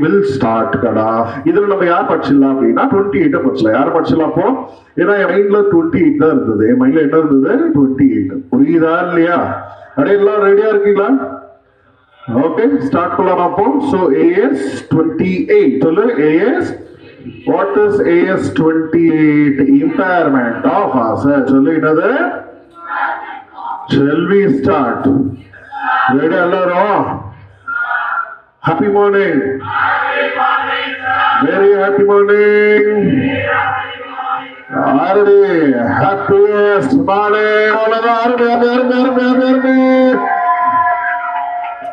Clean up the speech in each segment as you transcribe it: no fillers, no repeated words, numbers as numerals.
will start கடா. இதுல நம்ம யார் படிச்சிடலாம் அப்படின்னா 28 படிச்சலாம். யார் படிச்சலாம் அப்போ? ஏன்னா என் மைண்ட்ல 28 தான் இருந்தது. என் மைண்ட்ல என்ன இருந்தது? 28. புரியுதா இல்லையா? அடே எல்லாம் ரெடியா இருக்கீங்களா? ஓகே, ஸ்டார்ட் பண்ணலாம் அப்போ. So AS 28. சொல்லு AS. What is AS 28? Impairment of asset. சொல்லு என்னது? Shall we start? Ready எல்லாரும்? Happy morning. Happy morning, sir. Very happy morning. Ardi, happiest morning. Ardi.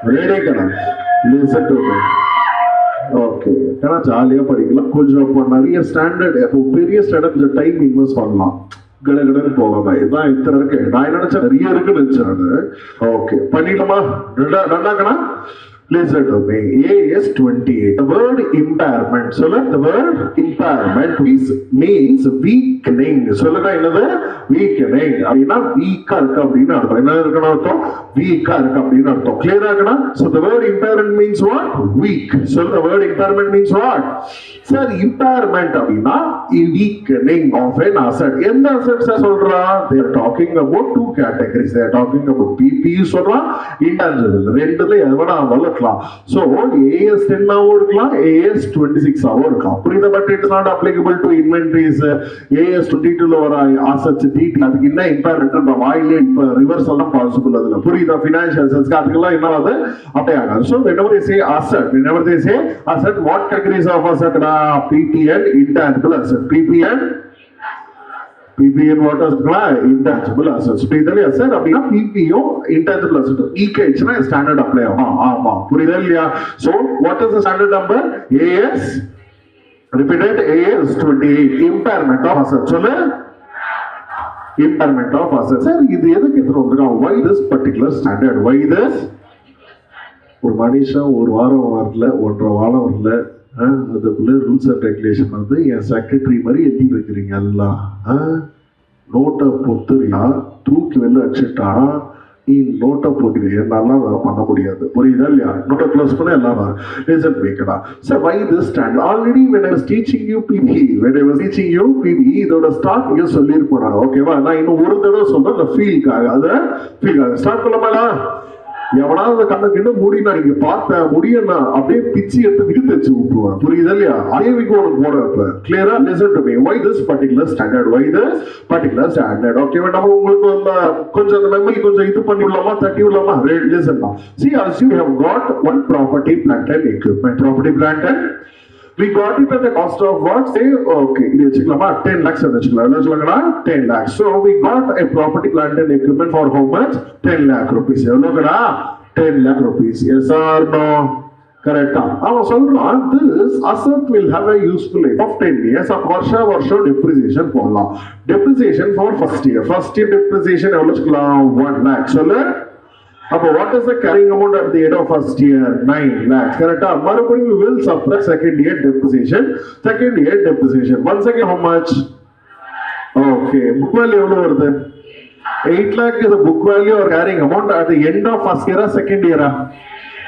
Ready kana? Listen to me. Okay. kana ஜாலியா படிக்கலாம். கொஞ்சம் நிறைய standard பெரிய standard time invest பண்ணலாம். கடகடன்னு போகாம இதான் இத்தனை இருக்கு. நான் நினைச்சேன் நிறைய இருக்குன்னு நினைச்சேன். ஓகே, பண்ணிடலாமா? ரெண்டாக்கணா. Listen to me. AS 28. The word impairment. சொல்லுங்க. The word impairment means weakening. சொல்லுங்க என்னது? Weakening. அப்படின்னா வீக்கா இருக்கு அப்படின்னு அர்த்தம். என்ன இருக்குன்னு அர்த்தம்? வீக்கா இருக்கு அப்படின்னு அர்த்தம். கிளியரா இருக்குன்னா? So the word impairment means what? Weak. So the word impairment means what? Sir, impairment அப்படின்னா weakening of an asset. எந்த assets சொல்றா? They are talking about two categories. They are talking about PP சொல்றா, intangible. ரெண்டுல எவனா வளர்க்கலாம். So AS 10 ஆவும் இருக்கலாம், AS 26 ஆவும் இருக்கலாம். புரியுதா? But it is not applicable to inventories. AS 22 ல வர அசெட்ஸ் டிடி அதுக்கு என்ன இம்பேர்மெண்ட் நம்ம வாயிலே இப்ப ரிவர்சல் தான் பாசிபிள். அதுல புரியுதா? ஃபைனான்சியல் அசெட்ஸ்க்கு அதுக்கெல்லாம் என்ன ஆகுது? அப்ளை ஆகாது. So whenever they say asset, what categories of asset? PP and intangible asset. PP and what is intangible assets. புரியுதா சார்? அப்படின்னா PPயும் intangible asset ஈக்குவல்ஸ்னா ஸ்டாண்டர்ட் அப்ளை ஆகும். ஆமா, புரியுதா இல்லையா? So what is the standard number? AS, repeated, AS 28. Impairment of assets. சொல்லு. Impairment of assets. Sir இது எதுக்கு எடுத்துட்டு வந்திருக்காங்க? Why this particular standard? Why this? ஒரு மனுஷன் ஒரு வாரம் வரல, ஒன்றரை வாரம் வரல, அதுக்குள்ள ரூல்ஸ் அண்ட் ரெகுலேஷன் வந்து என் செக்ரட்டரி மாதிரி எழுதி வைக்கிறீங்க. எல்லாம் நோட்டை பொத்துறியா தூக்கி வெளில அடிச்சுட்டா நீ நோட்டை போட்டு என்னாலாம் பண்ண முடியாது. புரியுதா இல்லையா? நோட்டை க்ளோஸ் பண்ண எல்லாம் ரிசல்ட் வைக்கடா. Sir why this stand? Already when I was teaching you PB இதோட ஸ்டார்ட் இங்க சொல்லியிருப்போம். ஓகேவா? நான் இன்னும் ஒரு தடவை சொல்றேன் அந்த ஃபீல்காக. அதை ஃபீல்காக ஸ்டார்ட் பண்ணலாமா? எவனாவது கண்ணுக்கு முடினா நீங்க பார்த்த முடியனா அப்படியே பிச்சு எடுத்து விட்டு வச்சு விட்டுருவான். புரியுதா இல்லையா? ஐவிக்கு உனக்கு போட வைப்ப. கிளியரா? Listen to me. Why this particular standard? Okay, நம்ம உங்களுக்கு கொஞ்சம் அந்த மெமரி கொஞ்சம் இது பண்ணி விடலாமா? தட்டி விடலாமா? Listen now. See, as you have got one property, plant and equipment. We got it at the cost of what? Say, okay, இது வச்சுக்கலாமா? 10 lakhs வச்சுக்கலாம். என்ன சொல்லுங்கடா? 10 lakhs. So we got a property, plant and equipment for how much? 10 lakh rupees. எவ்வளோங்கடா? 10 lakh rupees. Yes or no? Correct. அவன் சொல்றான், this asset will have a useful life of 10 years. வருஷம் depreciation போடலாம். Depreciation for first year depreciation எவ்வளோ வச்சுக்கலாம்? 1 lakh. சொல்லு. அப்போ what is the carrying amount at the end of first year? 9 lakhs. கரெக்டா? மறுபடியும் we will subtract second year depreciation. Once again how much? Okay, book value எவ்வளவு வருது? 8 lakh is the book value or carrying amount at the end of first year or second year?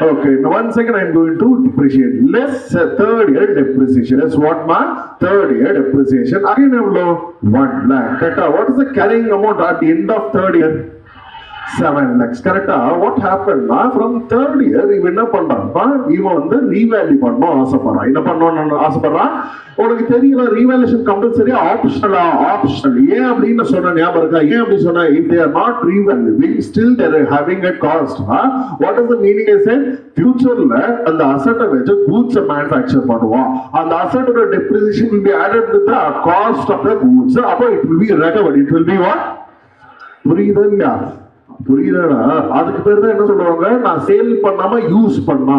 Okay, now once again I am going to depreciate. Less third year depreciation. That's what my third year depreciation. Again எவ்வளவு? 1 lakh. கரெக்டா? What is the carrying amount at the end of third year? 7 lakhs. கரெக்டா? What happened from third year இவன் என்ன பண்றான்? இவன் வந்து revalue பண்ணணும் ஆசைப்படுறான். என்ன பண்ணணும்னு ஆசைப்படுறான்? உனக்கு தெரியல, ரீவேல்யூஷன் கம்பல்சரியா ஆப்ஷனல். ஏன் அப்படின்னு சொன்ன ஞாபகம் இருக்கா? ஏன் அப்படி சொன்னா? if they are not revaluing, still they are having a cost. What is the meaning? I said futureல அந்த அசெட்டை வச்சு goods manufacture பண்ணுவான். அந்த அசெட்டோட depreciation will be added to the cost of the goods. அப்போ it will be recovered. It will be what? புரியுதா இல்லையா? புரியுதாடா? அதுக்கு பேர் தான் என்ன சொல்லுவாங்க? நான் சேல் பண்ணாம யூஸ் பண்ணா.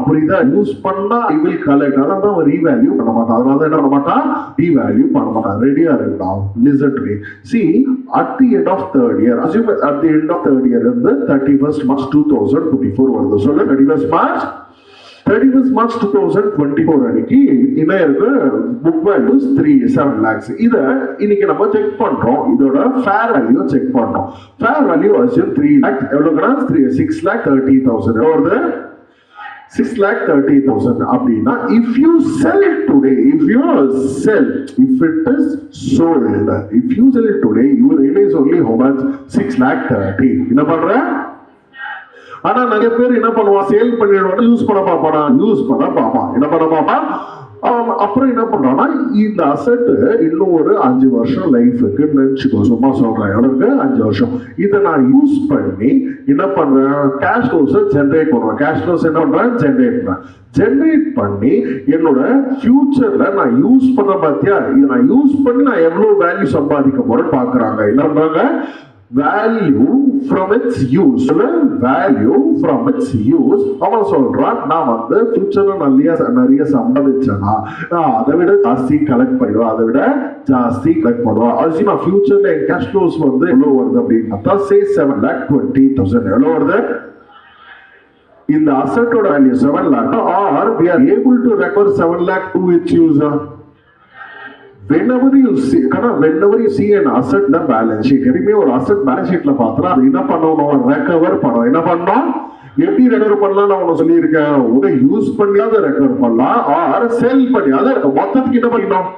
புரியுதா? யூஸ் பண்ணா I will collect. அதான் அவன் ரீவேல்யூ பண்ண மாட்டான். அதனால தான் என்ன பண்ண மாட்டான்? ரீவேல்யூ பண்ண மாட்டான். ரெடியா இருக்கா? Listen to me. See, at the end of third year, assume at the end of third year இருந்து 31st March 2024 வருது. சொல்ல 31st March 2024 அன்னைக்கு என்ன இருக்கு? Book values 7 lakhs. இத இன்னைக்கு நம்ம செக் பண்றோம். இதோட ஃபேர் வேல்யூ செக் பண்றோம். Fair value assume 3 lakhs. எவ்வளவுனா 6,30,000 வருது. 6,30,000 அப்படின்னா if you sell today, if it is sold, if you sell it today, you will realize only how much? 6,30,000. என்ன பண்ற? ஆனா நிறைய பேர் என்ன பண்ணுவான், சேல் பண்ணிடுவாங்க, யூஸ் பண்ண பாப்பான். என்ன பண்ண பாப்பான்? அப்புறம் என்ன பண்றான்னா, இந்த அசெட் இன்னும் ஒரு 5 வருஷம் லைஃபுக்கு நினைச்சுக்கோ, சும்மா சொல்றேன், எவ்வளவுக்கு 5 வருஷம் இதை நான் யூஸ் பண்ணி என்ன பண்றேன், கேஷ் ஃப்ளோஸ் ஜென்ரேட் பண்ணுவேன். கேஷ் ஃப்ளோஸ் என்ன பண்றேன், ஜென்ரேட் பண்ணி என்னோட ஃபியூச்சர்ல நான் யூஸ் பண்ண பார்த்தியா, இதை நான் யூஸ் பண்ணி நான் எவ்வளவு வேல்யூ சம்பாதிக்க போறேன்னு பாக்குறாங்க. என்ன பண்றாங்க, value from its use. Value from its use. அவன் சொல்றான், நான் வந்து ஃபியூச்சர்ல நிறைய சம்பாதிச்சேன்னா அதை விட ஜாஸ்தி கலெக்ட் பண்ணுவேன், அது நான் ஃபியூச்சர்ல என் கேஷ் ஃப்ளோஸ் வந்து எவ்வளவு வருது அப்படின்னு பார்த்தா, சே 7,20,000 எவ்வளவு வருது? இந்த அசெட்டோட value 7 lakh, or we are able to recover 7 lakh to its use. Whenever you see an asset in the balance sheet, எப்பவுமே ஒரு asset balance sheetல பார்த்தா அது என்ன பண்ணணும், ரெக்கவர் பண்ணணும். என்ன பண்ணணும், எப்படி ரெக்கவர் பண்ணலாம் நான் உனக்கு சொல்லியிருக்கேன். உடனே யூஸ் பண்ணியாவது ரெக்கவர் பண்ணலாம், ஆர் செல் பண்ணியாவது மொத்தத்துக்கு என்ன பண்ணணும்.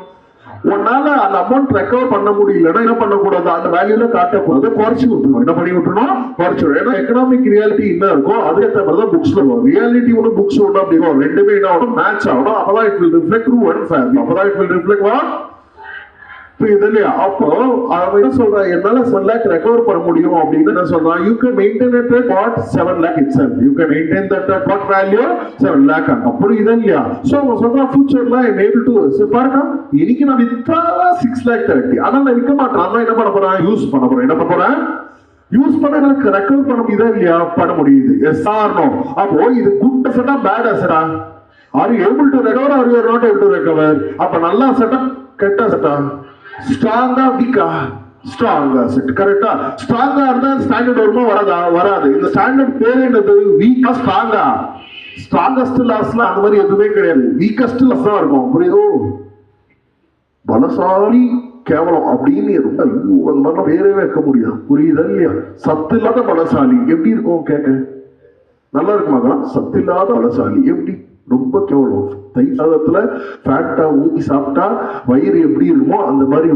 உன்னால அந்த அமௌண்ட் ரெக்கவர் பண்ண முடியலன்னா என்ன பண்ணக்கூடாது, அந்த வேல்யூல காட்டக்கூடாது, குறைச்சி விட்டுணும். என்ன பண்ணி விட்டுணும், குறைச்சி விடணும். ஏன்னா எக்கனாமிக் ரியாலிட்டி என்ன இருக்கும், அதுக்கேற்ற மாதிரி தான் புக்ஸ்ல வரும். ரியாலிட்டி ஒன்று, புக்ஸ் ஒன்று அப்படின்னு ரெண்டுமே என்ன ஆகணும், மேட்ச் ஆகணும். அப்பதான் it will reflect true and fair. அப்பதான் இட் வில் ரிஃப்ளெக்ட் வாட். அப்போ அவன் என்ன சொல்றான், என்னால 7 lakh ரெக்கவர் பண்ண முடியும் அப்படின்னு என்ன சொல்றான், you can maintain it at what 7 lakh itself, you can maintain that at what value 7 lakh. புரியுது இல்லையா? சோ அவன் சொல்றான், ஃபியூச்சர்ல I am able to பாருங்க, இன்னைக்கு நான் வித்தா 6,30,000, ஆனா நான் விற்க மாட்டேன். நான் என்ன பண்ண போறேன், யூஸ் பண்ண போறேன். என்ன பண்ண போறேன், யூஸ் பண்ண எனக்கு ரெக்கவர் பண்ண முடியுதா இல்லையா, பண்ண முடியுது. Yes or no? அப்போ இது குட் அசெட்டா பேட் அசெட்டா? are you able to recover or you are not able to recover? அப்ப நல்ல அசெட்டா கெட்ட அசெட்டா? ஸ்ட்ராங்கா வீக்கா? ஸ்ட்ராங்கா செட். கரெக்டா? ஸ்ட்ராங்கா இருந்தா ஸ்டாண்டர்ட் வருமா, வராது. இந்த ஸ்டாண்டர்ட் பேர் என்னது, வீக்கா ஸ்ட்ராங்கா? ஸ்ட்ராங்கஸ்ட் லாஸ்ல அந்த மாதிரி எதுவுமே கிடையாது, வீக்கஸ்ட் லாஸ் தான் இருக்கும். புரியுதோ? பலசாலி கேவலம் அப்படின்னு ரொம்ப அந்த மாதிரிலாம் பேரே வைக்க முடியாது. புரியுதா இல்லையா? சத்து இல்லாத பலசாலி எப்படி இருக்கும் கேட்க நல்லா இருக்குமாங்களா? சத்து இல்லாத பலசாலி எப்படி, ரொம்ப கேவலம். தயிர் சாதத்துல ஃபேட்டா ஊத்தி சாப்பிட்டா வயிறு எப்படி இருக்குமோ அந்த மாதிரி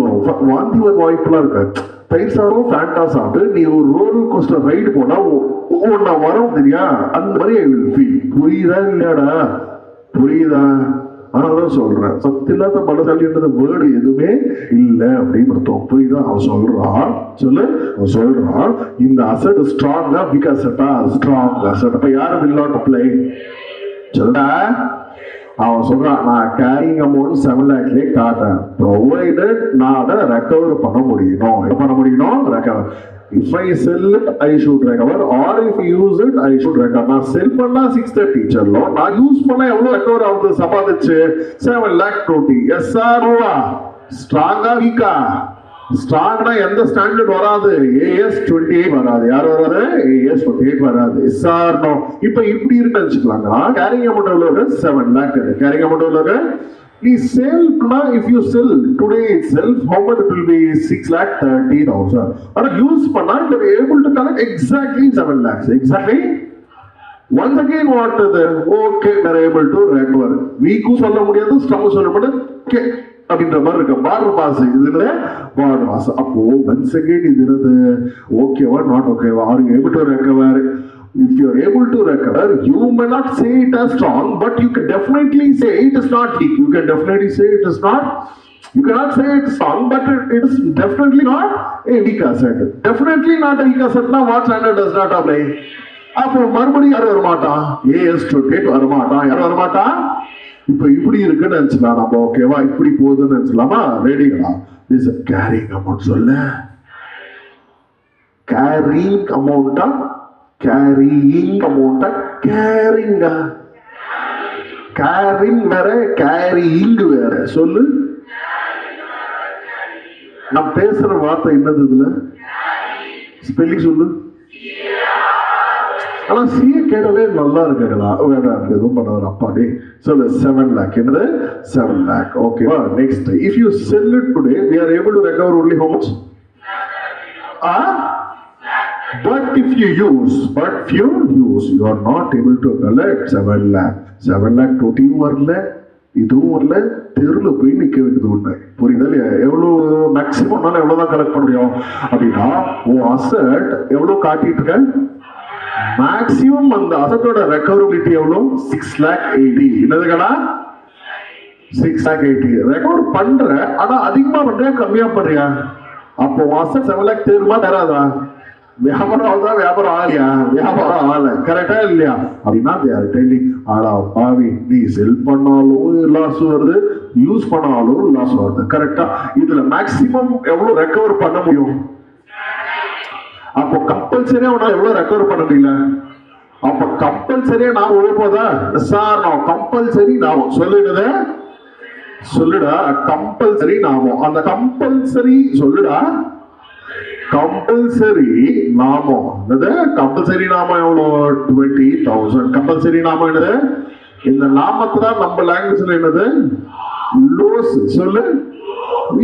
வாந்தி வர வாய்ப்புலாம் இருக்காது. தயிர் சாதம் ஃபேட்டா சாப்பிட்டு நீ ஒரு ரோலர் கோஸ்டர் ரைடு போனா ஒவ்வொன்னா வரும் தெரியா, அந்த மாதிரி ஐ வில் ஃபீல். புரியுதா இல்லையாடா? புரியுதா? அதனாலதான் சொல்றேன், சத்து இல்லாத பலசாலின்றது வேர்டு எதுவுமே இல்லை அப்படின்னு அர்த்தம். புரியுதா? அவன் சொல்றான் இந்த அசட் ஸ்ட்ராங்கா, வீக் அசட்டா? Strong asset. அப்ப யாரும் will not apply சொல்ல. அவன் சொல்றான், நான் கேரிங் அமௌண்ட் 7 lakhலயே காட்டுறேன், ப்ரொவைடட் நான் அதை ரெக்கவர் பண்ண முடியணும். என்ன பண்ண முடியணும்? Recover. If I sell it, I should recover, or if I use it, I should recover. நான் செல் பண்ணா 630 சொல்லோ, நான் யூஸ் பண்ணா எவ்வளவு ரெக்கவர் ஆகுது சம்பாதிச்சு 7,20,000. எஸ் ஆர் நோவா? ஸ்ட்ராங்கா வீக்கா? ஸ்ட்ராங்னா எந்த ஸ்டாண்டர்ட் வராது, AS 28 வராது. யார் வராது? AS 28 வராது. Yes or no? இப்ப இப்படி இருக்கு வச்சுக்கலாங்க. கேரிங் அமௌண்ட் எவ்வளவு? 7 lakh. கேரிங் அமௌண்ட் எவ்வளவு? நீ சேல் பண்ணா, if you sell today itself, how much it will be? 6,30,000. ஆனா யூஸ் பண்ணா you are able to collect exactly 7 lakhs. Exactly. Once again what is the okay, we are able to recover. Week சொல்ல முடியாது, strong சொல்ல முடியாது, okay அப்படின்ற மாதிரி இருக்கு. Border pass இதுல பார்டர் பாஸ். அப்போ once again இது என்னது, ஓகேவா நாட் ஓகேவா? are you able to recover? If you are able to recover, you may not say it as strong, but you can definitely say it is not weak. You can definitely say it is not. You cannot say it's strong, but it is definitely not a weak asset. Definitely not a weak asset. Now what standard does not apply? அப்போ மறுபடியும் யாரும் வரமாட்டான், AS 28 வரமாட்டான். யாரும் வரமாட்டான். இப்ப இப்படி இருக்குன்னு நினைச்சலாம் நம்ம, ஓகேவா? இப்படி போகுதுன்னு நினைச்சலாமா? ரெடிங்களா? this is a carrying amount. சொல்ல carrying amount, carrying amount, carrying carrying வேற, carrying வேற. சொல்லு, நான் பேசுற வார்த்தை என்னது இதுல? ஸ்பெல்லிங் சொல்லு. ஆனா சிஏ கேட்டதே நல்லா இருக்குங்களா? வேண்டாம், எதுவும் பண்ணாரு அப்பாடி. சொல்லு. 7 lakh. என்னது? 7 lakh. ஓகேவா? Next, if you sell it today, we are able to recover only how much? But if you use, you are not able to collect 7 lakh. 7 lakh தொட்டியும் வரல, இதுவும் வரல, தெருவில் போய் நிக்க வைக்குது ஒண்ணு. புரியுதா இல்லையா? எவ்வளவு மேக்சிமம் எவ்வளவுதான் கலெக்ட் பண்ண முடியும் அப்படின்னா, உன் அசட் எவ்வளவு காட்டிட்டு இருக்க, மேக்சிமம் அந்த அசட்டோட ரெக்கவரபிலிட்டி எவ்வளவு, 6,80,000. என்னதுக்கடா 6,80,000 ரெக்கவர் பண்ற. ஆனா அதிகமா பண்றியா கம்மியா பண்றியா? அப்போ அசட் 7 lakh தேருமா தராதா? வியாபாரம் ஆகுதா? வியாபாரம் ஆகலையா? வியாபாரம் ஆகல. கரெக்டா இல்லையா? அப்படின்னா ஆடா பாவி, நீ செல் பண்ணாலும் லாஸ் வருது, யூஸ் பண்ணாலும் லாஸ் வருது. கரெக்டா? இதுல மேக்சிமம் எவ்வளவு ரெக்கவர் பண்ண முடியும்? அப்போ கம்பல்சரியா உன்னால எவ்வளவு ரெக்கவர் பண்ண முடியல? அப்ப கம்பல்சரியா நான் உழைப்போதா சார்? நான் கம்பல்சரி நாமம் சொல்லுங்க, சொல்லுடா. கம்பல்சரி நாமம், அந்த கம்பல்சரி சொல்லுடா. கம்பல்சரி நாமம் என்னது? கம்பல்சரி நாமம் எவ்வளோ? 20,000. கம்பல்சரி நாமம் என்னது? இந்த நாமத்தை தான் நம்ம லாங்குவேஜ்ல என்னது? லோஸ். சொல்லு.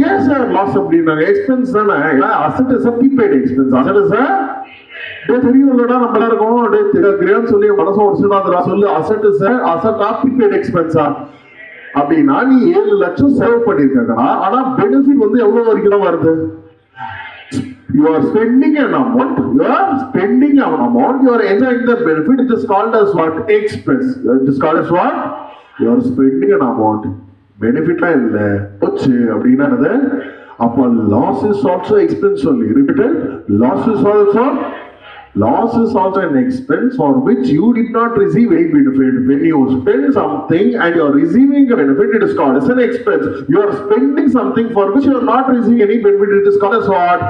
ஏன் சார் லாஸ் அப்படின்னாங்க? எக்ஸ்பென்ஸ் தானே. Asset is prepaid expense. Asset is தெரியும் இல்லடா, நம்ம எல்லாருக்கும் கிரேன்னு சொல்லி மனசு உடச்சுனா சொல்லு. அசட் இஸ் அசட்டா ப்ரீபெய்ட் எக்ஸ்பென்ஸா அப்படின்னா நீ 7 லட்சம் செலவு பண்ணிருக்கா. ஆனா பெனிஃபிட் வந்து எவ்வளவு வரைக்கும் வருது? You are spending an amount. You are enjoying the benefit. It is called as what? Expense. It is called as what? You are spending an amount. Benefit la illa pochu அப்படினா அது. அப்ப loss is also expense only. Repeated. Loss is also an expense for which you did not receive any benefit. When you spend something and you are receiving a benefit, it is called as an expense. You are spending something for which you are not receiving any benefit, it is called as what?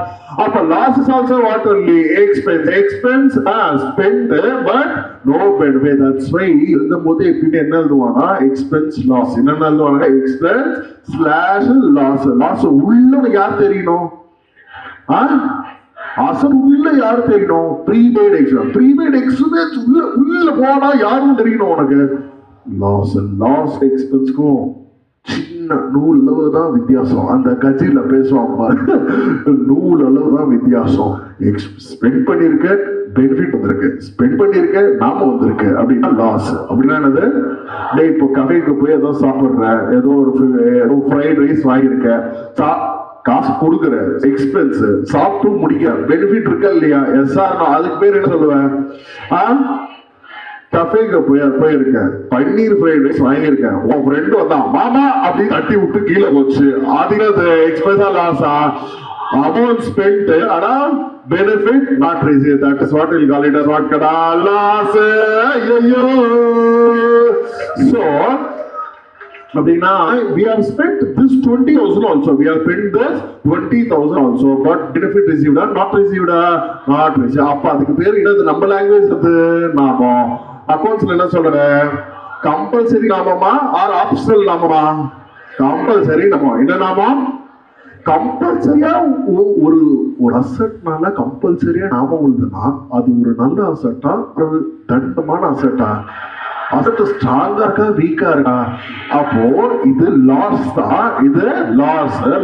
Appa loss is also what only? Expense. Expense spent but no benefit. That's why இந்த போது எப்படி என்ன எழுதுவானா? Expense loss. என்ன எழுதுவாங்க? Expense slash loss. Loss உள்ள யார் தெரியணும்? அசல் உள்ள யாரு தெரியணும்? Prepaid expense. ப்ரீபெய்ட் எக்ஸ்பென்ஸ் உள்ள போனா யாரும் தெரியணும் உனக்கு? லாஸ் எக்ஸ்பென்ஸ்க்கும் சின்ன நூல் அளவு தான் வித்தியாசம். அந்த கட்சியில பேசுவாங்க, நூல் அளவு தான் வித்தியாசம். ஸ்பெண்ட் பண்ணிருக்க, பெனிஃபிட் வந்திருக்கு. ஸ்பெண்ட் பண்ணிருக்க, நாம வந்திருக்கு அப்படின்னா லாஸ். அப்படின்னா என்னது? இப்போ கடைக்கு போய் ஏதோ சாப்பிடுற, ஏதோ ஒரு ஃப்ரைட் ரைஸ் வாங்கியிருக்க, காசு கொடுக்குற, எக்ஸ்பென்ஸ், சாப்பிட்டு முடிக்க, பெனிஃபிட் இருக்கா இல்லையா? எஸ்ஆர் அதுக்கு பேர் என்ன சொல்லுவேன்? கஃபேக்கு போயிருக்க, பன்னீர் ஃப்ரைட் ரைஸ் வாங்கியிருக்கேன், உன் ஃப்ரெண்டு வந்தான், மாமா அப்படின்னு தட்டி விட்டு கீழே போச்சு, அது எக்ஸ்பென்ஸா லாஸா? அமௌண்ட் ஸ்பெண்ட் ஆனா benefit not receive. That is what will call it as what கடா லாஸ். ஐயோ. சோ அப்படின்னா we have spent this 20,000 also, we have spent this 20,000 also, but benefit received or not received? Not received. அப்ப அதுக்கு பேர் என்னது? நம்ம language அது நாமம். அக்கவுண்ட்ஸ்ல என்ன சொல்ற? கம்பல்சரி நாமமா ஆர் ஆப்ஷனல் நாமமா? கம்பல்சரி நாமம். என்ன நாமம்? கம்பல்சரியா ஒரு அசட்னால கம்பல்சரியா நாமம் உள்ளதுன்னா அது ஒரு நல்ல அசட்டா, ஒரு தண்டமான அசட்டா? அசட் ஸ்ட்ராங்கா இருக்கா, வீக்கா இருக்கா? அப்போ இது லாஸ் தான். இது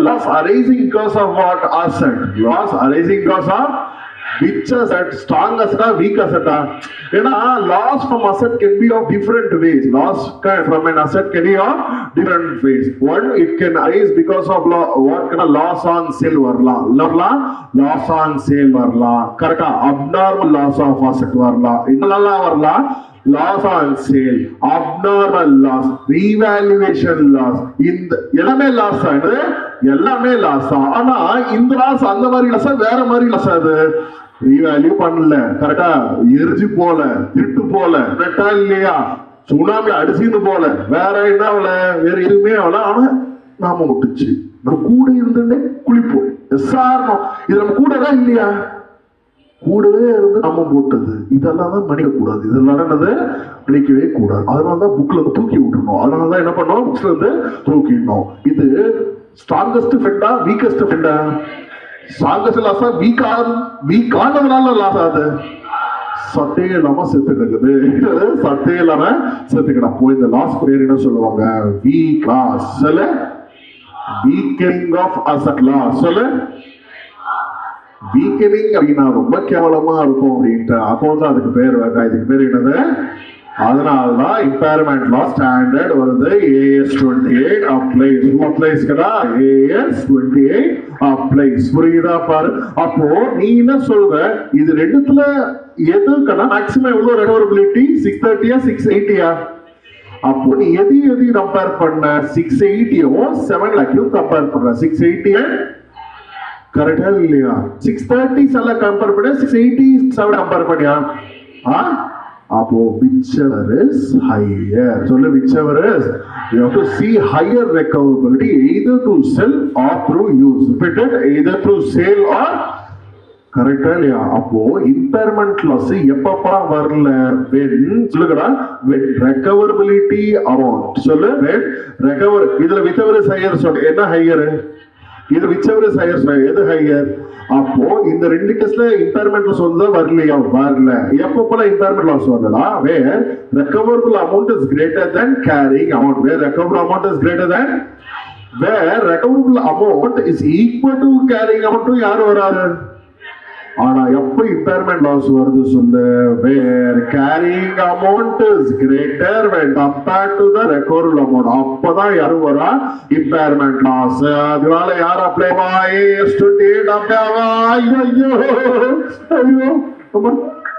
loss arising because of what? Asset. Loss arising because of which asset? Strong asset or weak asset? ஏன்னா loss from asset can be of different ways. Loss from an asset can be of different ways. One, it can arise because of what kind of loss on sale வரலாம். loss on sale வரலாம். கரெக்டா? abnormal loss of asset வரலாம். என்னெல்லாம் வரலாம்? loss on sale, abnormal loss, revaluation loss. இந்த எல்லாமே loss ஆகுது, எல்லாமே லாஸ். ஆனா இந்த லாஸ் அந்த மாதிரி லாஸ், வேற மாதிரி லாஸ் ஆகுது. ரீவேல்யூ பண்ணல, கரெக்டா? எரிஞ்சு போல, திட்டு போல, கரெக்டா இல்லையா? சுனாமி அடிச்சுன்னு போல, வேற என்ன அவள, வேற எதுவுமே அவள. ஆனா நாம முட்டுச்சு, நம்ம கூட இருந்துட்டே குளிப்போம். இது நம்ம கூட தான் இல்லையா? கூடவே இருந்து நம்ம போட்டது. இதெல்லாம் தான் மன்னிக்க கூடாது. இதெல்லாம் என்னது? மன்னிக்கவே கூடாது. அதனாலதான் புக்ல இருந்து தூக்கி விட்டுருணும். அதனாலதான் என்ன பண்ணோம்? புக்ல இருந்து தூக்கிடணும். இது ஸ்ட்ராங்கஸ்ட் ஃப்ரெண்டா, வீக்கஸ்ட் ஃப்ரெண்டா? ஸ்ட்ராங்கஸ்ட் லாஸா, வீக்கானதுனால லாஸ் ஆகுது. சட்டையே இல்லாம செத்து கிடக்குது, சட்டையே இல்லாம செத்து கிடப்போ. இந்த லாஸ் பேர் என்ன சொல்லுவாங்க? Weak loss. சொல்லு. Weakening of asset loss. சொல்லு. வீக்கனிங் அப்படின்னா ரொம்ப கேவலமா இருக்கும் அப்படின்ட்டு அப்போ தான் அதுக்கு பேர் இதுக்கு பேர் என்னது? அதனாலதான் இம்பேர்மெண்ட் லா ஸ்டாண்டர்ட் வருது. AS28 applies. அப்ளைஸ் கடா AS28 அப்ளைஸ். புரியுதா பாரு? அப்போ நீ என்ன சொல்ற, இது ரெண்டுத்துல எது கடா மேக்ஸிமம் எவ்வளவு ரெக்கவரபிலிட்டி? 630 680? அப்போ நீ எது கம்பேர் பண்ண? 680யும் 7 lakhயும் கம்பேர் பண்ற. 680 கரெக்டா இல்லையா? 630 எல்லாம் கம்பேர் பண்ண 687 கம்பேர் பண்ணியா? அப்போ whichever is higher. சொல்லு whichever is. You have to see higher recoverability either to sell or through use. Repeat it, either through sale or கரெக்டா இல்லையா? அப்போ இம்பேர்மெண்ட் லாஸ் எப்பப்பா வரல? சொல்லுங்கடா, ரெக்கவரபிலிட்டி அமௌண்ட். சொல்லு ரெக்கவர். இதுல whichever is higher சொல்ல என்ன ஹையர்? இது whichever is higher எது ஹையர்? அப்போ இந்த ரெண்டு கேஸ்ல இம்பேர்மெண்ட் லாஸ் வந்து வரலையா? வரல. எப்ப போல இம்பேர்மெண்ட் லாஸ் வரலடா? where recoverable amount is greater than carrying amount. where recoverable amount is greater than, where recoverable amount is equal to carrying amount. யார் வராரு? ஆனா எப்ப இம்பேர்மெண்ட் லாஸ் வருது சொல்லு? where carrying amount is greater when compared to the recoverable amount. அப்பதான் யாரு வரா? Impairment loss. அதனால யார் அப்ளை? AS28 apply. ஐயோ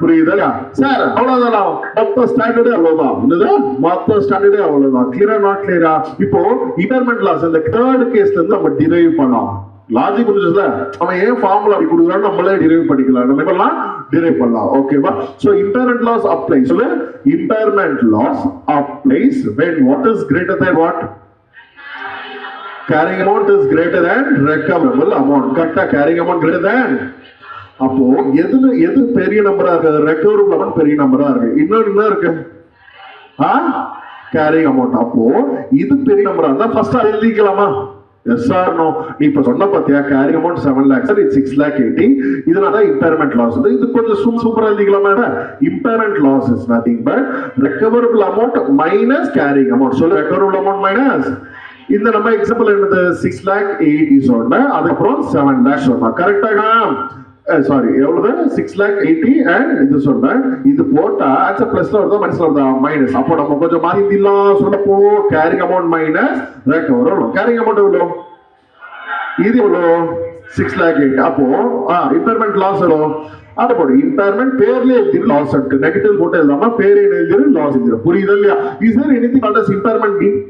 புரியுதா சார்? அவ்வளவுதான். மொத்த ஸ்டாண்டர்டே அவ்வளவுதான். மொத்த ஸ்டாண்டர்டே அவ்வளவுதான். கிளியரா நாட் கிளியரா? இப்போ இம்பேர்மெண்ட் லாஸ் இந்த தேர்ட் கேஸ்ல இருந்து நம்ம டிரைவ் பண்ணலாம். லாஜிக் புரிஞ்சுல? அவன் ஏன் ஃபார்முலா அப்படி கொடுக்குறான்னு நம்மளே டிரைவ் பண்ணிக்கலாம். நம்ம எப்பலாம் டிரைவ் பண்ணலாம். ஓகேவா? So impairment loss applies. சொல்லு impairment loss applies when what is greater than what? carrying amount is greater than recoverable amount. கரெக்ட்டா? carrying amount greater than. அப்போ எது பெரிய நம்பரா இருக்கு? ரெக்கவரபிள் அமௌண்ட் பெரிய நம்பரா இருக்கு. இன்னொரு என்ன இருக்கு? carrying amount. அப்போ இது பெரிய நம்பரா இருந்தா ஃபர்ஸ்ட் எழுதிக்கலாமா? Yes or no? நீ இப்ப சொன்ன பாத்தியா carrying amount 7 lakhs, it's 680. இதனால இம்பேர்மெண்ட் லாஸ். இது கொஞ்சம் சூப்பரா எழுதிக்கலாமா? Impairment loss is nothing but recoverable amount minus carrying amount. சொல்லு ரெக்கவரபிள் அமௌண்ட் மைனஸ். இந்த நம்ம எக்ஸாம்பிள் என்னது? 680 சொன்ன, அதுக்கப்புறம் 7 lakhs சொன்னா. கரெக்டா? சாரி, எவ்வளவு? 680 and இது சொன்ன. இது போட்டா ஆன்சர் பிளஸ்ல வருதா மைனஸ்ல வருதா? மைனஸ். அப்போ நம்ம கொஞ்சம் மாத்திடலாம். சொல்லப்போ carrying amount minus recoverable. carrying amount எவ்வளவு? இது எவ்வளவு? 680. அப்போ இம்பேர்மெண்ட் லாஸ் எவ்வளவு? அது போடு. இம்பேர்மெண்ட் பேர்ல எழுதிரு லாஸ் அட். நெகட்டிவ் போட்டு எழுதாம பேரே எழுதிரு லாஸ் எழுதிரு. புரியுதா இல்லையா? Is there anything called as impairment mean?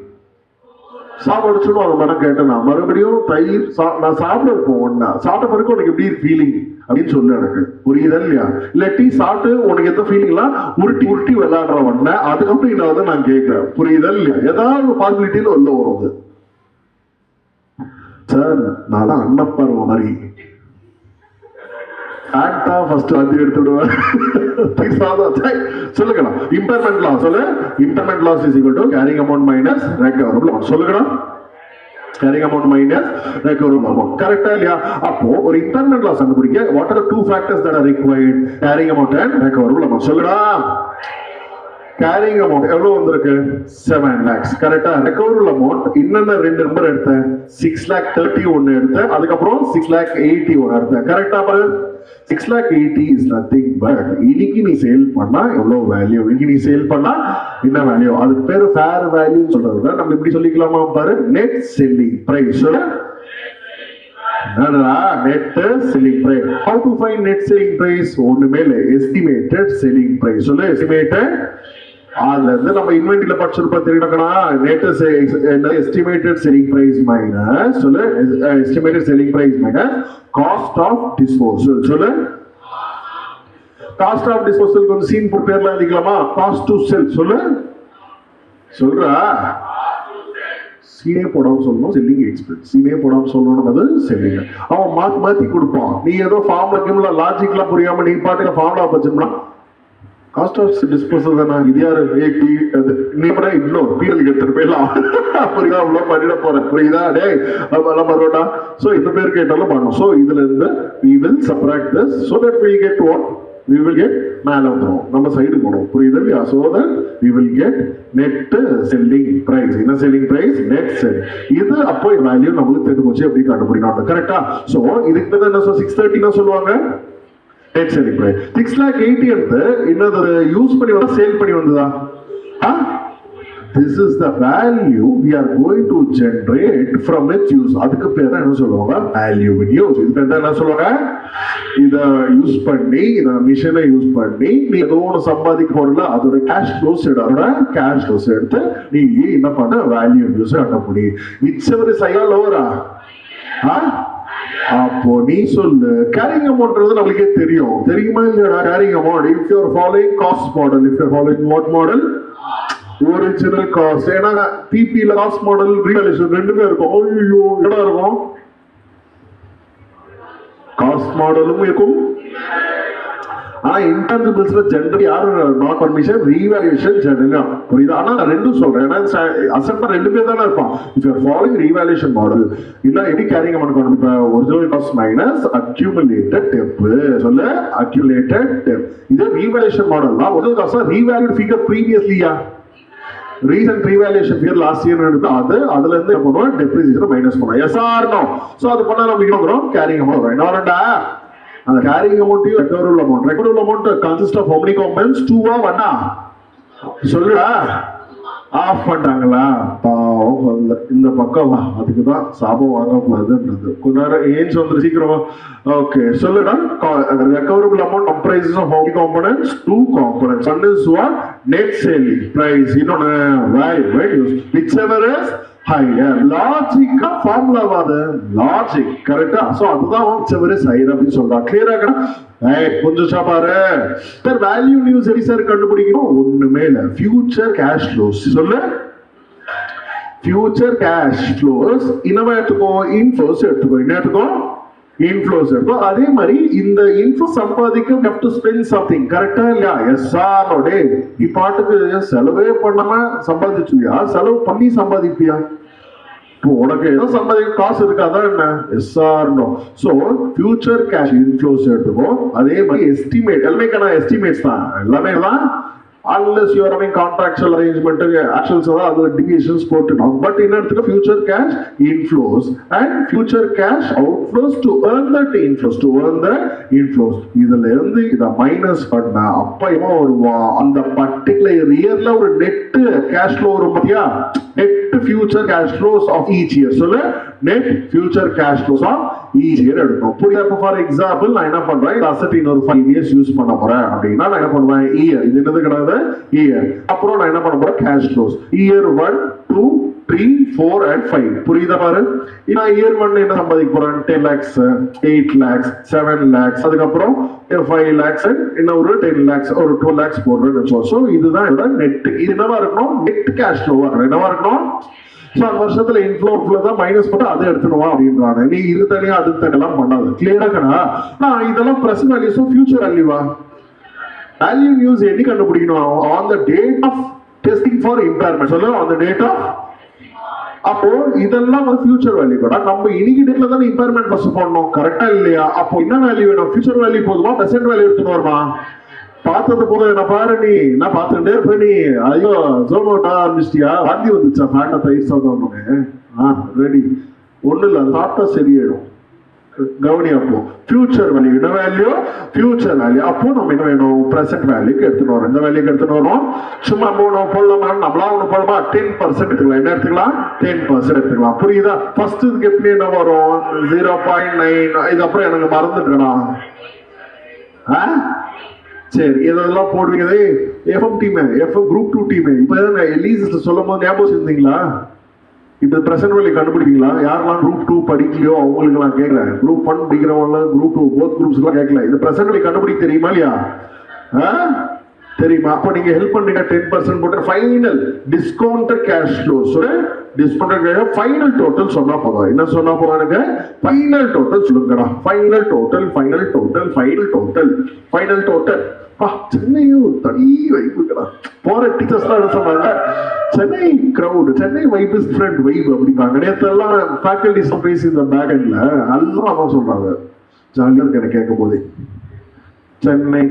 சாப்பாடு சொல்லுவோம். அந்த மனம் கேட்டேன்னா மறுபடியும் தயிர் நான் சாப்பிட போவேன்னா சாப்பிட்ட பிறகு உனக்கு எப்படி ஃபீலிங் அப்படின்னு சொல்லு எனக்கு. புரியுதா இல்லையா? இல்லாட்டி சாப்பிட்டு உனக்கு எந்த ஃபீலிங்லாம் உருட்டி விளையாடுறவன் அதுக்கப்புறம் என்ன நான் கேட்கிறேன். புரியுதா இல்லையா? ஏதாவது பாசிபிலிட்டியில உள்ள வருது. சார் நான் தான் அன்னப்பருவம் மாதிரி எடுத்துடுவேன். சொல்லுங்கடா இம்பேர்மெண்ட் லாஸ். சொல்லு impairment loss is equal to carrying amount minus recoverable amount. சொல்லுங்கடா carrying amount minus recoverable amount. கரெக்டா இல்லையா? அப்போ ஒரு இம்பேர்மெண்ட் லாஸ் கண்டுபிடிக்க what are the two factors that are required? carrying amount and recoverable amount. சொல்லுடா. carrying amount எவ்வளவு வந்திருக்கு? 7 lakhs. கரெக்டா? recoverable amount இன்னென்ன ரெண்டு நம்பர் எடுத்தேன்? 630 ஒன்னு எடுத்தேன், அதுக்கப்புறம் 680 ஒன்னு எடுத்தேன். கரெக்டா பாரு? 680 is nothing but இன்னைக்கு நீ சேல் பண்ணா எவ்வளவு வேல்யூ, இன்னைக்கு நீ சேல் பண்ணா என்ன வேல்யூ, அதுக்கு பேரு ஃபேர் வேல்யூ சொல்றத விட நம்ம இப்படி சொல்லிக்கலாமா பாரு? Net selling price. சொல்லு net selling price. How to find net selling price? ஒண்ணுமே இல்ல, estimated selling price. சொல்லு estimated. அதுல இருந்து நம்ம இன்வென்டரியில படிச்சிருப்போம் தெரியுமாக்கா? net estimated selling price minus சொல்லு estimated selling price minus cost of disposal. சொல்லு cost of disposal கொஞ்சம் சீன் போட்டு பேர்ல எழுதிக்கலாமா? cost to sell. சொல்லு சொல்றா. சீனே போடாம சொல்லணும் செல்லிங் எக்ஸ்பென்ஸ். சீனே போடாம சொல்லணும் அது செல்லிங். அவன் மாத்தி கொடுப்பான். நீ ஏதோ ஃபார்முலா கேம்ல லாஜிக்லாம் புரியாம நீ பாட்டுல ஃபார்முலா வச்சிருந்தா காஸ்ட் ஆஃப் டிஸ்போசல் தானே. இது யாரு? நீ கூட இன்னும் பீரியல் எடுத்துட்டு போயிடலாம். புரியுதா? அவ்வளோ பண்ணிட போறேன். புரியுதா? டே நம்ம ரோட்டா. ஸோ இந்த பேர் கேட்டாலும் பண்ணணும். ஸோ இதுல இருந்து we will subtract this so that we get what we will get மேல வந்துரும், நம்ம சைடு போடும், புரியுது இல்லையா? so that we will get net selling price. என்ன selling price? net sell. இது அப்போ வேல்யூ நமக்கு தெரிஞ்சு போச்சு, எப்படி கண்டுபிடிக்கணும், கரெக்டா? சோ இதுக்கு தான் என்ன 630 ன்னு சொல்லுவாங்க, net selling price. 680 என்னது யூஸ் பண்ணி வந்தா சேல் பண்ணி வந்ததா? This is the value we are going to generate from its use. அதுக்கு பேர் தான் என்ன சொல்லுவாங்க, value in use. இதுக்கு பேர் தான் என்ன சொல்லுவாங்க, இத யூஸ் பண்ணி, இத மிஷினை யூஸ் பண்ணி நீ ஏதோ ஒன்று சம்பாதிக்க போறல, அதோட கேஷ் ஃப்ளோஸ் எடுத்து நீ என்ன பண்ண, வேல்யூ யூஸ் பண்ண முடியும். விச்சவர் சையா லோரா? அப்போ நீ சொல்லு, கேரிங் அமௌண்ட் நம்மளுக்கே தெரியுமா இல்லையா? Carrying amount, if you are following cost model, if you are following what model? Original cost. ஏன்னா பிபில காஸ்ட் மாடல், ரிவல்யூஷன் ரெண்டுமே இருக்கும். ஐயோ என்ன இருக்கும், காஸ்ட் மாடலும் இருக்கும். ஆனா இன்டான்ஜிபிள்ஸ்ல ஜெனரலி யாரும் நாட் பர்மிஷன், ரீவால்யூஷன் ஜெனரலா, புரியுதா? ஆனா நான் ரெண்டும் சொல்றேன், ஏன்னா அசெட் ரெண்டுமே தானே இருப்பான். If you are following revaluation model, இல்ல எடி கேரிங் அமௌண்ட் கொண்டு original cost minus accumulated dep, சொல்ல அக்யூமுலேட்டட் டெப். இது ரீவால்யூஷன் மாடல் தான். ஒரிஜினல் காஸ்ட் ரீவால்யூட் ஃபிகர் ப்ரீவியஸ்லியா, recent revaluation figure last year எடுத்து அதுல இருந்து என்ன பண்ணுவோம், டெப்ரிசியேஷன் மைனஸ் பண்ணுவோம். Yes or no? சோ அது பண்ணா நம்ம என்ன பண்றோம், கேரிங் அமௌண்ட் வரும். என்ன வரண்டா, அந்த கேரிங் அமௌண்ட்டையும் recoverable amount. Recoverable amount consist of how many components? 2 வண்ணா சொல்லுடா. ஆஃப் பண்றாங்களா? பாவம் இந்த பக்கம் வா, அதுக்கு தான் சாபம் வாங்கக்கூடாதுன்றது. கொஞ்ச நேரம் ஏஞ்சி வந்து சீக்கிரமா. ஓகே சொல்லுடா. Recoverable amount comprises of how many components? 2 components. One is what? net selling price. இன்னொன்னு value use, whichever is higher. லாஜிக்கா ஃபார்முலா வாது, லாஜிக் கரெக்டா? சோ அதுதான் whichever is higher அப்படி சொல்றாங்க. கிளியரா இருக்கா? கொஞ்சம் சாப்பாரு சார், வேல்யூ நியூஸ் எப்படி சார் கண்டுபிடிக்கணும்? ஒண்ணுமே இல்ல, ஃபியூச்சர் கேஷ் ஃப்ளோஸ். சொல்லு, ஃபியூச்சர் கேஷ் ஃப்ளோஸ். இன்னவா எடுத்துக்கோ, இன்ஃப்ளோஸ் எடுத்துக்கோ. என்ன எடுத்துக்கோ, இன்ஃப்ளோஸ் எடுத்துக்கோ. அதே மாதிரி இந்த இன்ஃப்ளோ சம்பாதிக்க have to spend something, கரெக்டா இல்லையா? Yes or no? டே நீ பாட்டுக்கு செலவே பண்ணாம சம்பாதிச்சுவியா, செலவு பண்ணி சம்பாதிப்பியா? உனக்கு ஏதோ சம்பாதிக்க காசு இருக்காதா என்ன? Yes or no? So future cash inflows எடுத்துக்கோ. அதே மாதிரி எஸ்டிமேட், எல்லாமே எஸ்டிமேட்ஸ் தான், எல்லாமே தான். unless you are having contractual arrangement, actuals are other deviations போட்டுட்டோம். பட் என்ன எடுத்துக்க, future cash inflows and future cash outflows to earn that inflows, to earn the inflows. இதுல இருந்து இத மைனஸ் பண்ணா அப்பயமா ஒரு அந்த பர்టిక్యులர் இயர்ல ஒரு நெட் கேஷ் ஃப்ளோ வரும் பாத்தியா? Net future cash flows of each year. சொல்ல, net future cash flows of each year எடுக்கணும். புரியுதா? ஃபார் எக்ஸாம்பிள் நான் என்ன பண்றேன், அசெட் இன்னொரு 5 years யூஸ் பண்ண போறேன் அப்படின்னா நான் என்ன பண்ணுவேன், இயர், இது என்னது கிடையாது இயர். அப்புறம் நான் என்ன பண்ண போறேன், கேஷ் ஃப்ளோஸ் இயர் 1 2 3 4 and 5. புரியுதா பாரு? நான் இயர் 1 என்ன சம்பாதிக்க போறேன், 10 lakhs 8 lakhs 7 lakhs, அதுக்கப்புறம் 5 lakhs இன்னும் ஒரு 10 lakhs ஒரு 2 lakhs போடுறேன்னு வச்சோம். சோ இதுதான் என்னோட நெட். இது என்னவா இருக்கணும், நெட் கேஷ் ஃப்ளோ என்னவா இருக்கணும். சோ அந்த வருஷத்துல இன்ஃப்ளோ தான் மைனஸ் பண்ணி அதை எடுத்துடுவா அப்படின்றாங்க. நீ இது தனியா அது தனியெல்லாம் பண்ணாது. கிளியரா இருக்கா? இதெல்லாம் பிரசன்ட் வேல்யூஸ், ஃபியூச்சர் வேல்யூவா? வேல்யூ நியூஸ் எப்படி கண்டுபிடிக்கணும்? On the date of testing for impairment. சொல்ல, ஆன் த டேட் ஆஃப். அப்போ இதெல்லாம் வந்து ஃபியூச்சர் வேல்யூ கூட நம்ம இன்னைக்கு டேட்ல தான் இம்பேர்மெண்ட் ஃபர்ஸ்ட் பண்ணணும், கரெக்டா இல்லையா? அப்போ என்ன வேல்யூ வேணும், ஃபியூச்சர் வேல்யூ போதுமா, பிரசன்ட் வேல்யூ எடுத்துட்டு வருமா? பார்த்தது போதும் என்ன பாரு, நீ என்ன பார்த்துட்டே இருப்ப நீ. ஐயோ ஜோமோட்டா ஆரம்பிச்சிட்டியா, வாந்தி வந்துச்சா, ஃபேண்ட தயிர் சாப்பிட்டோம். ரெடி, ஒண்ணு இல்ல, அது சாப்பிட்டா சரியாயிடும். கவனி. அப்போ ஃபியூச்சர் வேல்யூ என்ன வேல்யூ, ஃபியூச்சர் வேல்யூ. அப்போ நம்ம என்ன வேணும், பிரசன்ட் வேல்யூக்கு எடுத்துட்டு வரோம். இந்த வேல்யூக்கு எடுத்துட்டு வரோம். சும்மா நம்ம போடலாம், நம்மளா ஒண்ணு போடமா, 10% எடுத்துக்கலாம். என்ன எடுத்துக்கலாம், 10% எடுத்துக்கலாம். புரியுதா? ஃபர்ஸ்ட் இதுக்கு எப்படி என்ன வரும், 0.9. இதுக்கப்புறம் எனக்கு மறந்துட்டுக்கணும். சரி, இதெல்லாம் போடுவீங்க. FM team, FM group 2 team, இப்ப எலிஸ் சொல்லும் போது ஞாபகம் இருந்தீங்களா? இப்ப பிரசன்ட் வேல்யூ கண்டுபிடிப்பீங்களா? யாரெல்லாம் குரூப் 2 படிக்கலையோ அவங்களுக்கு நான் கேட்கிறேன். குரூப் 1 படிக்கிறவங்க, குரூப் 2 போத் குரூப்ஸ் எல்லாம் கேட்கல. இது பிரசன்ட் வேல்யூ கண்டுபிடிக்க தெரியுமா இல்லையா? தெரியுமா? அப்ப நீங்க ஹெல்ப் பண்ணீங்க. 10% போட்டு final discounted cash flows, discounted cash final total சொன்னா போதும். என்ன சொன்னா போறானுங்க, ஃபைனல் டோட்டல் சொல்லுங்கடா. Final total, final total, final total, final total. சென்னையும் தனி வைப்புக்கடா. போற டீச்சர்ஸ் தான் சொன்னாங்க, Chennai crowd, Chennai vibe is different vibe அப்படிங்கிறாங்க. நேற்றெல்லாம் ஃபேக்கல்டிஸ் பேசி இந்த பேக் எண்ட்ல எல்லாம் அதான் சொல்றாங்க. ஜாலியா இருக்கு எனக்கு கேட்கும் போதே. சென்னை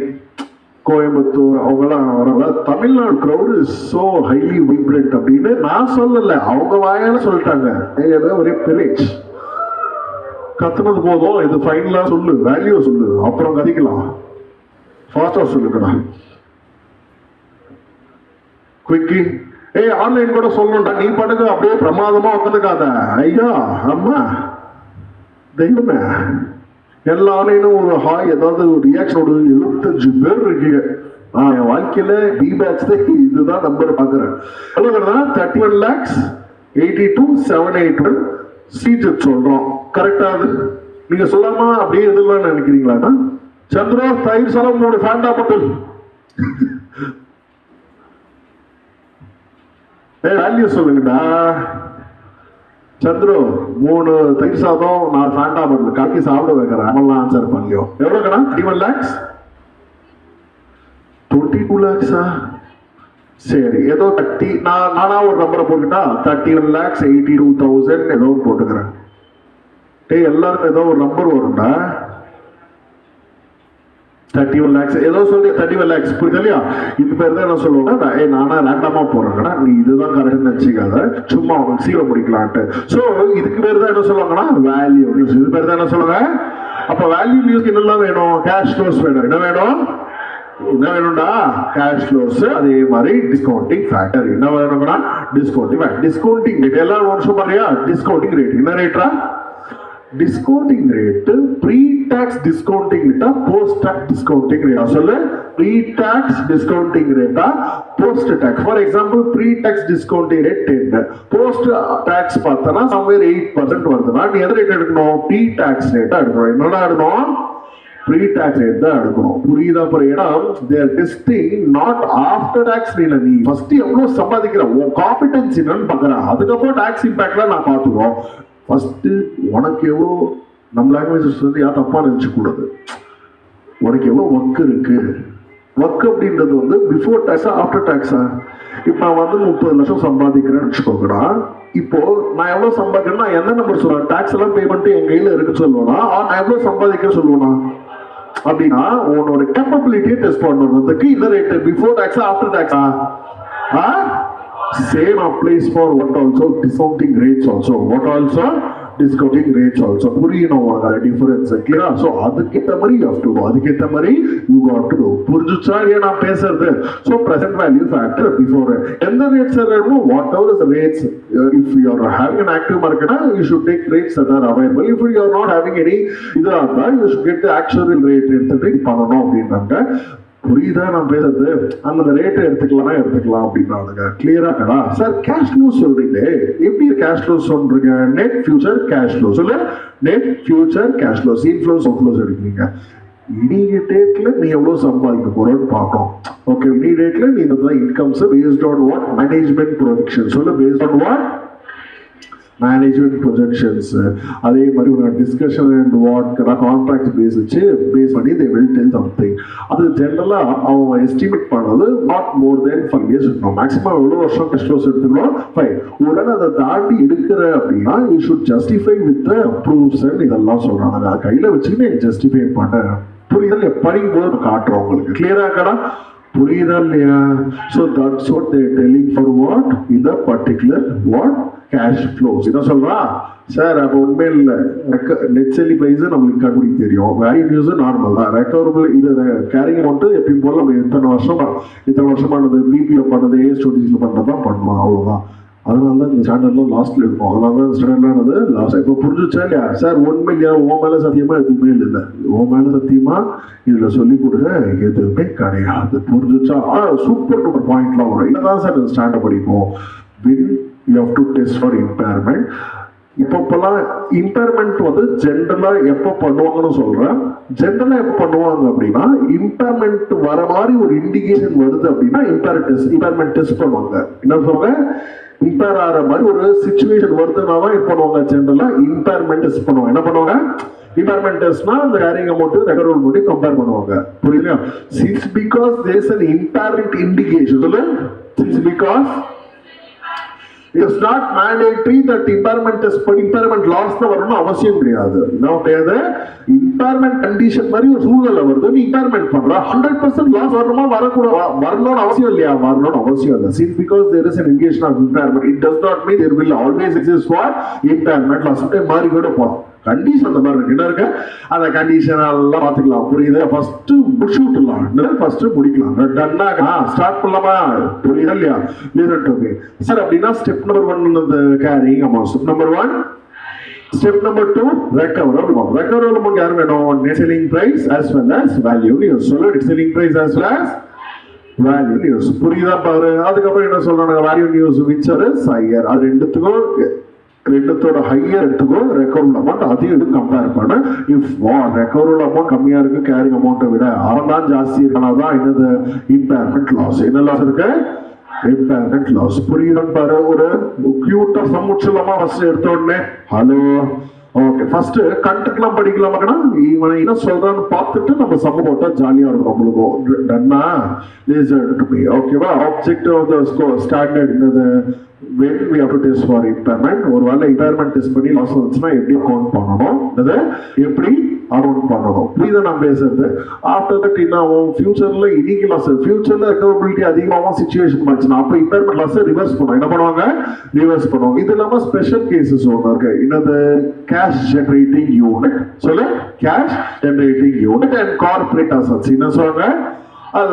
கோயம்புத்தூர் அவங்களாம் வரவங்க. Tamil Nadu crowd is so highly vibrant அப்படின்னு நான் சொல்லல, அவங்க வாயால சொல்லிட்டாங்க. ஒரே பெரிய கத்துனது போதும், இது ஃபைனலா சொல்லு, வேல்யூ சொல்லு, அப்புறம் கதிக்கலாம். ஃபாஸ்டா சொல்லுங்கடா, குவிக்கி. ஆன்லைன் கூட சொல்லணும்டா, நீ பண்ணுங்க அப்படியே பிரமாதமா உட்காந்துக்காத. ஐயா அம்மா தெய்வமே, எல்லா ஆன்லைனும் ஒரு ஹாய் ஏதாவது ஒரு ரியாக்ஷனோட 75 பேர் இருக்கீங்க. என் வாழ்க்கையில பி பேட்ச் இதுதான் நம்பர் பாக்குறேன். 31,82,781 சீட் சொல்றோம். கரெக்டா? அது நீங்க சொல்லாமா அப்படியே எதிர்லாம் நினைக்கிறீங்களா? சந்திரா தயிர் சாதம் 3 ஃபேண்டா பாட்டில். வேல்யூ சொல்லுங்கடா. சந்திரு 3 தயிர் சாதம் 4 ஃபேண்டா பாட்டில் கலக்கி சாப்பிட வைக்கிறேன். நம்மளாம் ஆன்சர் பண்ணலையோ? எவ்வளோக்கடா? 21 lakhs 22 lakhs. சரி, ஏதோ 30 நானா ஒரு நம்பரை போட்டுட்டா 31,82,000 ஏதோ போட்டுக்கிறேன். எல்லாருக்கும் ஏதோ ஒரு நம்பர் வரும்டா. 31 lakhs ஏதோ சொல்லி 31 lakhs புரியுது இல்லையா? இது பேர் தான் என்ன சொல்லுவாங்க, நானா ரேண்டமா போறேன்னா நீ இதுதான் கரெக்ட்னு நினைச்சுக்காத, சும்மா அவனுக்கு சீக்கிரம் முடிக்கலான்ட்டு. ஸோ இதுக்கு பேர் தான் என்ன சொல்லுவாங்கன்னா வேல்யூ நியூஸ். இது பேர் தான் என்ன சொல்லுவாங்க. அப்ப வேல்யூ நியூஸ்க்கு என்னெல்லாம் வேணும்? கேஷ் ஃப்ளோஸ் வேணும். என்ன வேணும்? என்ன வேணும்டா? Cash flows. அதே மாதிரி டிஸ்கவுண்டிங் ஃபேக்டர். என்ன வேணும்னா டிஸ்கவுண்டிங் ஃபேக்டர். டிஸ்கவுண்டிங் ரேட் எல்லாம் வருஷம் பாரியா? டிஸ்கவுண்டிங் ரேட் என்ன ரேட்டா? Discounting rate pre tax discounting ரேட்டா போஸ்ட் டாக்ஸ் டிஸ்கவுண்டிங் ரேட்டா? சொல்லு. ப்ரீ டாக்ஸ் டிஸ்கவுண்டிங் ரேட்டா post tax? For example pre tax discounting rate 10, post tax பார்த்தனா சம்வேர் 8% வருதுன்னா நீ எந்த ரேட் எடுக்கணும்? ப்ரீ டாக்ஸ் ரேட்டா எடுக்கணும். என்னடா எடுக்கணும்? ப்ரீ டாக்ஸ் ரேட் தான் எடுக்கணும். புரியுதா? ஏன்னா தேர் டெஸ்டிங் நாட் ஆஃப்டர் டாக்ஸ். நீ ஃபர்ஸ்ட் எவ்வளவு சம்பாதிக்கிற, உன் காம்பிடன்ஸ் என்னன்னு பாக்குறேன், அதுக்கப்புறம் டாக்ஸ் இம்பாக்ட்ல நான் பார்த்துக்கிறோம். ஃபர்ஸ்ட் உனக்கு எவ்வளோ, நம்ம லாங்குவேஜஸ் வந்து யார் தப்பா நினைச்சு கூடாது, உனக்கு எவ்வளோ ஒர்க் இருக்கு. ஒர்க் அப்படின்றது வந்து பிஃபோர் டாக்ஸா ஆஃப்டர் டாக்ஸா? இப்போ நான் வந்து 30 லட்சம் சம்பாதிக்கிறேன்னு வச்சுக்கோங்கடா. இப்போ நான் எவ்வளவு சம்பாதிக்கிறேன்னா எந்த நம்பர் சொல்லுவேன்? டாக்ஸ் எல்லாம் பேமெண்ட் என் கையில இருக்குன்னு சொல்லுவேனா, நான் எவ்வளவு சம்பாதிக்கிறேன்னு சொல்லுவேனா? அப்படின்னா உன்னோட கேப்பபிலிட்டியை டெஸ்ட் பண்ணுறதுக்கு இந்த rate before டாக்ஸா after டாக்ஸா? Same applies for what also? Discounting rates also. What also? Discounting rates also. புரியணும் உனக்கு டிஃபரன்ஸ். கிளியரா? ஸோ அதுக்கேற்ற மாதிரி யூ ஹேவ் டு டூ, அதுக்கேற்ற மாதிரி யூ காட் டு டூ. புரிஞ்சுச்சா இல்லையா நான் பேசுறது? So present value factor before எந்த ரேட்ஸ் இருக்கணும், whatever is rates. If you are having an active மார்க்கெட்னா you should take rates that are available. If you are not having any இதாக இருந்தால் you should get actual rate எடுத்துட்டு பண்ணணும் அப்படின்றாங்க. புரியுதா நான் பேசுறது? அந்த ரேட்டை எடுத்துக்கலாம் அப்படின்னாங்க. கிளியரா கடா? சார் கேஷ் ஃப்ளோ சொல்றீங்க, எப்படி கேஷ் ஃப்ளோ சொல்றீங்க? நெட் ஃபியூச்சர் கேஷ் ஃப்ளோ சொல்லு. Net future cash flow, inflows outflows எடுக்கிறீங்க. இமீடியேட்ல நீ எவ்வளவு சம்பாதிக்க போறோன்னு பார்க்கணும். ஓகே, இமீடியேட்ல நீ இந்த incomes based on what? Management projection சொல்லு. Based on what? Management projections. அதே மாதிரி ஒரு discussion and what contract base பண்ணி தே வில் டெல் சம்திங். அது ஜென்ரலா அவங்க எஸ்டிமேட் பண்ணது நாட் மோர் தென் 5 years இருக்கணும். மேக்ஸிமம் எவ்வளோ வருஷம் கேஷ் ஃப்ளோஸ் எடுத்துக்கணும்? 5. உடனே அதை தாண்டி எடுக்கிற அப்படின்னா you should justify with proofs and இதெல்லாம் சொல்றாங்க. அதை கையில வச்சுக்கிட்டு ஜஸ்டிஃபை பண்ண. புரியுதல்? படிக்கும் போது காட்டுறோம் உங்களுக்கு. கிளியரா கடா? புரியுதா இல்லையா? So that's what they telling for what இந்த பர்டிகுலர் வாட் கேஷ் ஃப்ளோஸ். இதான் சொல்றா சார். அப்போ உண்மையில் இல்லை, நெட் செல்லி பிரைஸ் நம்மளுக்கு கண்டுபிடிக்க தெரியும். வேல்யூ நியூஸ் நார்மல் தான். ரெக்கவரபிள் இது கேரிங் அமௌண்ட் எப்பயும் போல நம்ம இத்தனை வருஷமானது பிபியில் பண்ணது, ஏஎஸ்டிசியில் பண்ணது தான் பண்ணலாம். அவ்வளோதான். அதனால தான் இந்த ஸ்டாண்டர்ட்லாம் லாஸ்ட்ல இருக்கும். அதனால தான் ஸ்டாண்டர்ட்லானது லாஸ்ட். இப்போ புரிஞ்சுச்சா இல்லையா? சார் உண்மை இல்லையா? உன் மேல சத்தியமா எதுவுமே இல்லை. உன் மேல சத்தியமா இதுல சொல்லி கொடுங்க எதுவுமே கிடையாது. புரிஞ்சுச்சா? சூப்பர் டூப்பர் பாயிண்ட்லாம் வரும். இதுதான் சார் ஸ்டாண்டர்ட் படிப்போம். Will you have to test for impairment. இப்போலாம் இம்பேர்மெண்ட் வந்து ஜென்ரலா எப்போ பண்ணுவாங்கன்னு சொல்றேன். ஜென்ரலா எப்போ பண்ணுவாங்க அப்படின்னா இம்பேர்மெண்ட் வர மாதிரி ஒரு இண்டிகேஷன் வருது அப்படின்னா இம்பேர்மெண்ட் டெஸ்ட் பண்ணுவாங்க. என்ன சொல்றாங்க? இம்பேர் ஆகிற மாதிரி ஒரு சிச்சுவேஷன் வருதுன்னா தான் என்ன பண்ணுவாங்க? ஜென்ரலா இம்பேர்மெண்ட் டெஸ்ட் பண்ணுவாங்க. என்ன பண்ணுவாங்க? இம்பேர்மெண்ட் டெஸ்ட்னா அந்த கேரிங் அமௌண்ட் ரெக்கவரபிள் பண்ணி கம்பேர் பண்ணுவாங்க. புரியுதுங்களா? Since because there is an impairment indication. Since because It's not mandatory that impairment test impairment loss தான் வரணும் அவசியம் கிடையாது. என்ன கிடையாது, இம்பேர்மெண்ட் கண்டிஷன் மாதிரி ஒரு சூழ்நிலை வருது, நீ இம்பேர்மெண்ட் பண்ற 100% லாஸ் வரணுமா வரணும்னு அவசியம் இல்லையா? வரணும்னு அவசியம் இல்லை. Since because there is an indication of impairment, it does not mean there will always exist for impairment loss. மாறி கூட போகலாம். கண்டிஷன் அந்த மாதிரி இருக்கு. என்ன இருக்கு, அந்த கண்டிஷன் எல்லாம் பார்த்துக்கலாம். புரியுது? ஃபர்ஸ்ட் முடிச்சுலாம், ஃபர்ஸ்ட் முடிக்கலாம். டன்னா ஸ்டார்ட் பண்ணலாமா? புரியுதா இல்லையா? Listen to me sir. அப்படின்னா ஸ்டெப் நம்பர் 1 இந்த கேரிங் அமௌண்ட். Step number 1. Step number 2 recoverable amount. Recoverable amount யார் வேணும்? Net selling price as well as value in use. சொல்ல net selling price as well as value in use. புரியுதா பாரு. அதுக்கப்புறம் என்ன சொல்றாங்க, value in use which is higher. அது ரெண்டுத்தோட ஹையர் எடுத்துக்கோ ரெக்கவரபிள் அமௌண்ட். அதையும் இது கம்பேர் பண்ண. இஃப் ரெக்கவரபிள் அமௌண்ட் கம்மியா இருக்கு கேரிங் அமௌண்ட்டை விட, அவன் ஜாஸ்தி இருக்கனாதான் என்னது இம்பேர்மெண்ட் லாஸ். என்ன லாஸ் இருக்கு? Impairment loss. புரியுதுன்னு பாரு. ஒரு கியூட்டா சமுச்சலமா ஃபர்ஸ்ட் எடுத்த உடனே ஹலோ ஓகே ஃபர்ஸ்ட் கண்டெக்ட்லாம் படிக்கலாமாக்கனா இவனை என்ன சொல்றான்னு பார்த்துட்டு நம்ம சம்ம போட்டா ஜாலியா இருக்கும் நம்மளுக்கும். டன்னா லிசன் டு மீ. ஓகேவா? ஆப்ஜெக்டிவ் ஆஃப் தி ஸ்டாண்டர்ட் என்னது? when we have to test for impairment. ஒருவேளை impairment டெஸ்ட் பண்ணி லாஸ் வந்துச்சுன்னா எப்படி அக்கவுண்ட் பண்ணணும், அது எப்படி அக்கவுண்ட் பண்ணணும். புரியுதா நான் பேசுறது? ஆஃப்டர் தட் என்ன ஆகும், ஃபியூச்சர்ல இன்னைக்கு லாஸ், ஃபியூச்சர்ல ரெக்கவரபிலிட்டி அதிகமாகவும் சிச்சுவேஷன் வந்துச்சுன்னா அப்போ இம்பேர்மெண்ட் லாஸ் ரிவர்ஸ் பண்ணுவோம். என்ன பண்ணுவாங்க? ரிவர்ஸ் பண்ணுவோம். இது இல்லாம ஸ்பெஷல் கேசஸ் ஒன்று இருக்கு. என்னது? Cash generating unit. சொல்லு, cash generating unit and corporate assets. என்ன சொல்றாங்க?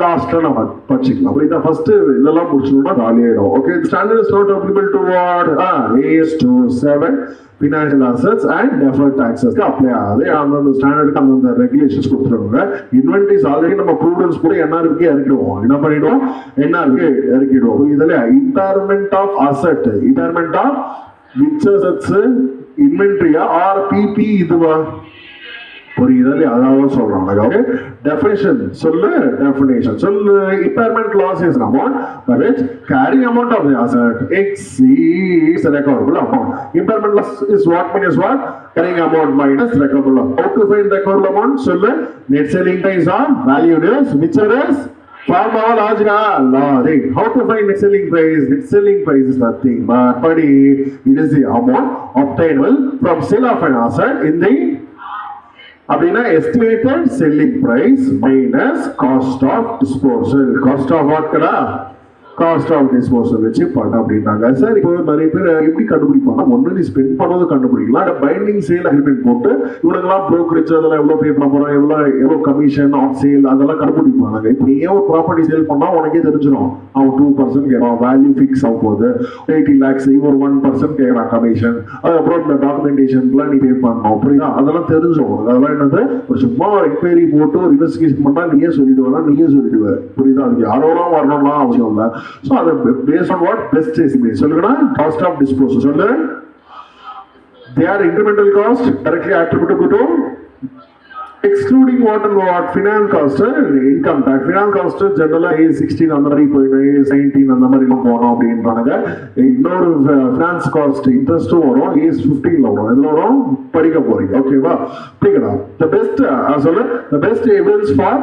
லாஸ்ட்ல நம்ம படிச்சுக்கலாம். புரியுதா? ஃபர்ஸ்ட் இதெல்லாம் முடிச்சோம்னா காலியாயிடும். Okay, standard is not applicable to what? AS27 financial assets and deferred டாக்ஸஸ்க்கு அப்ளை ஆகுது. அந்த ஸ்டாண்டர்டுக்கு அந்த ரெகுலேஷன்ஸ் கொடுத்துருவாங்க. இன்வென்டரிஸ் ஆல்ரெடி நம்ம ப்ரூடன்ஸ் கூட NRV இறக்கிடுவோம். என்ன பண்ணிடுவோம்? NRV இறக்கிடுவோம். இதுல impairment of asset, impairment of which assets, இன்வென்டரியா ஆர் PP இதுவா? புரியுதா? அதாவது சொல்றாங்க. ஓகே, டெஃபினிஷன் சொல்லு. டெஃபினிஷன் சொல்லு. Impairment loss is amount by which carrying amount of the asset exceeds the recoverable amount. Impairment loss is what minus what? Carrying amount minus recoverable amount. How to find recoverable amount? சொல்லு. Net selling price on value is which is form of logic. How to find net selling price? Net selling price is nothing but it is the amount obtainable from sale of an asset in the அப்படின்னா estimated selling price minus cost of disposal. Cost of what கடா? Cost of disposal வச்சு பண்ண அப்படின்னாங்க. Sir இப்போ நிறைய பேர் எப்படி கண்டுபிடிப்பாங்க? ஒன்று நீ ஸ்பெண்ட் பண்ணது கண்டுபிடிக்கலாம், பைண்டிங் சேல் அக்ரிமெண்ட் போட்டு இவனுங்கெல்லாம் ப்ரோக்கரேஜ் அதெல்லாம் எவ்வளோ பே பண்ண போறோம், எவ்வளோ கமிஷன் ஆஃப் சேல் அதெல்லாம் கண்டுபிடிப்பாங்க. இப்போ நீ ஒரு ப்ராப்பர்ட்டி சேல் பண்ணா உனக்கே தெரிஞ்சிடும். அவன் 2% கேட்பான், வேல்யூ ஃபிக்ஸ் ஆகும் போது 80 lakhs ஒரு 1% கேட்கறான் கமிஷன். அதுக்கப்புறம் இந்த டாக்குமெண்டேஷன்லாம் நீ பே பண்ணணும். புரியுதா? அதெல்லாம் தெரிஞ்சும். அதெல்லாம் என்னது, ஒரு சும்மா ஒரு என்கொயரி போட்டு ஒரு இன்வெஸ்டிகேஷன் பண்ணா நீயே சொல்லிடுவேன். புரியுதா? அதுக்கு யாரோலாம் வரணும்லாம் அவசியம் இல்லை. So, based on what? Best estimate. சொல்லுங்கடா, cost of disposal. சொல்லு. They are incremental cost directly attributable to excluding what and what? Finance cost, income tax. Finance cost generally A16 அந்த மாதிரி போயிடும், A19 அந்த மாதிரி போனோம் அப்படின்றாங்க. இன்னொரு finance cost இன்ட்ரெஸ்ட்டும் வரும், A15 வரும். எதுல வரும்? படிக்க போறீங்க. ஓகேவா? படிக்கடா. The best சொல்லு. The best evidence for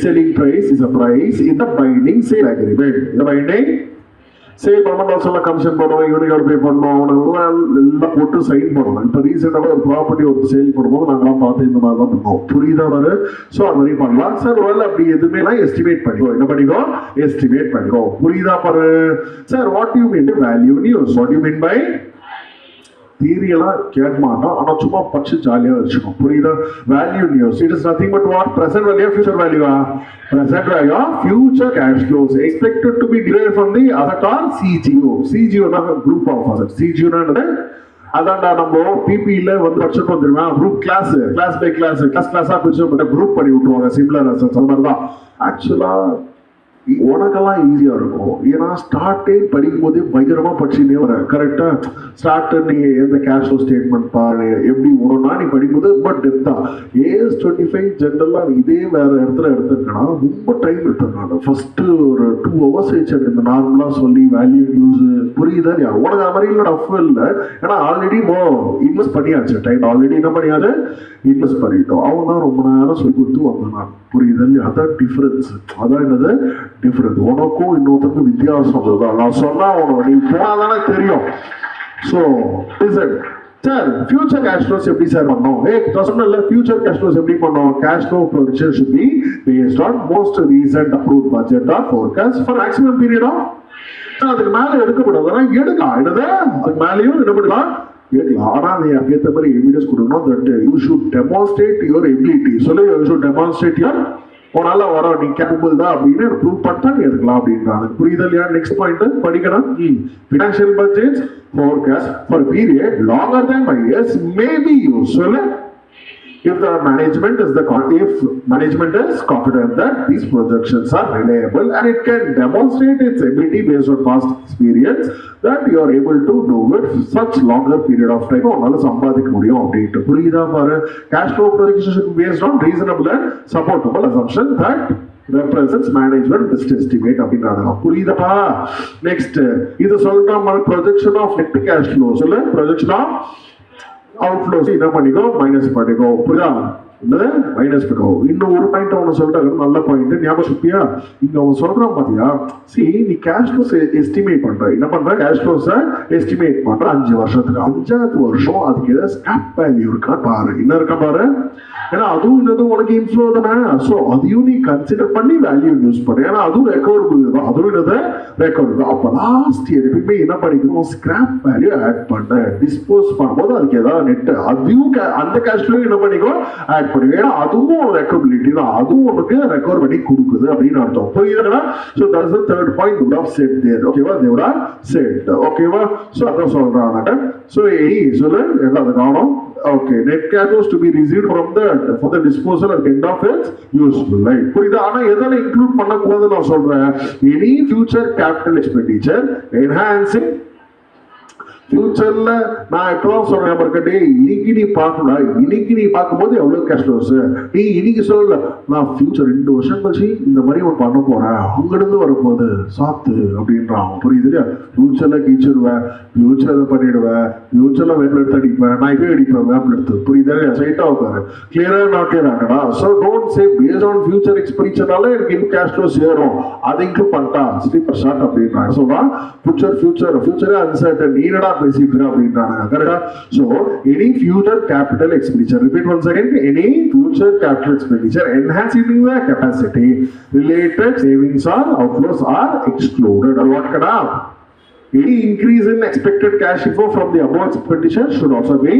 selling price is a price in the binding sale agreement. The binding sale பண்ணணும், சொல்ல கமிஷன் பண்ணுவோம், யூனிட் பே பண்ணணும், எல்லாம் போட்டு சைன் பண்ணணும். இப்போ ரீசெண்டாக ஒரு ப்ராப்பர்ட்டி ஒரு சேல் பண்ணும்போது நாங்களாம் பார்த்து இந்த மாதிரி தான் பண்ணுவோம். புரியுதா? வரு. ஸோ அது மாதிரி பண்ணலாம் சார். ஒரு அப்படி எதுவுமே எஸ்டிமேட் பண்ணிக்கோ. என்ன பண்ணிக்கோ? எஸ்டிமேட் பண்ணிக்கோ. புரியுதா பாரு. Sir what you mean value in use? What you mean by தியரியெல்லாம் கேட்க மாட்டோம், ஆனால் சும்மா படிச்சு ஜாலியாக வச்சுக்கணும். புரியுதா? Value in use it is nothing but what? Present value, future வேல்யூவா? Present value of future cash flows expected to be derived from the asset or CGO. CGO na group of assets. CGO na அதான்டா நம்ம பிபில வந்து படிச்சுட்டு வந்துருவேன். Group class by கிளாஸா பிரிச்சு group பண்ணி விட்டுருவாங்க. சிமிலர் அசெட்ஸ் அந்த மாதிரி தான். ஆக்சுவலா உனக்கெல்லாம் ஈஸியா இருக்கும். ஏன்னா ஸ்டார்டே படிக்கும் போதே பயங்கரமா படிச்சுனே வர. கரெக்டா? ஸ்டார்டர் நீ எந்த கேஷ் ஃப்ளோ ஸ்டேட்மெண்ட் பாரு எப்படி ஒண்ணுன்னா நீ படிக்கும்போது ரொம்ப டெப்தா. AS25 ஜென்ரலா இதே வேற இடத்துல எடுத்துருக்கா ரொம்ப டைம் எடுத்துருக்காங்க. ஃபர்ஸ்ட் ஒரு 2 hours ஆயிடுச்சு இந்த நார்மலா சொல்லி வேல்யூ நியூஸ். புரியுதா? உனக்கு அது மாதிரி இல்லை, டஃப் இல்லை. ஏன்னா ஆல்ரெடி இன்வெஸ்ட் பண்ணியாச்சு. டைம் ஆல்ரெடி என்ன பண்ணியாச்சு? இன்வெஸ்ட் பண்ணிட்டோம். அவங்க தான் ரொம்ப நேரம் சொல்லி கொடுத்து வந்தான். புரியுதா? அதான் டிஃபரன்ஸ். அதான் என்னது டிஃபரன்ஸ். உனக்கும் இன்னொருத்தருக்கும் வித்தியாசம் அதுதான். நான் சொன்னா உனக்கு நீ போனாதானே தெரியும். So sir future cash flows எப்படி சார் பண்ணோம்? சொன்னல ஃபியூச்சர் கேஷ் ஃப்ளோஸ் எப்படி பண்ணோம்? Cash flow projection should be based on most recent approved budget or forecast for maximum period of. அதுக்கு மேல எடுக்கக்கூடாதுன்னா எடுக்கலாம். அதுக்கு மேலேயும் என்ன பண்ணலாம்? எடுக்கலாம். ஆனா நீ அதுக்கேற்ற மாதிரி எவிடன்ஸ் கொடுக்கணும். That you should demonstrate your ability. சொல்லி யூ ஷுட் டெமான்ஸ்ட்ரேட் யுவர் உன்னால வர நீ கேப்பபிள் தான் அப்படின்னு ப்ரூவ் பண்ணா நீ எடுக்கலாம் அப்படின்றாங்க. புரியுதா இல்லையா? நெக்ஸ்ட் பாயிண்ட் படிக்கணும். Financial budgets forecast for a period longer than 5 years may be useful if management is confident that these projections are reliable and it can demonstrate its ability based on past experience that you are able to do it such longer period of time. உன்னால சம்பாதிக்க முடியும் அப்படின்ட்டு. புரியுதா பாரு? cash flow projection based on reasonable and supportable assumption that represents management best estimate அப்படின்றாங்க. புரியுதா? Next இது சொல்ற projection of net cash flow சொல்ல ப்ரொஜெக்ஷன் ஆஃப் அவுட்ஃப்ளோஸ் என்ன பண்ணிக்கோ மைனஸ் பண்ணிக்கோ. புரியுதா? மைனஸ் பண்ணுவோம். இன்னும் ஒரு பாயிண்ட் அவனை சொல்றாங்க, நல்ல பாயிண்ட் ஞாபகம் சுத்தியா? இங்க அவன் சொல்றான் பாத்தியா, நீ கேஷ் ஃப்ளோஸ் எஸ்டிமேட் பண்ற, என்ன பண்ற? கேஷ் ஃப்ளோஸ் எஸ்டிமேட் பண்ற 5 வருஷத்துக்கு. 5வது வருஷம் அதுக்கு ஏதாவது ஸ்கிராப் வேல்யூ இருக்கா பாரு. என்ன இருக்கா பாரு. ஏன்னா அதுவும் இன்னதும் உனக்கு இன்ஃப்ளோ தானே. ஸோ அதையும் நீ கன்சிடர் பண்ணி வேல்யூ யூஸ் பண்ணு. ஏன்னா அதுவும் ரெக்கவரபிள் தான். அதுவும் என்னது ரெக்கவரபிள். அப்போ லாஸ்ட் இயர் எப்பயுமே என்ன பண்ணிக்கணும்? ஸ்கிராப் வேல்யூ ஆட் பண்ண. டிஸ்போஸ் பண்ணும்போது அதுக்கு ஏதாவது நெட் அதையும் அந்த கேஷ் ஃப்ளோ என்ன பண்ணிக்கோ ஆட் பண்ணுங்க. ஏன்னா அதுவும் ஒரு ரெக்கவரபிலிட்டி தான். அதுவும் உனக்கு ரெக்கவர் பண்ணி கொடுக்குது அப்படின்னு அர்த்தம். புரியுதுங்களா? So that is the third point would have said there. ஓகேவா? they would have said. ஓகேவா? ஸோ அதான் சொல்றாங்க. ஸோ சொல்லு எல்லாத்தையும் காணும். Okay, net cash flows to be received for the disposal at the end of its useful life. புரியுதா? ஆனா எதால இன்க்ளூட் பண்ண கூடாதுன்னு நான் சொல்றேன். Any future capital expenditure enhancing ஃபியூச்சர்ல நான் எப்பவும் சொல்றேன் பாருக்கட்டே, இன்னைக்கு நீ பார்க்கணும். இன்னைக்கு நீ பார்க்கும்போது எவ்வளவு கேஷ் ஃப்ளோஸ் நீ இன்னைக்கு சொல்லல, நான் ஃபியூச்சர் 2 வருஷம் கழிச்சு இந்த மாதிரி ஒன்று பண்ண போறேன், அங்கிருந்து வரும்போது சாத்து அப்படின்றான். புரியுது இல்லையா? ஃபியூச்சர்ல கீச்சிடுவேன், ஃபியூச்சர்ல பண்ணிடுவேன், ஃபியூச்சர்ல வேப்பில் எடுத்து அடிப்பேன், நான் இப்பவே அடிப்பேன் வேப்பில் எடுத்து. புரியுதா இல்லையா? ஸ்ட்ரைட்டா உட்காரு. கிளியரா நாட் கிளியராங்கடா. So don't say based on future எக்ஸ்பெண்டிச்சர்னால எனக்கு இன்னும் கேஷ் ஃப்ளோஸ் ஏறும், அதை இன்க்ளூட் பண்ணிட்டா ஸ்லீப்பர் ஷார்ட் அப்படின்றாங்க. சொல்றா ஃபியூச்சரே அன்சர்டன், நீடா பேசிட்டு அப்படின்றாங்க. கரெக்டா? So any future capital expenditure, repeat once again, any future capital expenditure enhancing the capacity related savings or outflows are excluded. Or what can happen? Any increase in expected cash flow from the above expenditure should also be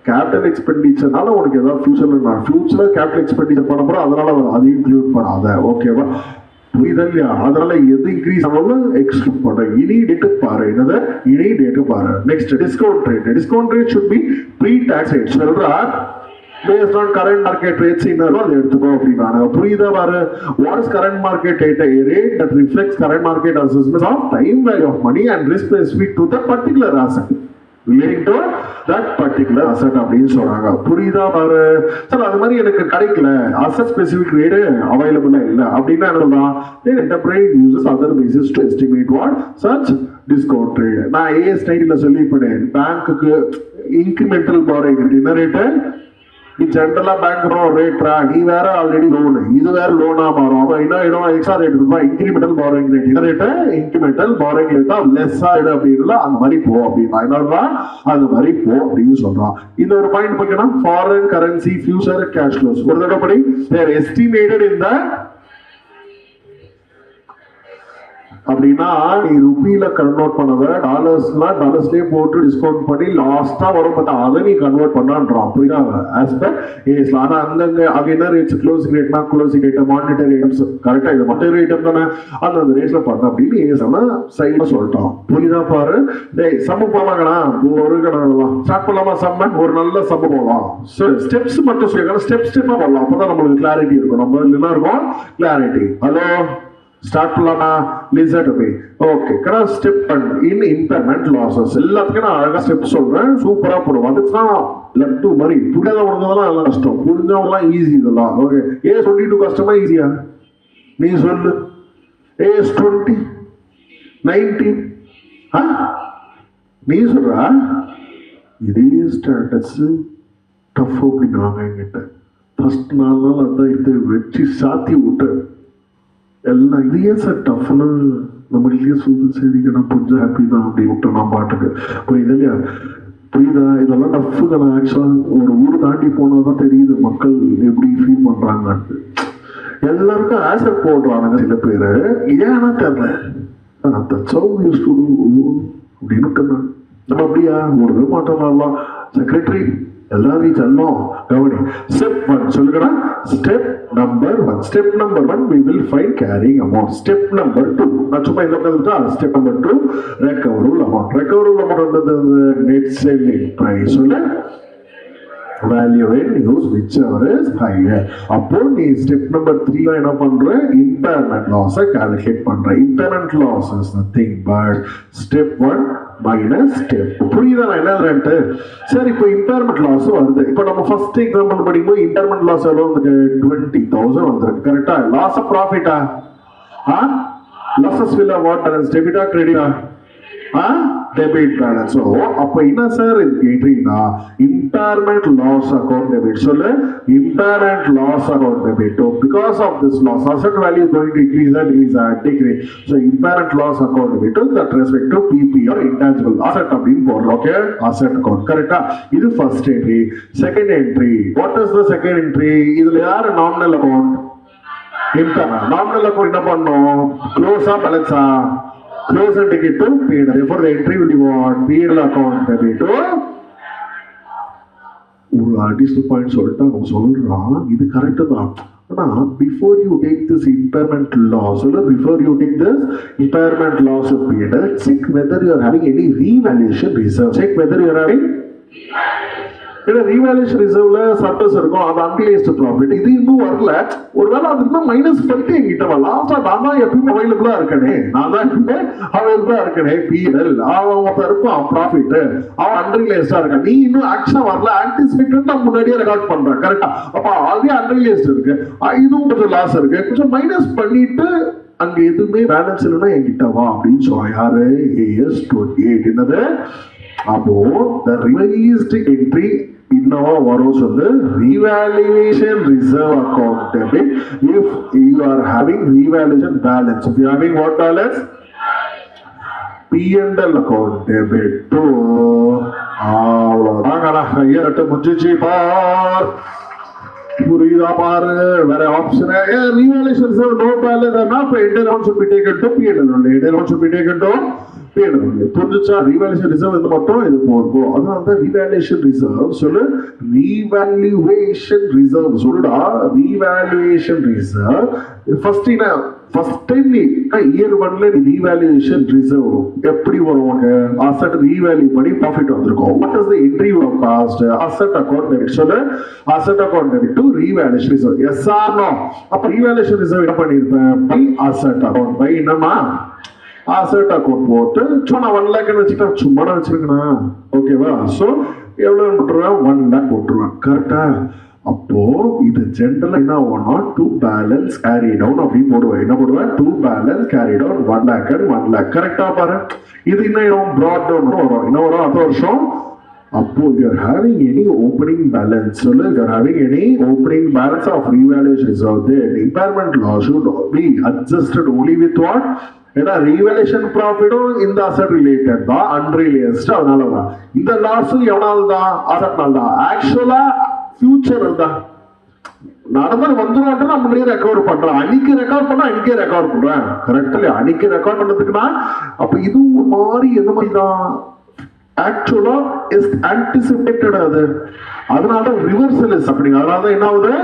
capital எக்ஸ்பெண்டிச்சர்னால உனக்கு ஏதாவது ஃபியூச்சர்ல capital expenditure பண்ண போறோம், அதனால அதை include பண்ணாத. ஓகேவா? புரியுதா இல்லையா? அதனால எது இன்க்ரீஸ் ஆனாலும் எக்ஸ்க்ளூட் பண்ற. இனி டேட்டு பாரு. என்னது? இனி டேட்டு பாரு. Next discount rate. Discount rate should be pre-tax rate. சொல்றா based on current market rates இன்னும் அதை எடுத்துக்கோ அப்படின்னாங்க. புரியுதா பாரு? What is current market rate? A rate that reflects current market assessment of time value of money and risk specific to that particular asset. relating to that particular asset அப்படின்னு சொல்றாங்க. புரியுதா பாரு? சார் அது மாதிரி எனக்கு கிடைக்கல, asset specific rate available இல்ல அப்படின்னா என்னன்னா, then enterprise uses other basis to estimate what such discount rate. நான் AS90ல சொல்லிப்பேன், பேங்க்குக்கு இன்கிரிமெண்டல் borrowing rate என்ன ரேட்? நீ ஜென்ரலா பேங்க் ரேட்ரா, நீ வேற ஆல்ரெடி லோன், இது வேற லோனா மாறும். அப்ப இன்னும் எக்ஸ்ட்ரா ரேட் இருப்பா. இன்கிரிமெண்டல் பாரோயிங் ரேட் என்ன ரேட்டு? இன்கிரிமெண்டல் பாரோயிங் ரேட்டா லெஸ்ஸா இடு அப்படின்னா அந்த மாதிரி போ அப்படின்னா என்னதான் அது மாதிரி போ அப்படின்னு சொல்றான். இந்த ஒரு பாயிண்ட் பார்த்தீங்கன்னா foreign currency future cash flows ஒரு தடவை படி தேர் எஸ்டிமேட்டட் இந்த அப்படின்னா நீ ருபியில கன்வெர்ட் பண்ணத டாலர்ஸ்லயே போட்டு டிஸ்கவுண்ட் பண்ணி லாஸ்டா வரும் பார்த்தா அதை நீ கன்வெர்ட் பண்ணான்றான். புரியுதா? As per AS. ஆனா அங்கங்க அது என்ன ரேட்ஸ்? க்ளோசிங் ரேட்னா க்ளோசிங் ரேட், மானிட்டரி ஐட்டம்ஸ் கரெக்டா இது மானிட்டரி ஐட்டம் தானே, அந்த ரேட்ஸ்ல பண்ண அப்படின்னு ஏஸ் சைட்ல சொல்லிட்டான். புரியுதா பாரு? சம்ம போலாங்கண்ணா, ஒரு கணலாம் ஸ்டார்ட் பண்ணலாமா? சம்ம ஒரு நல்ல சம்ம போகலாம். ஸ்டெப்ஸ் மட்டும் சொல்லிக்கலாம், ஸ்டெப்பா போடலாம். அப்பதான் நம்மளுக்கு கிளாரிட்டி இருக்கும். நம்ம என்ன இருக்கும்? கிளாரிட்டி. ஹலோ ஸ்டார்ட் பண்ணலாமா? Listen to me. Okay, kara step in impairment losses எல்லாத்துக்கும் நான் அழகா ஸ்டெப் சொல்றேன், சூப்பரா போடுவோம். அதுக்குன்னா லட்டு மாதிரி புரியாத உனக்குதான் எல்லாம் கஷ்டம், புரிஞ்சவங்கலாம் ஈஸி இதெல்லாம். ஓகே, A22 கஷ்டமா ஈஸியா? நீ சொல்லு. AS20 19 நீ சொல்ற இதே ஸ்டாண்டர்ட்ஸ் டஃப் அப்படின்னாங்க என்கிட்ட. ஃபர்ஸ்ட் நாள் அந்த இது வச்சு சாத்தி விட்டு எல்லாம் இது ஏன் சார் டஃப்னு நம்மளுக்கே சொல்லுது, சரிங்க நான் கொஞ்சம் ஹாப்பி தான் அப்படி விட்டோம் நான் பாட்டுக்கு. புரியுது இல்லையா? புரியுதா? இதெல்லாம் டஃப்புங்க. நான் ஆக்சுவலாக ஒரு ஊர் தாண்டி போனால் தான் தெரியுது மக்கள் எப்படி ஃபீல் பண்ணுறாங்கன்ட்டு. எல்லாருக்கும் ஆன்சர் போடுறானுங்க சில பேர், ஏன்னா தெரியல அப்படின்னு. நம்ம அப்படியா ஒரு மாட்டோம். செக்ரட்டரி எல்லாரையும் செல்லும் கவனி. ஸ்டெப் 1 சொல்லுங்கடா. Step number 1. Step number 1 we will find carrying amount. Step number 2 நான் சும்மா இந்த பக்கத்துல step number 2 recoverable amount. recoverable amount வந்து net selling price சொல்ல value in use whichever is higher. அப்போ நீ ஸ்டெப் நம்பர் 3 என்ன பண்ற? impairment loss calculate பண்ற. impairment loss is nothing but step 1 minus step. புரியுதா நான் என்னன்ட்டு? சரி, இப்போ impairment loss வருது. இப்போ நம்ம ஃபர்ஸ்ட் எக்ஸாம்பிள் படிக்கும்போது impairment loss எவ்வளவு வந்து 20,000 வந்திருக்கு. கரெக்டா? loss of profit losses will have what balance? debit or credit? Debit balance. அப்ப என்ன சார் இதுக்கு என்ட்ரினா இம்பேர்மெண்ட் லாஸ் அக்கவுண்ட் டெபிட். சொல்லு impairment loss account debit. Because of this loss asset value is going to increase and decrease. So impairment loss account debit that respect to PP or intangible asset அப்படின்னு போடுறோம். Okay, asset account கரெக்டா? இது first entry. Second entry, what is the second entry? இதுல யாரு nominal account? Impairment. Nominal account என்ன பண்ணோம்? க்ளோஸா பேலன்ஸா? Close and take it to P&L. Therefore, the entry will be what? P&L account debit to. ஒரு additional point சொல்லிட்டு அவங்க சொல்றான், இது கரெக்ட் தான். ஆனா before you take this impairment loss, before you take this impairment loss of P&L, check whether you are having any revaluation reserve. Check whether you are having revaluation ரிசர்வ்ல surplus இருக்கும், அது unrealised profit. இது இன்னும் வரல. ஒருவேளை அது இன்னும் minus பண்ணிட்டு என்கிட்ட லாஸ்டா நான் தான் எப்பயுமே அவைலபிளா இருக்கனே, நான் தான் எப்பயுமே அவைலபிளா இருக்கனே. P&L அவன் இருப்பான் ப்ராஃபிட், அவன் அன்ரியலைஸ்டா இருக்கான். நீ இன்னும் ஆக்ஷன் வரல, ஆன்டிசிபேட்டட் நான் முன்னாடியே ரெக்கார்ட் பண்றேன். கரெக்டா? அப்ப ஆல்ரெடி அன்ரியலைஸ்ட் இருக்கு, இதுவும் கொஞ்சம் லாஸ் இருக்கு, கொஞ்சம் மைனஸ் பண்ணிட்டு அங்க எதுவுமே பேலன்ஸ் இல்லைன்னா என்கிட்ட வா அப்படின்னு சொல்ல. யாரு? AS 28. என்னது? அப்போ the revised entry இன்னவா வரும் சொல்லு, revaluation reserve account debit if you are having revaluation balance. If you are having what balance? P&L account debit to அவ்வளோதாங்கடா. கையெழுத்து முடிஞ்சிச்சு பார். புரியுதா பாரு? வேற option revaluation reserve no balance னா இப்போ entire amount should be taken to P&L only. entire amount should be taken to P&L only. புரிஞ்சுச்சா? revaluation reserve இது மட்டும் இது போகும். அதனால தான் revaluation reserve சொல்லு. revaluation reserve சொல்லுடா. revaluation reserve ஃபர்ஸ்ட் என்ன? ஃபர்ஸ்ட் டைம் நீ இயர் 1ல நீ revaluation reserve எப்படி வரும்? asset revalue பண்ணி profit வந்திருக்கும். what is the entry you have passed? asset account debit. சொல்லு asset account debit to revaluation reserve. yes or no? அப்ப revaluation reserve என்ன பண்ணிருப்பேன்? by asset account. by என்னமா? asset account போட்டு சும்மா 1 lakh வச்சுட்டா சும்மா வச்சிருக்கணும். ஓகேவா? சோ எவ்வளவு போட்டுருவேன்? 1 lakh போட்டுருவேன். கரெக்டா? அப்போ இது ஜென்ரலா என்ன ஆகும்? டு பேலன்ஸ் கேரி டவுன் அப்படின்னு போடுவேன். என்ன போடுவேன்? To balance carry down 1 lakh and 1 lakh. கரெக்டா பாரு? இது இன்னும் பிராட் டவுன் வரும். என்ன வரும்? அடுத்த வருஷம். அப்போ you are having any opening balance, சொல்லு you are having any opening balance of revaluation reserve, then impairment loss should be adjusted only with what? ஏன்னா ரீவேல்யூஷன் ப்ராஃபிட்டும் இந்த அசட் ரிலேட்டட் தான், அன்ரியலைஸ்ட். அதனால தான் இந்த லாஸும் எவனால தான்? அசட்னால தான். ஆக்சுவலா ஃபியூச்சர் தான் நடந்து வந்துடும். நான் முன்னாடியே ரெக்கவர் பண்றேன். அன்னைக்கு ரெக்கார்ட் பண்ணா அன்னைக்கே ரெக்கார்ட் பண்றேன். கரெக்ட் இல்லையா? அன்னைக்கு ரெக்கார்ட் பண்ணதுக்குன்னா அப்ப இதுவும் மாறி எந்த மாதிரி தான் ஆக்சுவலா இஸ் ஆன்டிசிபேட்டட். அது அதனால ரிவர்சல் இஸ் அப்படிங்க. அதனால தான் என்ன ஆகுது?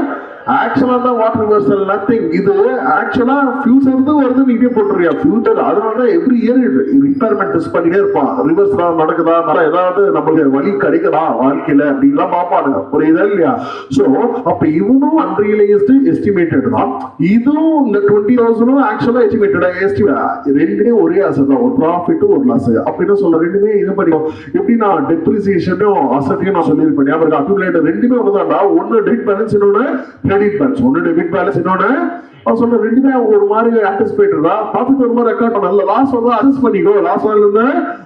ஆக்சுவலா தான் வாட் ரிவர்சல் நத்திங். இது ஆக்சுவலா ஃபியூச்சர் தான் வருது, நீங்க போட்டுறியா ஃபியூச்சர். அதனால தான் எவ்ரி இயர் இம்பேர்மெண்ட் டெஸ்ட் பண்ணிட்டே இருப்பான். ரிவர்ஸ் நடக்குதா, ஏதாவது நம்மளுக்கு வழி கிடைக்குதா வாழ்க்கையில அப்படின்லாம் பார்ப்பானுங்க. புரியுதா இல்லையா? சோ அப்ப இவனும் அன்ரியலைஸ்டு எஸ்டிமேட்டட் தான், இதுவும் இந்த 20,000 ஆக்சுவலா எஸ்டிமேட்டட். ரெண்டுமே ஒரே அசட் தான், ஒரு ப்ராஃபிட் ஒரு லாஸ். அப்படின்னு சொல்ல ரெண்டுமே இது படிக்கும். எப்படி நான் டெப்ரிசியேஷனும் அசட்டையும் நான் சொல்லியிருப்பேன். ஞாபகம் அக்யூமுலேட்டர் ரெண்டுமே ஒண்ணுதான்டா. ஒன்னு டெபிட் பேலன்ஸ், இன்னொன்னு கிரெடிட் பேலன்ஸ். ஒன்னு டெபிட் பேலன்ஸ், இன்னொன்னு சொல்ல ரெண்டுமே ஒரு மாதிரி ஆன்டிசிபேட்டட் தான். ப்ராஃபிட் ஒரு மாதிரி ரெக்கார்ட் பண்ணல, லாஸ் வந்து அட்ஜஸ்ட் பண்ணிக்கோ, லாஸ் வந்து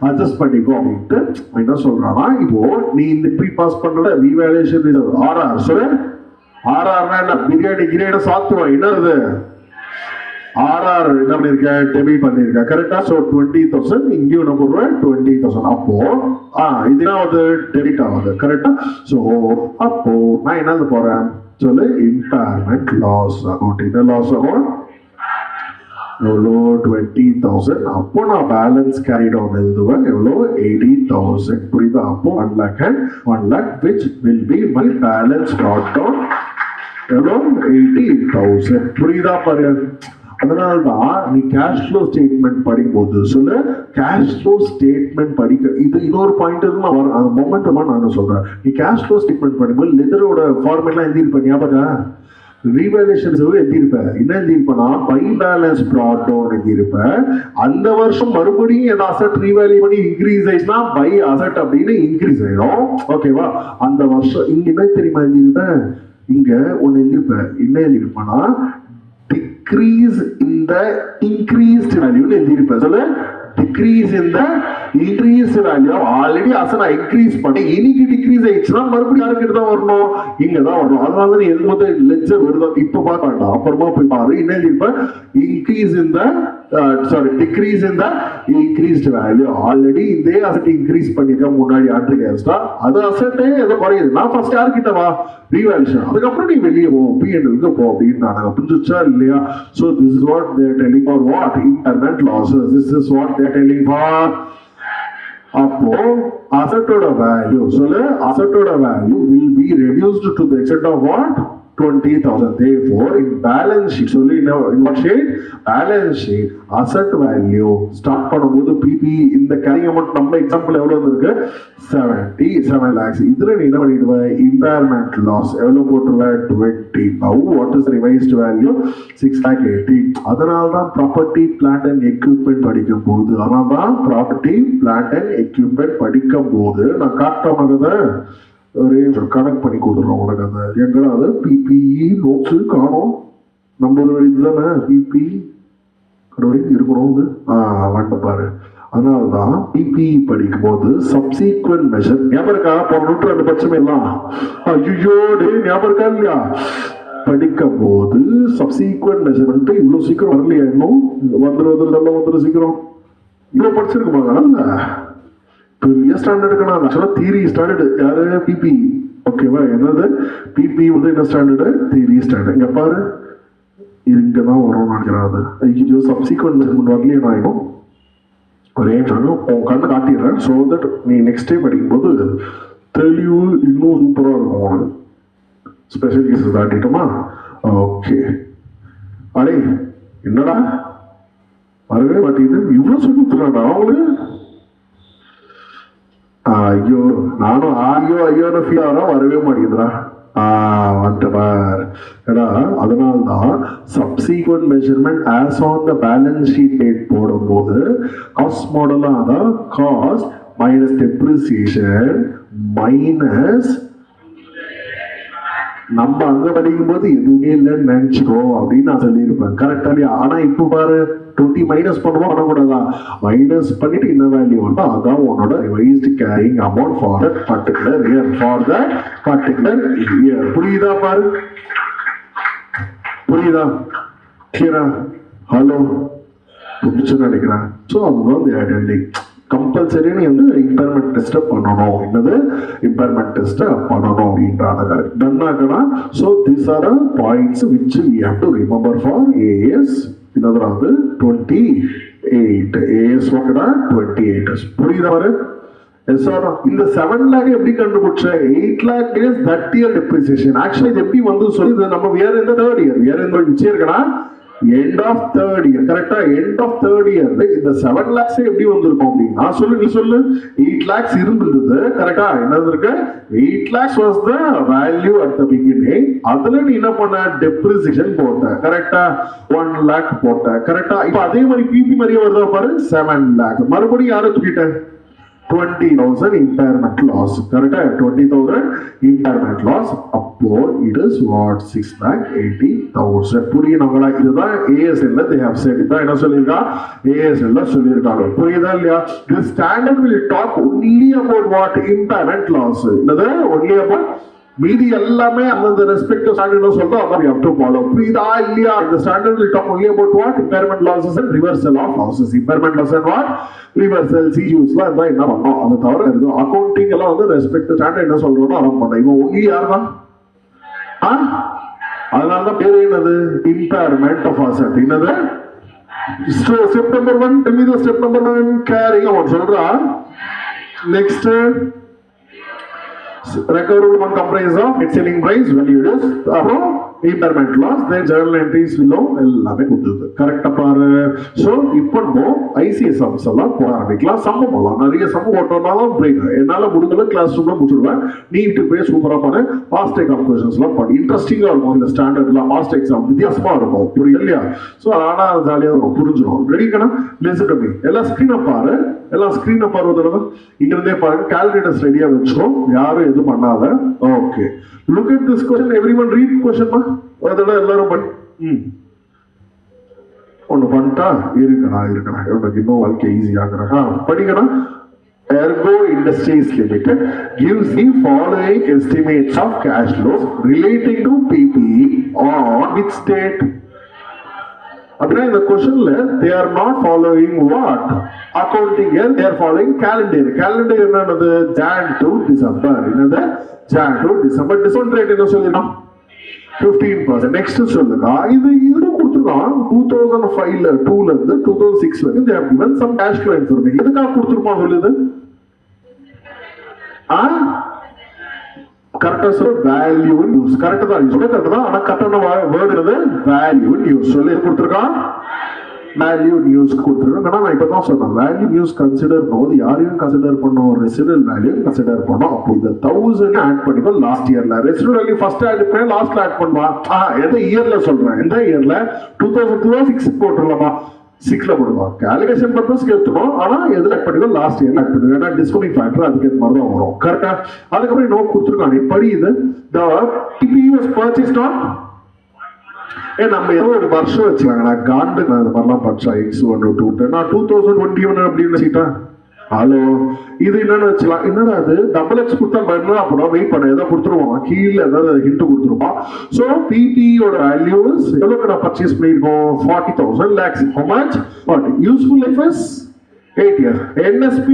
அட்ஜஸ்ட் பண்ணிக்கோ அப்படின்ட்டு என்ன சொல்றானா? இப்போ நீ இந்த ப்ரீ பாஸ் பண்ற ரீவேல்யூஷன் ரிசர்வ் RR சொல்லு. RRனா என்ன? பிரியாணி கிரேட சாத்துவோம். என்னது? ஆர்ஆர் என்ன பண்ணிருக்கேன் டெபிட் பண்ணிருக்கேன் கரெக்டா. ஸோ 20,000 இங்கேயும் என்ன போடுவேன் 20,000. அப்போ இதுதான் வந்து டெபிட் ஆகுது கரெக்டா. ஸோ அப்போ நான் என்னது போறேன் சொல்லு இம்பேர்மெண்ட் லாஸ் அமௌண்ட். என்ன லாஸ் அமௌண்ட் எவ்வளோ 20,000. அப்போ நான் பேலன்ஸ் கேரி டவுன் எழுதுவேன் எவ்வளோ 80,000. புரியுதா. அப்போ 1 lakh and 1 lakh which will be my balance brought down எவ்வளோ 80,000. புரியுதா பாரு. அதனால்தான் நீ கேஷ் ஃப்ளோ ஸ்டேட்மெண்ட் படிக்கும்போது சொல்லு கேஷ் ஃப்ளோ ஸ்டேட்மெண்ட் படிக்க இது இன்னொரு பாயிண்ட் அந்த மொமெண்டமா நான் சொல்றேன். நீ கேஷ் ஃப்ளோ ஸ்டேட்மெண்ட் படிக்கும்போது லெதரோட ஃபார்மேட்லாம் எழுதிருப்பேன் ஞாபகம். ரீவேல்யூஷன்ஸ் எழுதியிருப்பேன். என்ன எழுதியிருப்பேன்னா பை பேலன்ஸ் brought down எழுதியிருப்பேன். அந்த வருஷம் மறுபடியும் என் அசட் ரீவேல்யூ பண்ணி இன்க்ரீஸ் ஆயிடுச்சுன்னா பை அசட் அப்படின்னு இன்க்ரீஸ் ஆயிடும். ஓகேவா. அந்த வருஷம் இங்க என்ன தெரியுமா எழுதியிருப்பேன். இங்க ஒன்னு எழுதியிருப்பேன். என்ன எழுதியிருப்பேன்னா டிக்ரீஸ் இன் த இன்க்ரீஸ்ட் வேல்யூன்னு எழுதியிருப்பேன். சொல்ல decrease in the increased value. ஆல்ரெடி அசனை இன்க்ரீஸ் பண்ணி இன்னைக்கு டிக்ரீஸ் ஆயிடுச்சுன்னா மறுபடியும் யாருக்கிட்ட தான் வரணும் இங்க தான் வரணும். அதனால தான் நீ எழுதும்போது லெட்ஜர் வருதா இப்ப பார்க்க வேண்டாம் அப்புறமா போய் பாரு. என்ன எழுதியிருப்பேன் increase in the decrease in the increased value. ஆல்ரெடி இதே அசட் இன்க்ரீஸ் பண்ணிருக்க முன்னாடி ஆர்டிகல்ஸ்டா அது அசட்டே எதை குறையுது. நான் ஃபர்ஸ்ட் யார்கிட்ட வா ரீவேல்யூஷன் அதுக்கப்புறம் நீ வெளியே போ P&L போ அப்படின்னு நாங்க புரிஞ்சுச்சா இல்லையா. So this is what there telling for what impairment losses. This is what there telling for. அப்போ அசட்டோட வேல்யூ சொல்லு அசட்டோட value will be reduced to the extent of what 20,000. Therefore in balance sheet சொல்லு in what sheet balance sheet asset value start பண்ணும்போது PP இந்த carrying amount நம்ம example எவ்வளவு இருக்கு 77 lakhs. இதுல நீ என்ன பண்ணிடுவ impairment loss எவ்வளவு போட்டுருவ 20. now what is the revised value 6,80,000. அதனால தான் property plant and equipment படிக்கும் போது படிக்கும் போது நான் காட்டமானத ஒரே கனெக்ட் பண்ணி கொடுத்துருவோம் உனக்கு. அந்த எங்கடா அது பிபிஇ நோட்ஸ் காணும் நம்ம இதுதானே பிபி கடவுளே இருக்கணும் வந்துட்டு பாரு. அதனாலதான் பிபிஇ படிக்கும் போது சப்சீக்வெண்ட் மெஷர் ஞாபகம் இருக்கா போன 2 பட்சமே எல்லாம் ஐயோ டே ஞாபகம் இருக்கா இல்லையா படிக்கும் போது சப்சீக்வெண்ட் மெஷர்மெண்ட் இவ்வளவு சீக்கிரம் வரலையா இன்னும் வந்துடும் சீக்கிரம் இவ்வளவு படிச்சிருக்குமா பெரிய ஸ்டாண்டர்டுக்கான தியரி ஸ்டாண்டர்டு யாரு பிபி ஓகேவா. என்னது பிபி வந்து என்ன ஸ்டாண்டர்டு தியரி ஸ்டாண்டர்ட். இங்க பாரு இது இங்கதான் வரும் நினைக்கிறாது. ஐயோ சப்சிக்வெண்ட் மெஷர்மெண்ட் வரலையே நான் இன்னும் ஒரே உன் கண்ணு காட்டிடுறேன். ஸோ தட் நீ நெக்ஸ்ட் டே படிக்கும்போது தெளிவு இன்னும் சூப்பரா இருக்கும் உனக்கு. Special cases காட்டிட்டோமா. ஓகே அடே என்னடா வரவே மாட்டேங்குது இவ்வளவு சொல்லி கொடுத்துறாடா அவங்களுக்கு. ஐயோ நானும் ஐயோன்னு ஃபீல் ஆகிறோம் வரவே மாட்டேங்குதுடா வந்துட்டார். அதனால்தான் subsequent measurement as on the balance sheet date போடும்போது காஸ்ட் மாடலாக தான் காஸ்ட் மைனஸ் டெப்ரிசியேஷன் மைனஸ் நம்ம அங்க படிக்கும் போது எதுவுமே இல்லைன்னு நினைச்சுக்கோ அப்படின்னு நான் சொல்லியிருப்பேன் கரெக்டா இல்லையா. ஆனா இப்ப பாரு 20 மைனஸ் பண்ணுவோம் பண்ணக்கூடாதா மைனஸ் பண்ணிட்டு என்ன வேல்யூ வந்தா அதான் உன்னோட revised carrying amount for that particular year. புரியுதா பாரு புரியுதா கிளியரா ஹலோ புரிச்சுன்னு நினைக்கிறேன். ஸோ அவங்க கம்பல்சரி நீ வந்து இம்பேர்மெண்ட் டெஸ்ட் பண்ணணும். என்னது இம்பேர்மெண்ட் டெஸ்ட் பண்ணணும் அப்படின்றாங்க. டன்னாக்கனா so this are points which we have to remember for AS. இன்னொரு 28 ஏஎஸ் ஓகேடா 28. புரியுதா பாரு. இந்த 7 lakh எப்படி கண்டுபிடிச்ச 8 lakh is that year depreciation. Actually இது எப்படி வந்து சொல்லி நம்ம வேற எந்த தேர்ட் இயர் வேற எந்த நிச்சயம் இருக்கனா end of third year கரெக்டா. end of third year இந்த 7 lakhs எப்படி வந்திருக்கும் அப்படின்னா நீ சொல்லு 8 lakhs இருந்தது கரெக்டா. என்னது இருக்கு 8 lakhs was the value at the beginning. அதுல நீ என்ன பண்ண depreciation போட்ட கரெக்டா 1 lakh போட்ட கரெக்டா. இப்போ அதே மாதிரி பிபி மாதிரியே வருதா பாரு 7 lakh மறுபடியும் யாரை தூக்கிட்ட 20,000 impairment loss correct 20,000 impairment loss. அப்போ it is what 6,80,000. புரியுதுங்களா. இதுதான் ASL ல they have said. இதான் என்ன சொல்லிருக்கா ASL ல சொல்லிருக்காங்க. புரியுதா இல்லையா. This standard will talk only about what impairment loss. என்னது only about மீதி எல்லாமே அந்த ரெஸ்பெக்டிவ் ஸ்டாண்டர்ட் சொல்றோம் அதான் we have to follow. புரியுதா இல்லையா? இந்த standard will talk only about what? Impairment losses and reversal of losses. Impairment loss and what? Reversal, CUSலாம் இருந்தா என்ன பண்ணோம்? அதை தவிர எதுவும் அக்கௌண்டிங் எல்லாம் வந்து ரெஸ்பெக்டிவ் ஸ்டாண்டர்ட் என்ன சொல்றோம்னோ அதான் பண்ணோம். இவன் ஒன்லி யார் தான்? அதனாலதான் பேரு என்னது? Impairment of asset. என்னது? Step number 1, tell me the step number 1 carrying அவன் சொல்றான். Next recoverable amount comprise of net selling price, value is அப்புறம் impairment loss, then journal entries below எல்லாமே கொடுத்துருக்கு. கரெக்டா பாரு. ஸோ இப்போ ஐசிஎஸ் சம்ஸ் எல்லாம் போட ஆரம்பிக்கலாம். சம்மம் போடலாம். நிறைய சம்மம் போட்டோம்னாலும் பிரேக். என்னால் முடிஞ்சல கிளாஸ் ரூம்ல முடிச்சிடுவேன். நீ இப்படி போய் சூப்பராக பண்ணு. பாஸ்ட் எக்ஸாம் கொஸ்டின்ஸ் எல்லாம் பண்ணி இன்ட்ரெஸ்டிங்காக இருக்கும். இந்த ஸ்டாண்டர்ட்லாம் பாஸ்ட் எக்ஸாம் வித்தியாசமா இருக்கும். புரியுது இல்லையா? ஸோ ஆனால் ஜாலியாக இருக்கும். புரிஞ்சிடும். ரெடி கண்ணா? Listen to me. எல்லாம் ஸ்க்ரீனை பாரு. எல்லாம் ஸ்க்ரீனை பாருவதற்கு இங்கிருந்தே பாருங்க. கால்குலேட்டர்ஸ் ரெடியா வச்சுக்கோ. யாரும் எதுவும் பண்ணாத. Okay. Look at this question. Everyone read question ma. அதோட எல்லாரும் ஒன்று பண்ணிட்டா இருக்கடா எனக்கு இன்னும் வாழ்க்கை ஈஸி ஆகுறா. படிக்கணும். Ergo Industries Limited gives the following estimates of cash flows relating to PPE on which date? அப்படின்னா இந்த கொஸ்டின்ல they are not following what? Accounting year, they are following calendar. Calendar என்னது? Jan to December. என்னது? Jan to December. Discount rate என்ன சொல்லிருக்கோம்? 15%. Next சொல்லுங்க. இது கொடுத்துருக்கான் 2005ல 2ல இருந்து 2006 வரைக்கும் they have given some cash flow information. எதுக்காக கொடுத்துருப்பான் சொல்லுது? கரெக்டா சொல்ல வேல்யூ நியூஸ். கரெக்டா தான் சொல்ல கரெக்டா தான். ஆனா கரெக்டான வேர்ட் என்னது? Value news. சொல்லி கொடுத்துருக்கான் வேல்யூ நியூஸ் கொடுத்துருக்காங்க. நான் இப்பதான் சொன்னேன் வேல்யூ நியூஸ் கன்சிடர் போது யாரையும் கன்சிடர் பண்ணோம்? ரெசிடல் வேல்யூ கன்சிடர் பண்ணோம். அப்போ இந்த 1000 ஆட் பண்ணிக்கோ. லாஸ்ட் இயர்ல ரெசிடல் வேல்யூ ஃபர்ஸ்ட் ஆட் பண்ணி லாஸ்ட்ல ஆட் பண்ணுவா. எந்த இயர்ல சொல்றேன்? எந்த இயர்ல? 2006 போட்டுடலாமா? 6ல போடுவாங்க. கால்குலேஷன் பர்பஸ்க்கு எடுத்துக்கணும். ஆனா எதுல ஆட் பண்ணிக்கோ? லாஸ்ட் இயர்ல ஆட் பண்ணுங்க. ஏன்னா டிஸ்கவுண்டிங் ஃபேக்டர் அதுக்கு ஏற்ற மாதிரி தான் வரும். கரெக்டா? அதுக்கப்புறம் நோட் கொடுத்துருக்காங்க. படி இது the PPE was purchased on நம்ம ஏதோ ஒரு வருஷம் வச்சுக்காங்க. நான் காண்டு நான் இந்த மாதிரிலாம் படிச்சேன். X1 2 நான் 2021 அப்படின்னு வச்சுக்கிட்டேன். ஹலோ இது என்னன்னு வச்சுக்கலாம். என்னடா அது டபுள் எக்ஸ் கொடுத்தா பண்ணலாம். அப்புறம் வெயிட் பண்ண ஏதாவது கொடுத்துருவோம். கீழே ஏதாவது ஹிண்ட் கொடுத்துருப்போம். ஸோ பிபியோட வேல்யூஸ் எவ்வளோக்கு நான் பர்ச்சேஸ் பண்ணியிருக்கோம்? 40,000 lakhs. How much? What? Useful life is 8 years. NSP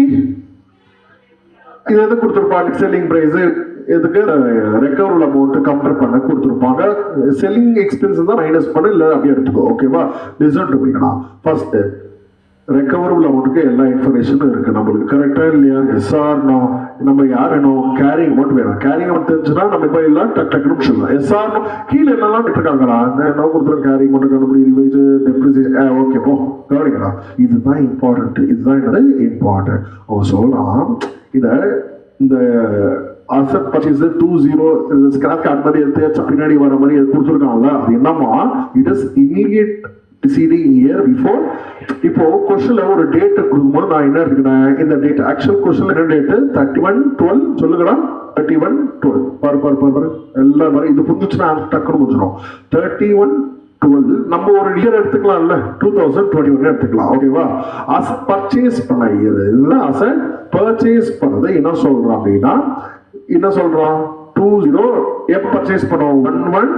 இது எது கொடுத்துருப்பாங்க? செல்லிங் பிரைஸ் எதுக்கு? ரெக்கவரபிள் அமௌண்ட் கம்பேர் பண்ண கொடுத்துருப்பாங்க. செல்லிங் எக்ஸ்பென்ஸ் தான் மைனஸ் பண்ண இல்லை அப்படியே எடுத்துக்கோ. ஓகேவா? ரிசல்ட் பண்ணிக்கலாம். ஃபர்ஸ்ட் ரெக்கவரபிள் அமௌண்ட்டுக்கு எல்லா இன்ஃபர்மேஷனும் இருக்கு நம்மளுக்கு. கரெக்டா இல்லையா? Yes or no. நம்ம யார் வேணும்? கேரிங் அமௌண்ட் வேணும். கேரிங் அமௌண்ட் தெரிஞ்சுன்னா நம்ம இப்போ எல்லாம் டக்குன்னு சொல்லலாம். Yes or no. கீழே என்னெல்லாம் விட்டுருக்காங்களா? என்ன கொடுத்துருக்கோம்? கேரிங் அமௌண்ட் கண்டுபிடி டெப்ரிசியேஷன். ஓகே போ கவனிங்களா? இதுதான் இம்பார்ட்டன்ட். இதுதான் என்னது இம்பார்ட்டன்ட். அவன் சொல்லலாம் இதை இந்த asset purchase 20 ஸ்கிராப் கார்டு மாதிரி எடுத்து பின்னாடி வர மாதிரி கொடுத்துருக்காங்கல்ல. அது என்னமா? It is immediate preceding year before. இப்போ கொஸ்டின்ல ஒரு டேட் கொடுக்கும்போது நான் என்ன எடுத்துக்கிறேன்? இந்த டேட் ஆக்சுவல் கொஸ்டின்ல என்ன டேட்? 31/12 சொல்லுங்கடா. 31/12 பாரு எல்லா மாதிரி இது புரிஞ்சுச்சுன்னா டக்குன்னு முடிஞ்சிடும். 31/12 நம்ம ஒரு இயர் எடுத்துக்கலாம்ல. 2021 எடுத்துக்கலாம். ஓகேவா? அசட் பர்ச்சேஸ் பண்ண இயர் இல்ல. அசட் பர்ச்சேஸ் பண்ணது என்ன சொல்றான் அப்படின்னா என்ன சொல்றான்? 20 எப்ப பர்ச்சேஸ் பண்ணோம்? 11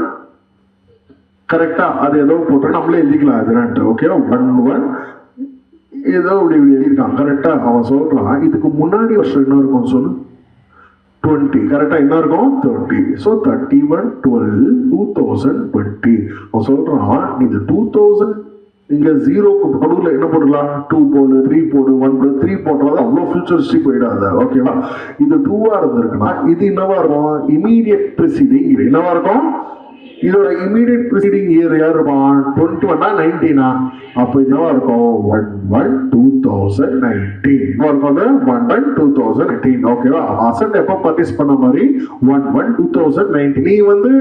கரெக்டா? அது ஏதோ போட்டு நம்மளே எழுதிக்கலாம். அது ஓகே 11 ஏதோ இப்படி எழுதியிருக்கான். கரெக்டா? அவன் சொல்றான் இதுக்கு முன்னாடி வருஷம் என்ன இருக்கும் சொல்லு? 20. கரெக்டா? என்ன இருக்கும்? 30. ஸோ 31/12/2020. அவன் சொல்றான் இது 2000 இங்க 0க்கு நடுவில் என்ன போடலாம்? 2 போடு, 3 போடு, 1 போடு. 3 போடுறது அவ்வளோ ஃபியூச்சரிஸ்டிக் போயிடாது. ஓகேவா? இது 2வா இருந்திருக்குன்னா இது என்னவா இருக்கும்? இமீடியட் ப்ரிசீடிங் என்னவா இருக்கும்? இதோட இமீடியட் ப்ரிசீடிங் இயர் யார் இருப்பான்? 21 19 அப்போ இதுவா இருக்கும் 1/1/2019. 1/1/2019. ஓகேவா? அசட் எப்போ பர்ச்சேஸ் பண்ண மாதிரி 1/1/2019. நீ வந்து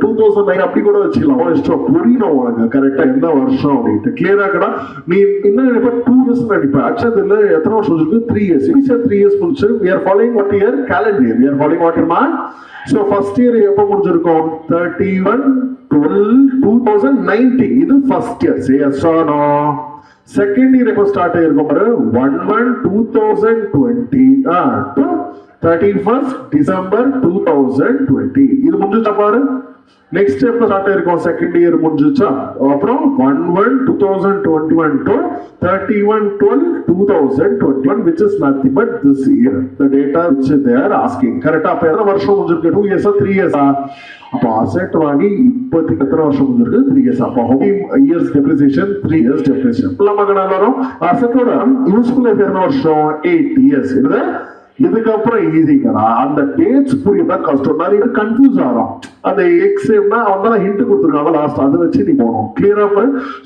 2009 அப்படி கூட வச்சுக்கலாம். இஷ்டம் புரியணும் உனக்கு கரெக்டா எந்த வருஷம் அப்படின்ட்டு கிளியரா இருக்கா? நீ என்ன நினைப்ப 2 years நினைப்ப. ஆக்சுவலி இதுல எத்தனை வருஷம் இருக்கு? 3 years. 3 years முடிச்சு we are following what year? Calendar year. We are following what year? So first year எப்போ முடிஞ்சிருக்கும்? 31/12/2019. இது first year. Say yes or no? Second year எப்போ ஸ்டார்ட் ஆயிருக்கும் பாரு? 1/1/2020 to 31st December 2020. இது முடிஞ்சுச்சா பாரு. நெக்ஸ்ட் ஸ்டெப்ல ஸ்டார்ட் ஆயிருக்கும். செகண்ட் இயர் முடிஞ்சுச்சா. அப்புறம் 1/1/2021 to 31/12/2021, which is nothing but this year. The data which they are asking. கரெக்டா? அப்ப எத்தனை வருஷம் முடிஞ்சிருக்கு? 2 years 3 years. அப்போ அசெட் வாங்கி இப்போதைக்கு எத்தனை வருஷம் முடிஞ்சிருக்கு? 3 years. அப்போ how many years depreciation? 3 years depreciation. எல்லாமே வரும். அசெட்டோட யூஸ்ஃபுல் லைஃப் எத்தனை வருஷம்? 8 years. இதுக்கப்புறம் ஈஸிங்கடா. அந்த டேட்ஸ் புரியதா கஷ்டம். நிறைய கன்ஃபியூஸ் ஆகும். அந்த எக்ஸேம்னா அவங்க தான் ஹிண்ட் கொடுத்துருக்காங்க லாஸ்ட், அதை வச்சு நீ போகணும். கிளியரா?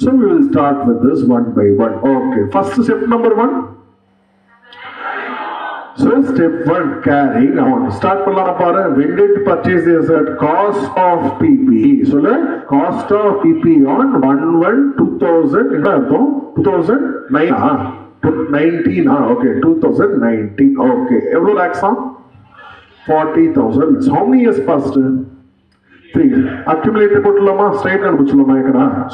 So we will start with this one by one. Okay, first step number 1. So step 1, carrying amount. Start பண்ணலாம் பாரு. When did purchase the asset? Cost of PPE. சொல்ல cost of PPE on 1/1/2000. என்ன அர்த்தம்? 2009. 19. Okay, 2019. Okay, எவ்வளவு lakhs? 40,000. How many years past? 3. Accumulated போட்டுலாமா? Straight அனுப்பிச்சுலாமா?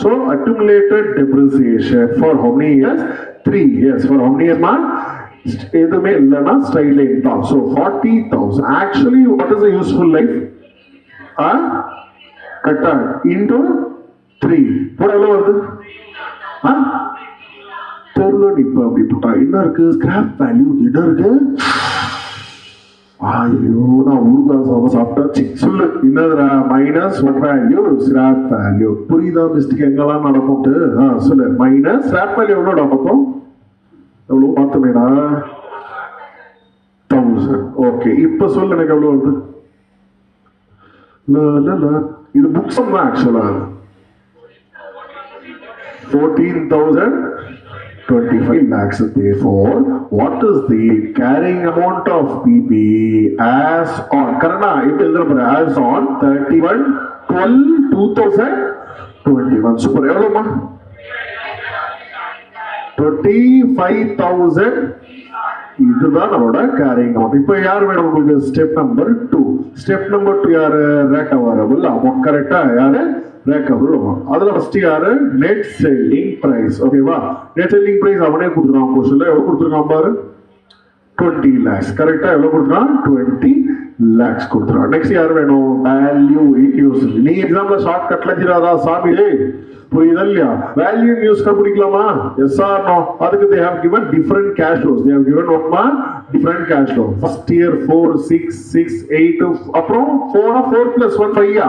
So accumulated depreciation for how many years? 3 years. For how many years? எதுவுமே இல்லைன்னா straight line தான். So 40,000. Actually, what is the useful life? Into 3. போட எவ்வளவு வருது? தெருல நிப்ப அப்படி போட்டா என்ன இருக்கு? ஸ்கிராப் வேல்யூ என்ன இருக்கு? ஐயோ, நான் ஊருகாசாம சாப்பிட்டாச்சு. சொல்லு என்னதுரா? Minus what value? Scrap value. புரியுதா மிஸ்டேக் எங்கெல்லாம் நடக்கும்? சொல்லு. மைனஸ் ஸ்கிராப் வேல்யூ எவ்வளோ நடக்கும்? எவ்வளோ பார்த்தமேடா? 1000. ஓகே, இப்ப சொல்லு எனக்கு எவ்வளவு வருது? இது புக்ஸ் தான் ஆக்சுவலா 14,025 lakhs. Therefore, what is the carrying amount of PPE as on? Karana, as on 31/12/2021. Super. Evaloma? 25,000. இதுதான் நம்மளோட கேரிங் அமௌண்ட். இப்போ யார் வேணும் உங்களுக்கு? Step number 2. ஸ்டெப் நம்பர் 2 யாரு? Recoverable amount. கரெக்டா? யாரு? Recoverable amount. அதுல ஃபர்ஸ்ட் யாரு? Net selling price. ஓகேவா? நெட் செல்லிங் பிரைஸ் அவனே கொடுத்துருக்கான். கொஸ்டின்ல எவ்வளவு கொடுத்துருக்கான் பாரு? 20 lakhs. கரெக்டா? எவ்வளவு கொடுத்துருக்கான்? 20 lakhs கொடுத்துருக்கான். நெக்ஸ்ட் யார் வேணும்? Value in use. நீ எக்ஸாம்ல ஷார்ட் கட்ல ஜிராதா சாமி புரியுதா இல்லையா? வேல்யூ இன் யூஸ் பிடிக்கலாமா? Yes or no? அதுக்கு they have given different cash flows. They have given what ma? Different cash flow. First year 4, 6, 6, 8, அப்புறம் 4 + 1 5.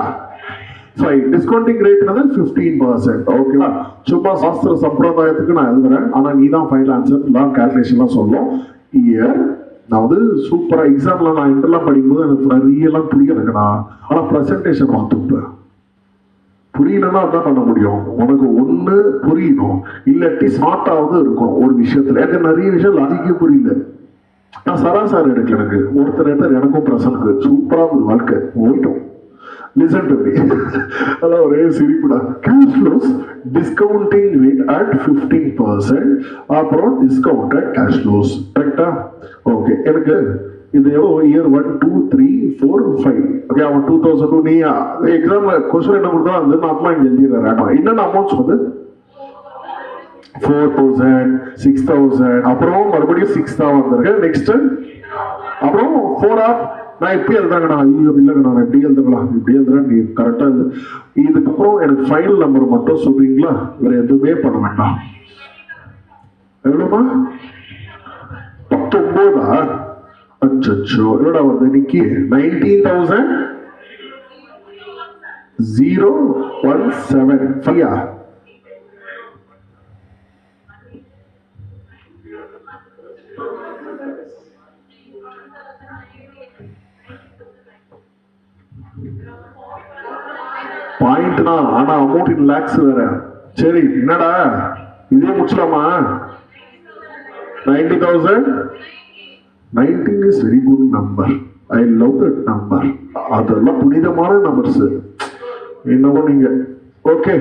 5. Discounting rate 15%. ஓகேவா? சும்மா சாஸ்திர சம்பிரதாயத்துக்கு நான் எழுதுறேன். ஆனா நீ தான் ஃபைனல் ஆன்சர் கால்குலேஷன்லாம் சொல்லும். இயர் நான் சூப்பரா எக்ஸாம்ல நான் இன்டர்லாம் படிக்கும்போது எனக்கு நிறையெல்லாம் புரியாதுங்கண்ணா. ஆனா பிரசன்டேஷன் பார்த்துப்பேன். புரியலன்னா அதான் பண்ண முடியும். உனக்கு ஒண்ணு புரியணும், இல்லாட்டி ஸ்மார்ட்டாவது இருக்கும் ஒரு விஷயத்துல. எனக்கு நிறைய விஷயம் லாஜிக்கே புரியல. நான் சராசரி எடுக்கல. எனக்கு ஒருத்தர் எடுத்தார். எனக்கும் பிரசனுக்கு சூப்பரா இருந்தது வாழ்க்கை. போயிட்டோம். Listen to me. அதான் ஒரே சிரிப்புடா. Cash flows discounting rate at 15%. அப்புறம் டிஸ்கவுண்டட் கேஷ் ஃப்ளோஸ். கரெக்டா? ஓகே. எனக்கு இது எவ்வளோ? இயர் 1, 2, 3, 4, 5. ஓகே, அவன் 2002. நீ எக்ஸாம்ல கொஸ்டின் என்ன கொடுத்தா அது நான் இங்க எழுதிடுறேன். என்னென்ன அமௌண்ட்ஸ் 4,000, 6,000, அப்புறம் மறுபடியும் 6 தான் வந்திருக்கு. நெக்ஸ்ட் அப்புறம் 4 நான் இப்படி எழுதுறாங்கண்ணா. ஐயோ இல்லைங்கண்ணா, நான் எப்படி எழுதுறேன்? இப்படி எழுதுறேன். நீ கரெக்டா எழுது. இதுக்கப்புறம் எனக்கு ஃபைனல் நம்பர் மட்டும் சொல்றீங்களா? வேற எதுவுமே பண்ண வேண்டாம். எவ்வளோமா? 19. அச்சோ, என்னடா வருது இன்னைக்கு? 19,017. பாயிண்ட் தான். ஆனா அமௌண்ட் இன் லேக்ஸ் வேற. சரி, என்னடா இதே முடிச்சலாமா? 90,000. 19 is very good number. I love that number. அதெல்லாம் புனிதமான நம்பர்ஸ். என்னவோ நீங்க ஓகே.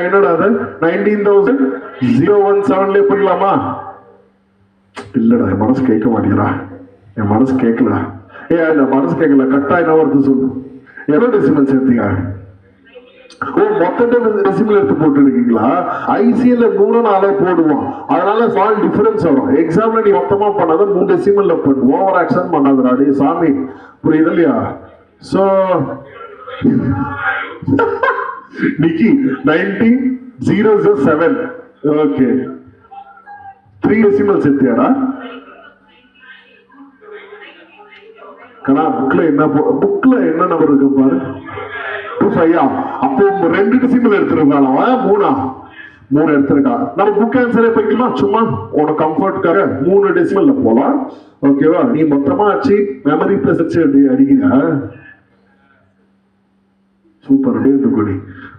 என்னடா அது? 19,017 போயிடலாமா? இல்லடா, என் மனசு கேட்க மாட்டேங்கிறா. என் மனசு கேட்கல. இல்ல மனசு கேட்கல. கரெக்டா என்ன வருது சொல்லு. எவ்வளவு டெசிமல் சேர்த்தீங்க? ஓ மொத்த டெசிமல் எடுத்து போட்டுருக்கீங்களா? ஐசிஎல்ல 3 4 போடுவோம், அதனால ஸ்மால் டிஃபரன்ஸ் வரும். எக்ஸாம்ல நீ மொத்தமா பண்ணாத 3 டெசிமல்ல பண்ணுவோம். ஓவர் ஆக்ஷன் பண்ணாதடா டே சாமி, புரியுது இல்லையா? சோ நிக்கி 19007 ஓகே 3 டெசிமல் செத்தியாடா கணா? புக்ல என்ன நம்பர் இருக்கு பாரு, 25. அப்போ 2 டெசிமல் எடுத்துருக்கானா? 3 எடுத்திருக்கா. நம்ம புக் ஆன்சரே போய்க்கலாம், சும்மா உனக்கு கம்ஃபர்ட்காக 3 டெசிமல்ல போலாம். ஓகேவா? நீ மொத்தமா ஆச்சு மெமரி பிளஸ் அடிக்கிற சூப்பர் டேட்டுக்குடி.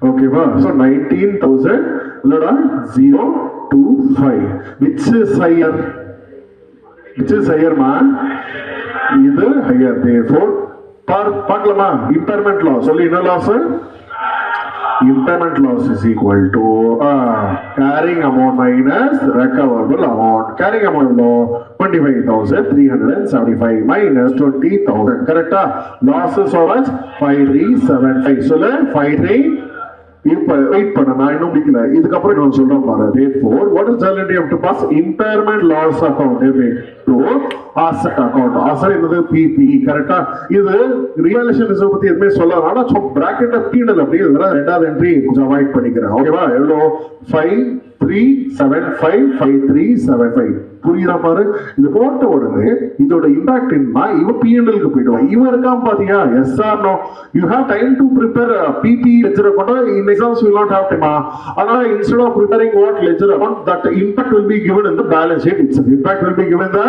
ஓகேவா? ஸோ 19,000 இல்லடா 025. which is higher? which is higher மா? இது higher. therefore பார்க்கலாமா? இம்பேர்மெண்ட் லாஸ் சொல்லி என்ன loss? impairment loss is equal to carrying amount minus recoverable amount. Carrying amount below 25,375 minus 20,000. Correct? Losses how much? 5375. So 53. இப்ப wait பண்ண, நான் இன்னும் முடிக்கல. இதுக்கப்புறம் நான் சொல்றேன் பாரு. therefore what is the reality of to pass impairment loss account debit to asset account? asset என்னது? PP. கரெக்ட்டா? இது ரியலைசேஷன் ரிசர்வ் பத்தி எதுமே சொல்லல, ஆனா பிராக்கெட்ல P&L அப்படி எழுதுறா. ரெண்டாவது என்ட்ரி கொஞ்சம் அவாய்ட் பண்ணிக்கிறேன். ஓகேவா? எவ்வளோ? 5375 5375. புரியுதா பாரு? இது போட்ட உடனே இதோட இம்பாக்ட் என்ன? இவன் P&L-க்கு போய்டுவான். இவன் இருக்கான் பாத்தியா? yes or no? you have time to prepare PP ledger account. in exams will not have time. ஆனா instead of preparing what ledger account, that impact will be given in the balance sheet itself. impact will be given in the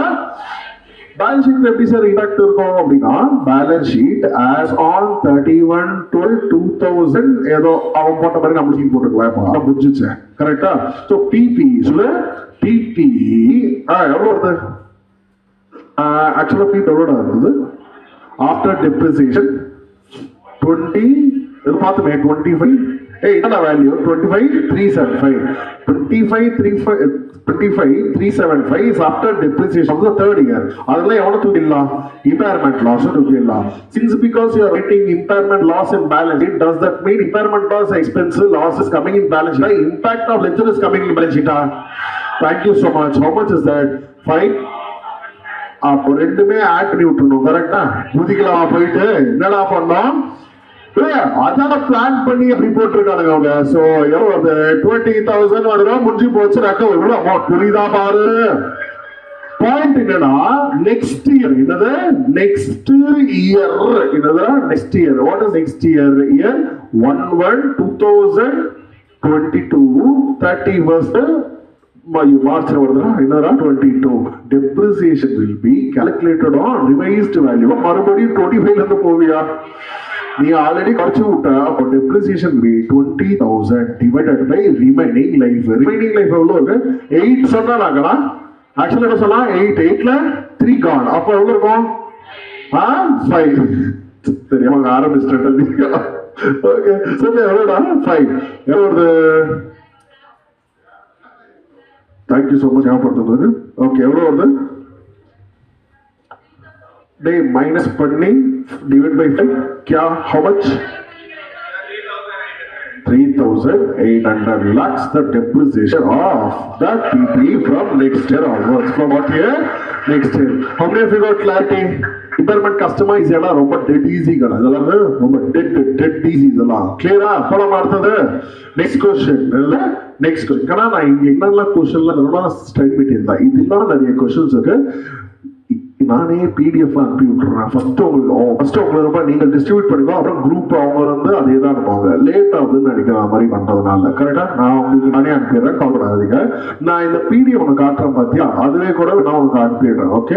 balance sheet. எப்படி sir impact இருக்கும் அப்படின்னா, balance sheet as on 31/12/2000 ஏதோ அவன் போட்ட மாதிரி நம்ம seat போட்டுக்கலாம். புரிஞ்சுச்சு? கரெக்டா? சோ பிபி சொல்ல பிபி எவ்வளவு வருது? ஆக்சுவலா பிபி எவ்வளோட இருந்தது? ஆஃப்டர் டெப்ரிசியேஷன் 20 இது பார்த்துமே 25 என்ன value? 25,375. 25,375 is after depreciation of the third year. அதெல்லாம் எவ்வளவு தூக்கிடலாம்? impairment loss தூக்கிடலாம். Since because you are writing impairment loss in balance sheet, does that mean impairment loss expense loss is coming in balance sheet? Impact of ledger is coming in balance sheet. Thank you so much. How much is that? 5. அப்போ ரெண்டுமே add பண்ணி விட்டுருணும். கரெக்டா? புதிக்கலாம் போயிட்டு என்னடா பண்ணோம்? அதான plan பண்ணி அப்படி போட்டிருக்கானுங்க அவங்க. சோ எவ்வளவு? 20,000 வருடம் முடிஞ்சு போச்சு. ரெக்கவர் அமௌண்ட் புரியுதா பாரு? பாயிண்ட் என்னன்னா, நெக்ஸ்ட் இயர் என்னது? நெக்ஸ்ட் இயர் என்னது? Next year. What is next year? Year 1/1/2022 31st March வருதுனா என்னடா 22. depreciation will be calculated on revised value. மறுபடியும் 25 ல இருந்து போவியா? நீ ஆல்ரெடி குறைச்சு விட்ட. அப்போ depreciation be 20,000 divided by remaining life. Remaining life எவ்வளவு இருக்கு? 8 சொன்னாங்கனா ஆக்சுவலா என்ன சொல்லலாம்? 8ல 3 கான். அப்போ எவ்வளவு இருக்கும்? 5. தெரியாம ஆரம்பிச்சிட்டேன். ஓகே சொல்லு எவ்வளோடா? 5 எவ்வளவு? தேங்க்யூ ஸோ மச் ஞாபகப்படுத்துறது. ஓகே எவ்வளோ வருது? டே மைனஸ் பண்ணி டிவைட் பை 5 क्या how much? 3,800 lakhs the depreciation of that PP from next year onwards. From what year? Next year. How many of you got clarity? impairment customize எல்லாம் ரொம்ப dead easy கடை. இதெல்லாம் ரொம்ப டெட் ஈஸி. இதெல்லாம் கிளியரா? போலாம் அடுத்தது நெக்ஸ்ட் क्वेश्चन. இல்ல நெக்ஸ்ட் क्वेश्चन. கனா நான் இங்க என்னெல்லாம் क्वेश्चनல ரொம்ப ஸ்ட்ரைட் பண்ணிட்டேன். இது இல்லாம நிறைய क्वेश्चंस இருக்கு. நானே பிடிஎஃப் அனுப்பி விட்டுறேன். ஃபர்ஸ்ட் உங்களுக்கு நீங்க டிஸ்ட்ரிபியூட் பண்ணிக்கோ. அப்புறம் குரூப் அவங்க வந்து அதே தான் அனுப்புவாங்க. லேட் ஆகுதுன்னு நினைக்கிற மாதிரி பண்றதுனால கரெக்டா நான் உங்களுக்கு நானே அனுப்பிடுறேன். கவலைப்படாதீங்க. நான் இந்த பிடிஎஃப் உனக்கு காட்டுறேன் பாத்தியா? அதுவே கூட நான் உங்களுக்கு அனுப்பிடுறேன். Okay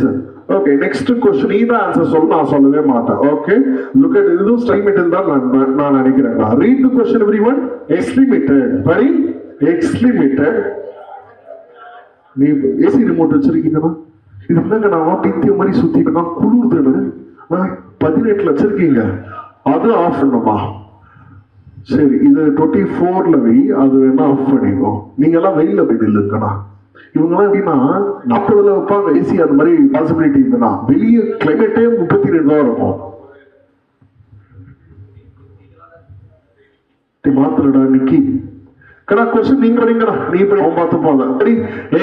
sir. Okay next question. நீ தான் ஆன்சர் சொல்ல, நான் சொல்லவே மாட்டேன். ஓகே லுக் அட் இதுவும் ஸ்ட்ரைமிட்டட் தான் நான் நினைக்கிறேன். Read the question everyone. X limited படி எக்ஸ் லிமிட்டட். நீ ஏசி ரிமோட் வச்சிருக்கீங்களா? இது என்னங்க நான் பித்திய மாதிரி சுத்திட்டு நான் குளிர்துன்னு 18 வச்சிருக்கீங்க. அது ஆஃப் பண்ணுமா? சரி இது 24ல வை. அது வேணா ஆஃப் பண்ணிக்கோ. நீங்க எல்லாம் வெயில போயிட்டு இல்லைங்கண்ணா. இவங்கெல்லாம் எப்படின்னா 40ல வைப்பாங்க ஏசி. அந்த மாதிரி பாசிபிலிட்டி இருந்ததுன்னா வெளியே கிளைமேட்டே 32 தான் இருக்கும். மாத்திரடா நிக்கி கடா கொஸ்டின் நீங்க வரீங்கடா நீ இப்படி பார்த்து போல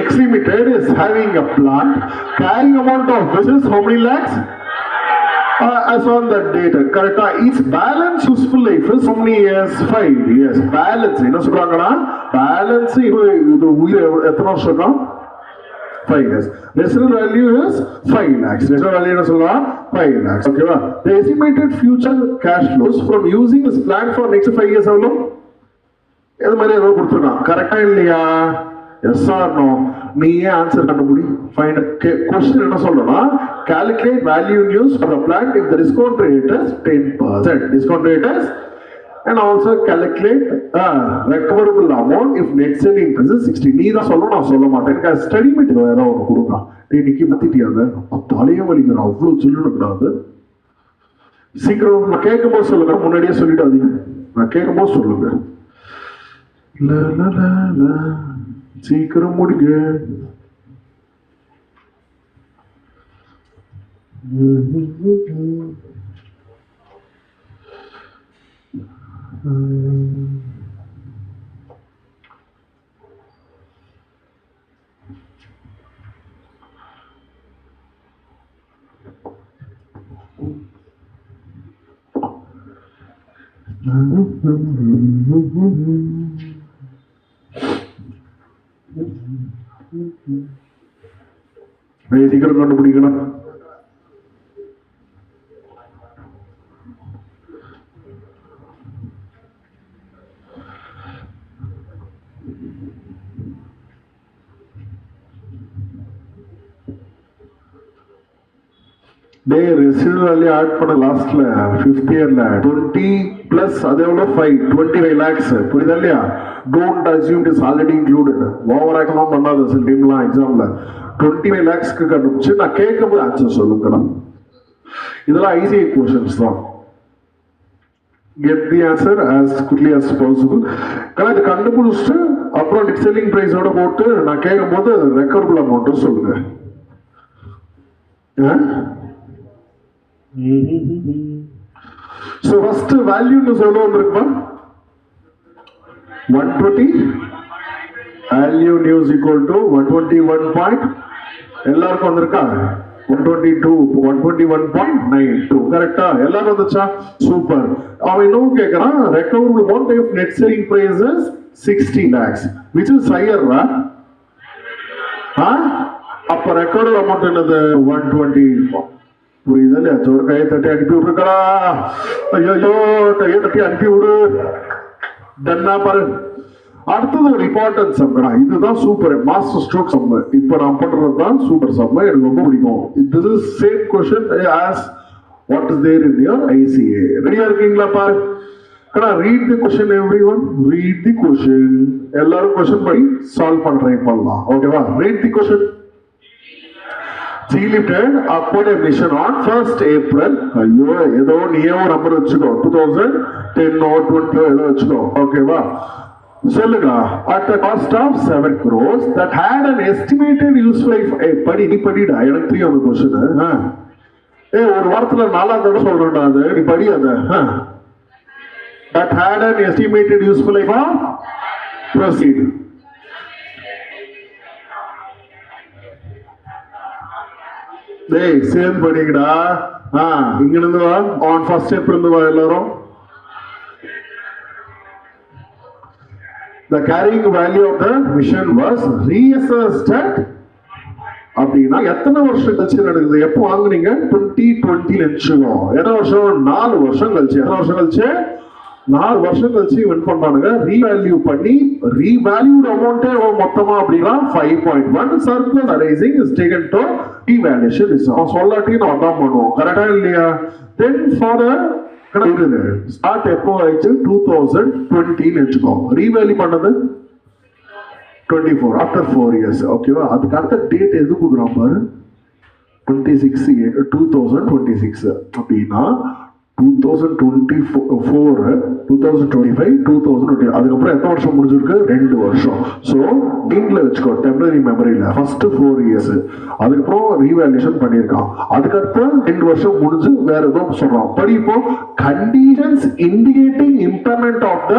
X Limited is having a plant carrying amount of which is how many lakhs as on that data correct its balance useful life is how many years 5 years balance என்ன சொல்றாங்கடா balance இது உயிர் எத்தனை வருஷம் 5 years. Residual value is 5 lakhs. Residual value is 5 lakhs. Okay, the estimated future cash flows from using this plan for next 5 years how long? இது மாதிரி ஏதோ கொடுத்துருக்கான் கரெக்டா இல்லையா எஸ் ஆர் நோ நீ ஏன் ஆன்சர் கண்டுபிடி ஃபைண்ட் क्वेश्चन என்ன சொல்றனா calculate value in use for the plant if the discount rate is 10%. Discount rate is and also calculate recoverable amount if net selling price is 60. நீ தான் சொல்லணும் நான் சொல்ல மாட்டேன் எனக்கு ஸ்டடி மெட்டீரியல் வேற ஒன்று கொடுங்க இன்னைக்கு மத்திட்டியாத தலையே வலிக்கிற அவ்வளோ சொல்லக்கூடாது சீக்கிரம் நான் கேட்கும்போது சொல்லுங்க முன்னாடியே சொல்லிடாதீங்க நான் கேட்கும்போது சொல்லுங்க சீக்கிரம் முடிங்க சீக்கிரம் கண்டுபிடிக்கணும் டே ரெசிடுவல் வேல்யூ ஆட் பண்ண லாஸ்ட்ல 5th இயர்ல 20 பிளஸ் அது எவ்வளவு 25 lakhs புரியுதா இல்லையா don't assume it is already included over ஆக்கலாம் பண்ணாத சில டைம்லாம் எக்ஸாம்ல 25 lakhsக்கு கண்டுபிடிச்சு நான் கேட்கும்போது ஆன்சர் சொல்லுங்கடா இதெல்லாம் ஈஸி क्वेश्चंस தான் get the answer as quickly as possible correct கண்டுபிடிச்சிட்டு அப்புறம் நெட் செல்லிங் பிரைஸோட போட்டு நான் கேட்கும்போது ரெக்கவரபிள் அமௌண்ட் சொல்லுங்க So first value is எவ்வளவு வந்திருக்குமா 120 value news equal to 121 point எல்லாருக்கும் வந்திருக்கா 121.92 கரெக்டா எல்லாரும் வந்துச்சா சூப்பர் அவன் இன்னும் கேட்கறான் recoverable amount of net selling price is 60 lakhs which is higher அப்ப recoverable amount என்னது 120 புரியுதா இல்லையா சோறு கையை தட்டி அனுப்பி விட்டுருக்கா ஐயோ கையை தட்டி அனுப்பி விடு தன்னா பாரு அடுத்தது ஒரு இம்பார்ட்டன்ட் சம்மா இதுதான் சூப்பர் மாஸ்டர் ஸ்ட்ரோக் சம்ம இப்போ நான் பண்றது தான் சூப்பர் சம்ம எனக்கு ரொம்ப பிடிக்கும் this is same question as what is there in your ICA ரெடியா இருக்கீங்களா பாரு கண்ணா read the question everyone read the question எல்லாரும் क्वेश्चन படி சால்வ் பண்ண ட்ரை பண்ணலாம் ஓகேவா read the question G Limited upon a mission on 1st April ஐயோ ஏதோ நீயே ஒரு நம்பர் வச்சுக்கோ 2010 or 20 ஏதோ வச்சுக்கோ ஓகேவா சொல்லுங்க at the cost of 7 crores that had an estimated useful life நீ படிடா எனக்கு தெரியும் அந்த क्वेश्चन ஒரு வாரத்துல 4ஆவது தடவை சொல்றேன்டா அது நீ படி அத that had an estimated useful life of proceed டேய் சேம் படிங்கடா இங்க இருந்து வா on 1st April இருந்து வா எல்லாரும் the carrying value of the mission was reassessed அப்படின்னா எத்தனை வருஷம் கழிச்சு நடக்குது எப்போ வாங்குனீங்க 2020 நினைச்சுக்கோ எத்தனை வருஷம் 4 வருஷம் கழிச்சு எத்தனை வருஷம் கழிச்சு 4 வருஷம் கழிச்சு இவன் பண்றானுங்க ரீவேல்யூ பண்ணி ரீவேல்யூட் அமௌண்ட்டே மொத்தமா அப்படின்னா 5.1 surplus arising is taken to revaluation is சொல்லாட்டி நான் அதான் பண்ணுவோம் கரெக்டா இல்லையா தென் ஃபார் த ஸ்டார்ட் எப்போ ஆயிடுச்சு 2020 வச்சுக்கோ ரீவேல்யூ பண்ணது 24 after 4 years ஓகேவா அதுக்கு அடுத்த டேட் எது கொடுக்குறான் பாரு 2026 அப்படின்னா 2024 2025 2020 அதுக்கப்புறம் எத்தனை வருஷம் முடிஞ்சிருக்கு 2 வருஷம். ஸோ நீங்களே வச்சுக்கோ டெம்பரரி மெமரியில ஃபர்ஸ்ட் 4 இயர்ஸ் அதுக்கப்புறம் ரீவேல்யூஷன் பண்ணியிருக்கான். அதுக்கடுத்து 2 வருஷம் முடிஞ்சு வேற எதுவும் சொல்றான். படி இப்போ conditions indicating impairment of the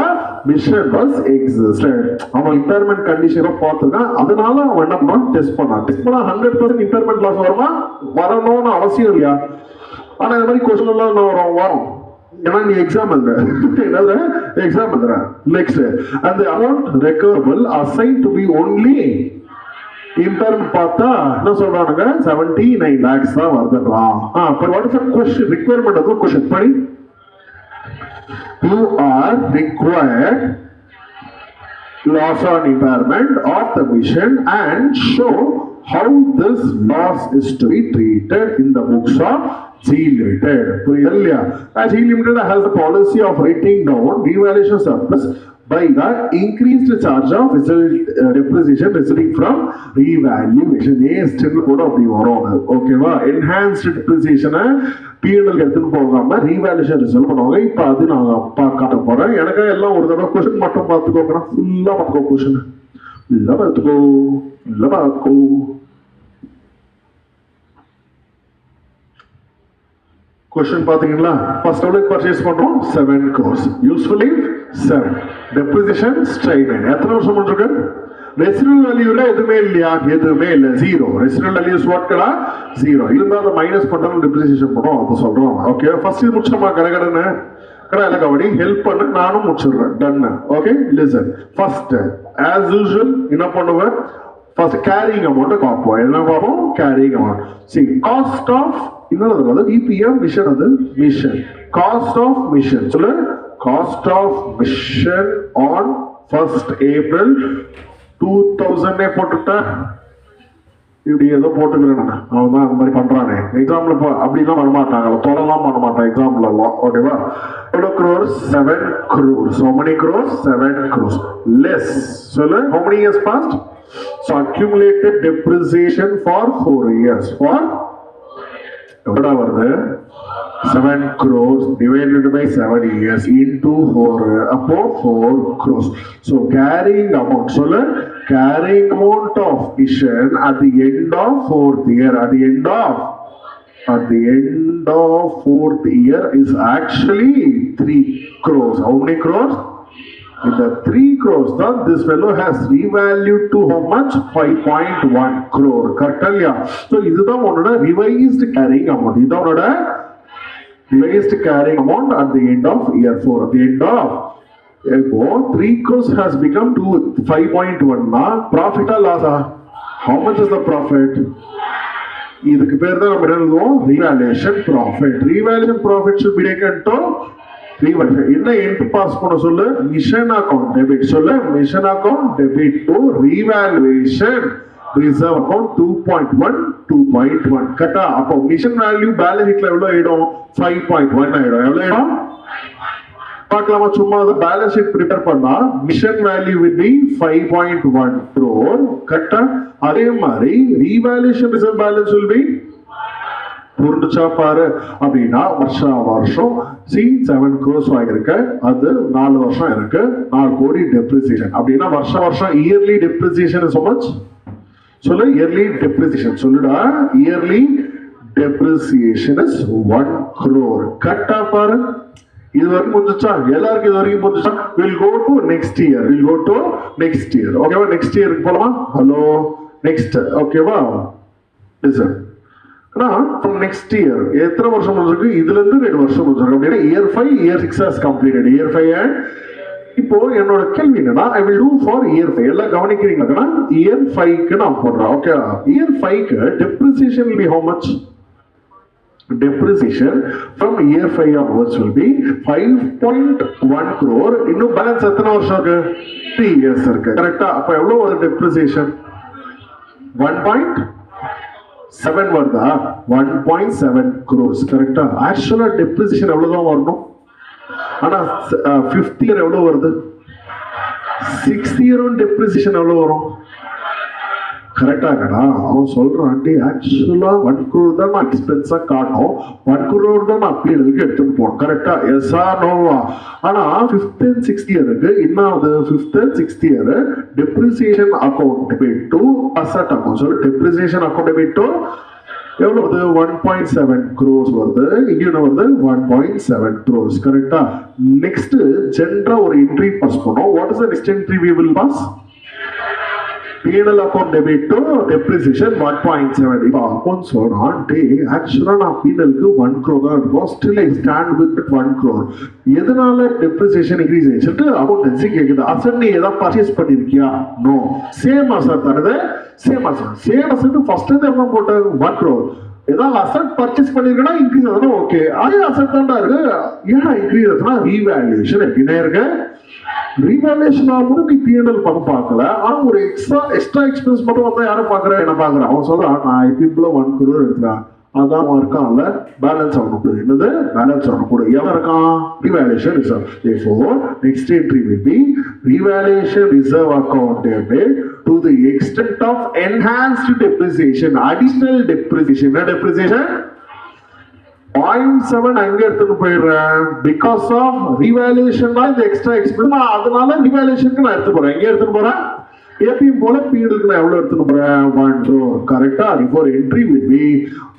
machine has existed. அவன் இம்பேர்மெண்ட் கண்டிஷனை பார்த்துருக்கான். அதனால அவன் என்ன பண்ணான் டெஸ்ட் பண்ணான். டெஸ்ட் பண்ணா 100% இம்பேர்மெண்ட் லாஸ் வருமா வரணும்னு அவசியம் இல்லையா? ஆனா இந்த மாதிரி கொஸ்டின் எல்லாம் வரும். ஏன்னா நீ எக்ஸாம் எழுதுற எக்ஸாம் எழுதுற நெக்ஸ்ட் அந்த amount recoverable assign to be only impairment பார்த்தா என்ன சொல்றானுங்க 79 lakhs தான் வருதுன்றான். but what is the question requirement of the question படி you are required loss on impairment of the mission and show how this loss is to be treated in the books of G Limited. G Limited has the policy of writing down revaluation surplus by the increased charge of depreciation resulting from revaluation. கூட அப்படி வரும். ஓகேவா? Enhanced டெப்ரிசியேஷனை PNL எடுத்துன்னு போகாம revaluation result பண்ணுவாங்க. இப்போ அது நான் காட்ட போறேன். எனக்கு எல்லாம் ஒரு தடவை கொஸ்டின் மட்டும் பார்த்துக்கோங்க. ஃபுல்லா பார்த்துக்கோ கொஸ்டின் ஃபுல்லா பார்த்துக்கோ. Question பாத்தீங்களா? First எவ்வளவு பர்ச்சேஸ் பண்றோம் 7 crores. Usefully 7. Depreciation straight line. எத்தனை வருஷம் முடிஞ்சிருக்கு? ரெசிடுவல் வேல்யூல எதுவுமே இல்லையா? எதுவுமே இல்லை. 0. ரெசிடுவல் வேல்யூஸ் வாட்களா 0. இருந்தா அதை மைனஸ் பண்ணாலும் டெப்ரிசியேஷன் பண்ணுவோம். அதை சொல்றோம். ஓகே ஃபர்ஸ்ட் இது முடிச்சோமா? கடகடன்னு கடை கபடி ஹெல்ப் பண்ணு நானும் முடிச்சிடுறேன். Done. Okay listen. First as usual என்ன பண்ணுவேன்? ஃபர்ஸ்ட் கேரிங் அமௌண்ட் பார்ப்போம். என்ன பார்ப்போம்? Carrying amount. C cost of இன்னொரு இபிஎம் மிஷன் அது மிஷன் காஸ்ட் ஆஃப் மிஷன் சொல்லு. Cost of machine on 1st April 2000 போட்டுட்டேன். இப்படி ஏதோ போட்டுக்கிறேன். அவன் தான் அந்த மாதிரி பண்றானே எக்ஸாம்ல. அப்படிலாம் பண்ண மாட்டாங்க. தொடலாம் பண்ண மாட்டான் எக்ஸாம்ல எல்லாம். ஓகேவா? எவ்வளோ crores? 7 crores. How many crores? 7 crores. Less சொல்லு. How many years passed? So accumulated depreciation for 4 years. For எவ்வளோ வருது? 7 crores divided by 7 years into 4. அப்போ 4 crores. So carrying amount சொல்லு. Carrying amount of mission at the end of 4th year. At the end of 4th year is actually 3 crores. How many crores? With the 3 crores, this fellow has revalued to how much? 5.1 crore. Correct? So, this is the revised carrying amount. This is the revised carrying amount at the end of year 4. At the end of 3 crores has become to 5.1. Profit or loss? How much is the profit? இதுக்கு பேர் தான் நம்ம என்ன எழுதுவோம்? Revaluation profit. Revaluation profit should be taken to என்ன entry pass பண்ண சொல்லு? Mission account debit சொல்லு. Mission account debit to revaluation reserve account 2.1 2.1. கரெக்டா? அப்போ மிஷன் வேல்யூ பேலன்ஸ் ஷீட்ல எவ்வளவு ஆயிடும்? 5.1 ஆயிடும். எவ்வளவு ஆயிடும் பார்க்கலாமா? சும்மா பேலன்ஸ் ஷீட் ப்ரிப்பேர் பண்ணா mission value will be 5.1 crore. கரெக்டா? அதே மாதிரி revaluation reserve balance will be புரிஞ்சுச்சா பாரு. அப்படின்னா வருஷம் 7 crores வாங்கியிருக்க. அது 4 வருஷம் இருக்கு. 4 கோடி டெப்ரிசியேஷன். அப்படின்னா வருஷம் இயர்லி டெப்ரிசியேஷன் so much சொல்லு. இயர்லி டெப்ரிசியேஷன் சொல்லுடா. Yearly depreciation is 1 crore. கரெக்டா பாரு. இது வரைக்கும் புரிஞ்சுச்சா? எல்லாருக்கும் இது வரைக்கும் புரிஞ்சுச்சா? Will go to next year. ஓகேவா? நெக்ஸ்ட் இயருக்கு போலாமா? Hello next. ஓகேவா? லிசன். from next year எத்தனை வருஷம் முடிஞ்சிருக்கு? இதுல இருந்து 2 வருஷம் முடிஞ்சிருக்கு. அப்படின்னா year 5 year 6 has completed. year 5 and இப்போ என்னோட கேள்வி என்னன்னா I will do for year 5. எல்லாம் கவனிக்கிறீங்களா? year 5க்கு நான் போடுறேன். Okay year 5க்கு depreciation will be how much? Depreciation from year 5 onwards will be 5.1 crore. இன்னும் பேலன்ஸ் எத்தனை வருஷம் இருக்கு? 3 years இருக்கு. கரெக்டா? அப்ப எவ்வளவு ஒரு டெப்ரிசியேஷன்? 1.7 வருதா? 1.7 crores. கரெக்டா? ஆக்சுவலா டெப்ரிசியேஷன் எவ்வளவுதான் வரணும்? ஆனா 5th இயர் எவ்வளவு வருது? 6th இயரும் டெப்ரிசியேஷன் எவ்வளவு வரும்? கரெக்டா இருக்கா? அவன் சொல்றான் ஆக்சுவலா 1 crore தான் நான் எக்ஸ்பென்ஸா காட்டும், 1 crore தான் நான் பீரியடுக்கு எடுத்துட்டு போனோம். கரெக்டா? எஸ்ஆ நோவா? ஆனா 5th and 6th இயருக்கு என்னாவது? 5th and 6th year depreciation account debit to asset account. சொல்லு டெப்ரிசியேஷன் அக்கௌண்ட் டெபிட் டு எவ்வளவு வருது? 1.7 crores வருது. இங்க என்ன வருது? 1.7 crores. கரெக்டா? நெக்ஸ்ட் ஜெனரா ஒரு என்ட்ரி பாஸ் பண்ணோம். What is the next entry we will pass? P&L account debit to depreciation 1.7. இப்போ அக்கௌண்ட் சொல்றான் ஆக்சுவலா நான் P&L-க்கு 1 crore தான் இருக்கும், still I stand with 1 crore. எதனால டெப்ரிசியேஷன் இன்க்ரீஸ் ஆயிடுச்சு? அக்கௌண்டன்சி கேக்குது. அசட் நீ ஏதாவது பர்ச்சேஸ் பண்ணிருக்கியா? நோ. சேம் அசட் தானே? சேம் அசட் ஃபர்ஸ்ட் எவ்வளவு போட்ட? 1 crore. ஏதாவது அசட் பர்ச்சேஸ் பண்ணிருக்கா இன்க்ரீஸ் ஆகுதுன்னா ஓகே, அதே அசட் தான்டா இருக்கு. ஏன்னா இன்க்ரீஸ் ஆகுதுன்னா ரீவேல்யூஷன் எப்படின்னா இருக்கு. ரீவேல்யூஷன் ஆகும்போது நீ P&L பண்ண பார்க்கல, ஆனா ஒரு எக்ஸ்ட்ரா எக்ஸ்பென்ஸ் மட்டும் வந்தா யாரும் பாக்குறேன் என்ன பாக்குறேன். அவன் சொல்றான் நான் இப்போ 1 crore எடுக்கிறான், அதான் இருக்கான்ல பேலன்ஸ் ஆகணும். என்னது? பேலன்ஸ் ஆகணும். எவன் இருக்கான்? revaluation reserve. Therefore next entry will be revaluation reserve account debit to the extent of enhanced depreciation, additional depreciation. என்ன depreciation? 0.7 அங்க எடுத்துட்டு போயிடுறேன். பிகாஸ் ஆஃப் ரீவேல்யூஷன் தான் இந்த எக்ஸ்ட்ரா எக்ஸ்பென்ஸ், அதனால ரீவேல்யூஷனுக்கு நான் எடுத்து போறேன். எங்க எடுத்துட்டு போறேன்? எப்பயும் போல பீரியடுக்கு நான் எவ்வளவு எடுத்துட்டு போறேன்? 1 crore. கரெக்டா? before entry will be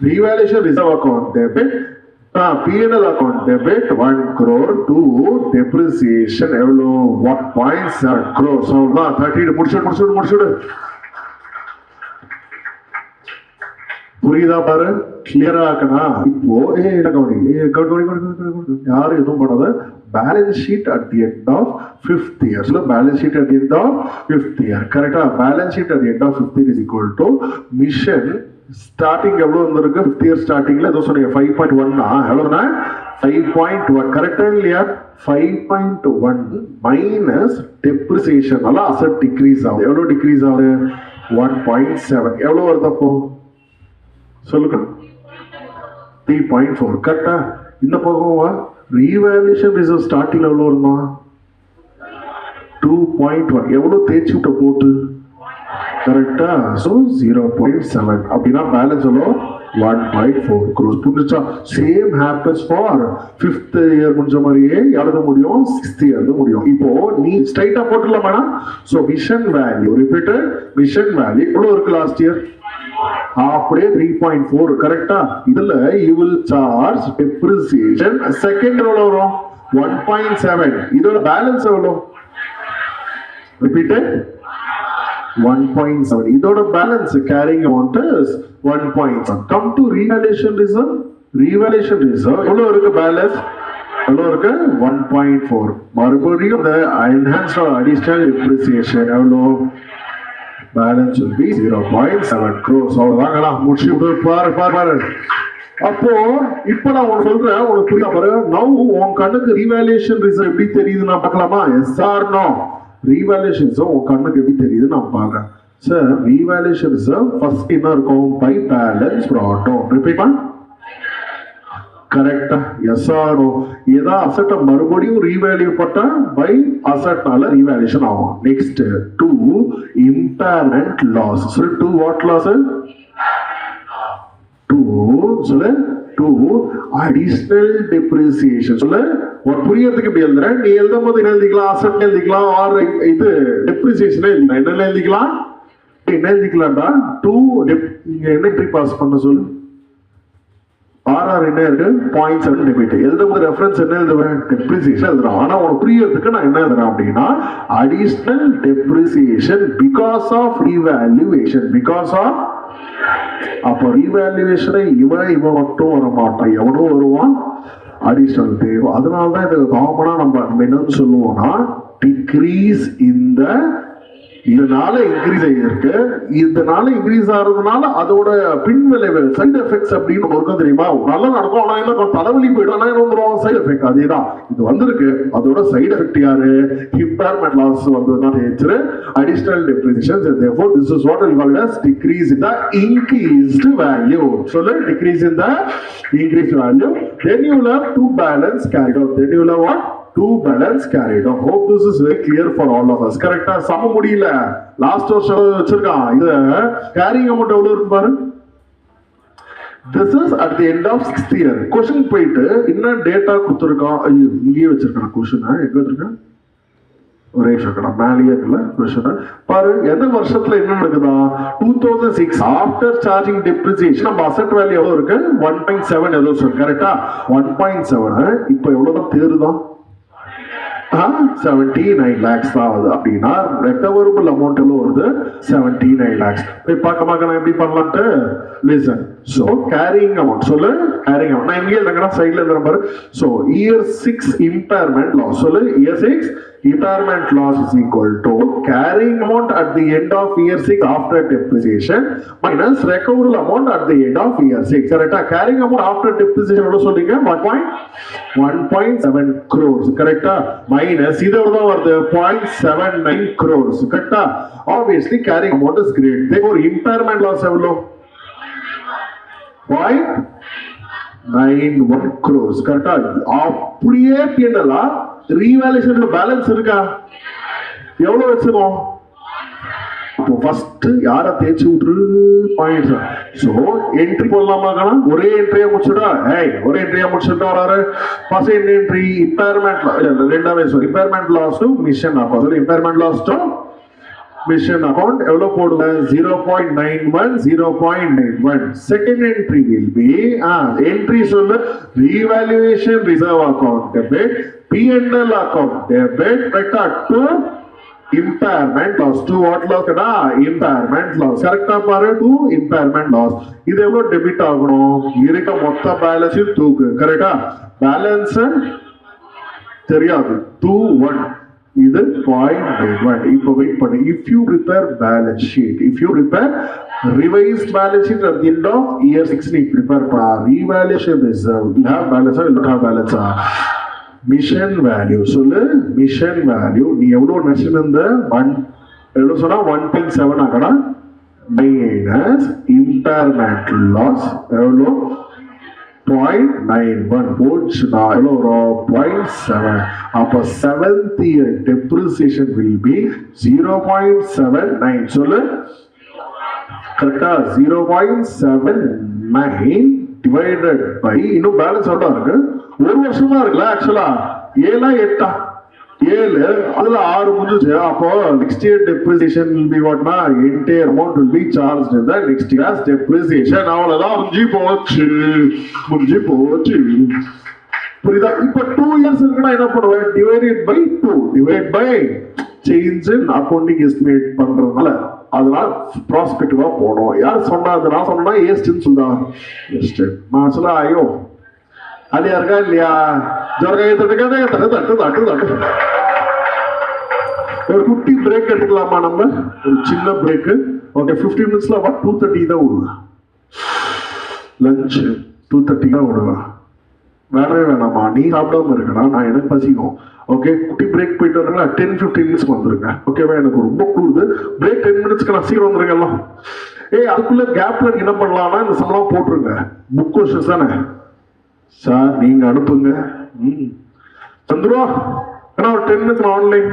revaluation reserve account debit, P&L account debit 1 crore to depreciation எவ்வளவு? 1.7 crore. so தான் 30 முடிச்சுடு. புரியுதா பாரு? கிளியரா இருக்கா? இப்போ யாரும் எதுவும் பண்ணாத balance sheet at the end of 5th year. Balance sheet at the end of 5th year. கரெக்டா? Balance sheet at the end of 5th year is equal to machine starting எவ்வளவு வந்திருக்கு? 5th year ஸ்டார்டிங்ல ஏதோ சொன்னீங்க 5.1 எவ்வளவுனா 5.1. கரெக்டா இல்லையா? 5.1 minus depreciation asset degrees ஆகுது. எவ்வளவு டிக்ரீஸ் ஆகுது? 1.7. எவ்வளவு வருது அப்போ? சொல்லுங்க. 3.4. கரெக்டா? இந்த பக்கம் ரீவேல்யூஷன் ரிசர்வ் ஸ்டார்டிங் எவ்வளவு வருமா? 2.1. எவ்வளவு தேய்ச்சி விட்ட போட்டு? கரெக்டா? சோ 0.7. அப்படின்னா பேலன்ஸ் எவ்வளோ? 1.4 crores. புரிஞ்சுச்சா? Same happens for 5th year முடிஞ்ச மாதிரியே எழுத முடியும், 6th year முடியும். இப்போ நீ ஸ்ட்ரைட்டா போட்டுடலாம் madam. So mission value repeated mission value எவ்வளவு இருக்கு லாஸ்ட் இயர்? அப்படியே 3.4. கரெக்டா? இதுல you will charge depreciation second எவ்வளவு வரும்? 1.7. இதோட பேலன்ஸ் எவ்வளவு? ரிப்பீட்டட் 1.7. இதோட balance carrying amount is 1.7. Come to revaluation reserve. Revaluation reserve எவ்வளவு இருக்கு? பேலன்ஸ் எவ்வளவு இருக்கு? 1.4. மறுபடியும் the enhanced or additional depreciation எவ்வளவு? Balance will be 0.7 crores. அவ்வளவுதாங்களா? முடிச்சு பாரு. அப்போ இப்ப நான் உனக்கு சொல்றேன், உனக்கு புரியுதா பாரு? நவ் உன் கண்ணுக்கு ரீவேல்யூஷன் ரிசர்வ் எப்படி தெரியுது நான் பார்க்கலாமா? Yes or no? Revaluation reserve உன் கண்ணுக்கு எப்படி தெரியுது நான் பார்க்கறேன். சார் ரீவேல்யூஷன் ரிசர்வ் ஃபர்ஸ்ட் என்ன இருக்கும்? By balance brought down. Repeat பண்ண. கரெக்டா? Yes or no? ஏதா அசெட்டை மறுபடியும் ரீவேல்யூ பண்ணா பை அசெட்னால ரீவேல்யூஷன் ஆகும். Next 2 impairment loss. சொல்லு 2 வாட் லாஸ்? 2 சொல்லு 2 அடிஷனல் டெப்ரிசியேஷன். சொல்லு ஒரு புரியறதுக்கு எப்படி எழுதுறேன்? நீ எழுதும் போது என்ன எழுதிக்கலாம்? அசெட் எழுதிக்கலாம், ஆர் இது டெப்ரிசியேஷன் எழுதிக்கலாம். என்ன எழுதிக்கலாம்? என்ன எழுதிக்கலாம்டா? 2 இங்க என்ன ட்ரீ பாஸ் பண்ண சொல்லு. ஆர்ஆர் என்ன இருக்கு? 0.7 டெபிட். எழுதும்போது ரெஃபரன்ஸ் என்ன எழுதுவேன்? டெப்ரிசியேஷன் எழுதுறேன். ஆனா உனக்கு புரியறதுக்கு நான் என்ன எழுதுறேன் அப்படின்னா additional depreciation because of revaluation. Because of அப்போ ரீவேல்யூவேஷனை இவன் மட்டும் வர மாட்டான், எவனும் வருவான். அடிஷனல் தேவை. அதனாலதான் இது காமனா நம்ம என்னன்னு சொல்லுவோம்னா டிக்ரீஸ் இந்த இதனால இன்க்ரீஸ் ஆகிருக்கு. இதனால இன்க்ரீஸ் ஆகிறதுனால அதோட பின்விளைவு சைடு எஃபெக்ட்ஸ் அப்படின்னு இருக்கும் தெரியுமா? நல்லா நடக்கும், ஆனா என்ன தலைவலி போயிடும், ஆனா என்ன வந்துடும்? Side effect. அதேதான் இது வந்திருக்கு. அதோட சைடு எஃபெக்ட் யாரு? இம்பேர்மெண்ட் லாஸ் வந்ததுதான் nature additional depreciation. therefore this is what we call as decrease in the increased value. சொல்லு decrease in the increased value. Then you will have two balance carried out. Then you will have what? 2 balance carried. I hope this is very clear for all of us. Correct? சம முடியல last வருஷம் வச்சிருக்கான். இது carrying amount எவ்வளவு இருக்கு பாரு. This is at the end of 6th year. Question போயிட்டு என்ன டேட்டா கொடுத்துருக்கான். இங்கேயே வச்சிருக்கான் கொஸ்டின். எங்க வச்சிருக்கான்? ஒரே செகண்ட் மேலேயே இருக்குல்ல கொஸ்டின் பாரு. எந்த வருஷத்துல என்ன நடக்குதா? 2006 ஆஃப்டர் சார்ஜிங் டெப்ரிசியேஷன் நம்ம அசெட் வேல்யூ எவ்வளவு இருக்கு? 1.7 ஏதோ சொல்லு. கரெக்டா? 1.7 இப்போ எவ்வளவுதான் தேருதான்? 79 lakhs தான் ஆகுது. அப்படின்னா ரெக்கவரபிள் அமௌண்ட் எவ்வளவு வருது? 79 lakhs. போய் பார்க்க எப்படி பண்ணலான்ட்டு லிசன். So carrying amount சொல்லு. carrying amount நான் இங்கே இல்லைங்கடா சைட்ல இருக்கிற பாரு. So year 6 impairment loss சொல்லு. year 6 impairment loss is equal to carrying amount at the end of year 6 after depreciation minus recoverable amount at the end of year 6. கரெக்டா? carrying amount after depreciation எவ்வளவு சொல்றீங்க? 1.7 crores. கரெக்டா? Minus இது எவ்வளவு வருது? 0.79 crores. கரெக்டா? obviously carrying amount is great. therefore impairment loss எவ்வளவு? 0.91 crores. கரெக்டா? அப்படியே பின்னலா ரீவாலுவேஷன் பேலன்ஸ் இருக்கா? எவ்வளவு வச்சிருக்கோம்? இப்போ ஃபர்ஸ்ட் யார தேய்ச்சி விட்டுரு பாயிண்ட்ஸ். சோ என்ட்ரி போடலாமா? ஒரே என்ட்ரியா முடிச்சுட்டா ஒரே என்ட்ரியா முடிச்சுட்டா வராரு. ஃபர்ஸ்ட் என்ட்ரி இம்பேர்மெண்ட் ரெண்டாவே impairment loss to machine account. Impairment loss to machine account எவ்வளவு போடுங்க? 0.91 0.91. Second entry will be entry சொல்லு. Revaluation reserve account debit, P&L account debit. கரெக்டா? To impairment loss. to what loss? Kara impairment loss. கரெக்டா பாரு. to impairment loss. இது எவ்வளவு debit ஆகணும்? இருக்க மொத்த பேலன்ஸ் தூக்கு. கரெக்டா? பேலன்ஸ் தெரியாது. 2.1 இது 0.91. இப்போ வெயிட் பண்ணு. if you prepare balance sheet, if you prepare revised balance sheet at the end of year 6 நீ prepare பண்ணா revaluation reserve you have balance or you don't have balance. Mission value சொல்லு. Mission value நீ எவ்வளவு mission இந்த 1 எவ்வளவு சொன்னா 1.7 ஆகடா minus impairment loss எவ்வளவு 0.91 போச்சுனா எவ்வளவு 0.7. அப்ப 7th year depreciation will be 0.79 சொல்லு. கரெக்டா? 0.79 divided by இன்னும் பேலன்ஸ் எவ்வளவு இருக்கு? ஒரு வருஷம் தான் இருக்குல்ல. ஆக்சுவலா 7 8 7 அதுல 6 முடிஞ்சுச்சு. அப்போ next year depreciation will be what na entire amount will be charged in the next year's depreciation. அவ்வளவுதான் முடிஞ்சு போச்சு. புரியுதா? இப்போ 2 years இருக்குன்னா என்ன பண்ணுவேன்? divided by 2 divide by change in accounting estimate பண்றதுனால அதனால ப்ராஸ்பெக்டிவா போடும். யார் சொன்னா? நான் சொன்னா ஏஸ்ட்னு சொல்றா. ஏஸ்ட் நான் சொல்ல ஐயோ அலியா இருக்கா இல்லையா? ஒரு குட்டி பிரேக் எடுத்துக்கலாமா? நம்ம ஒரு சின்ன பிரேக். ஓகே 15 மினிட்ஸ்ல 2:30 தான் விடுவேன். லஞ்ச் 2:30 தான் விடுவேன். வேணவே வேணாமா? நீ சாப்பிடாம இருக்கா? நான் எனக்கு பசிக்கும். ஓகே குட்டி பிரேக் போயிட்டு வரீங்களா? 10-15 மினிட்ஸ் வந்துருங்க. ஓகேவா? எனக்கு ரொம்ப கூடுது. பிரேக் 10 மினிட்ஸ்க்கு நான் சீக்கிரம் வந்துருங்கலாம். அதுக்குள்ள கேப்ல என்ன பண்ணலாம்னா இந்த சம்பளம் போட்டுருங்க. புக் கொஸ்டின்ஸ் தானே சார் நீங்க அனுப்புங்க. சந்துருவா ஒரு 10 மினிட்ஸ் ஆன்லைன்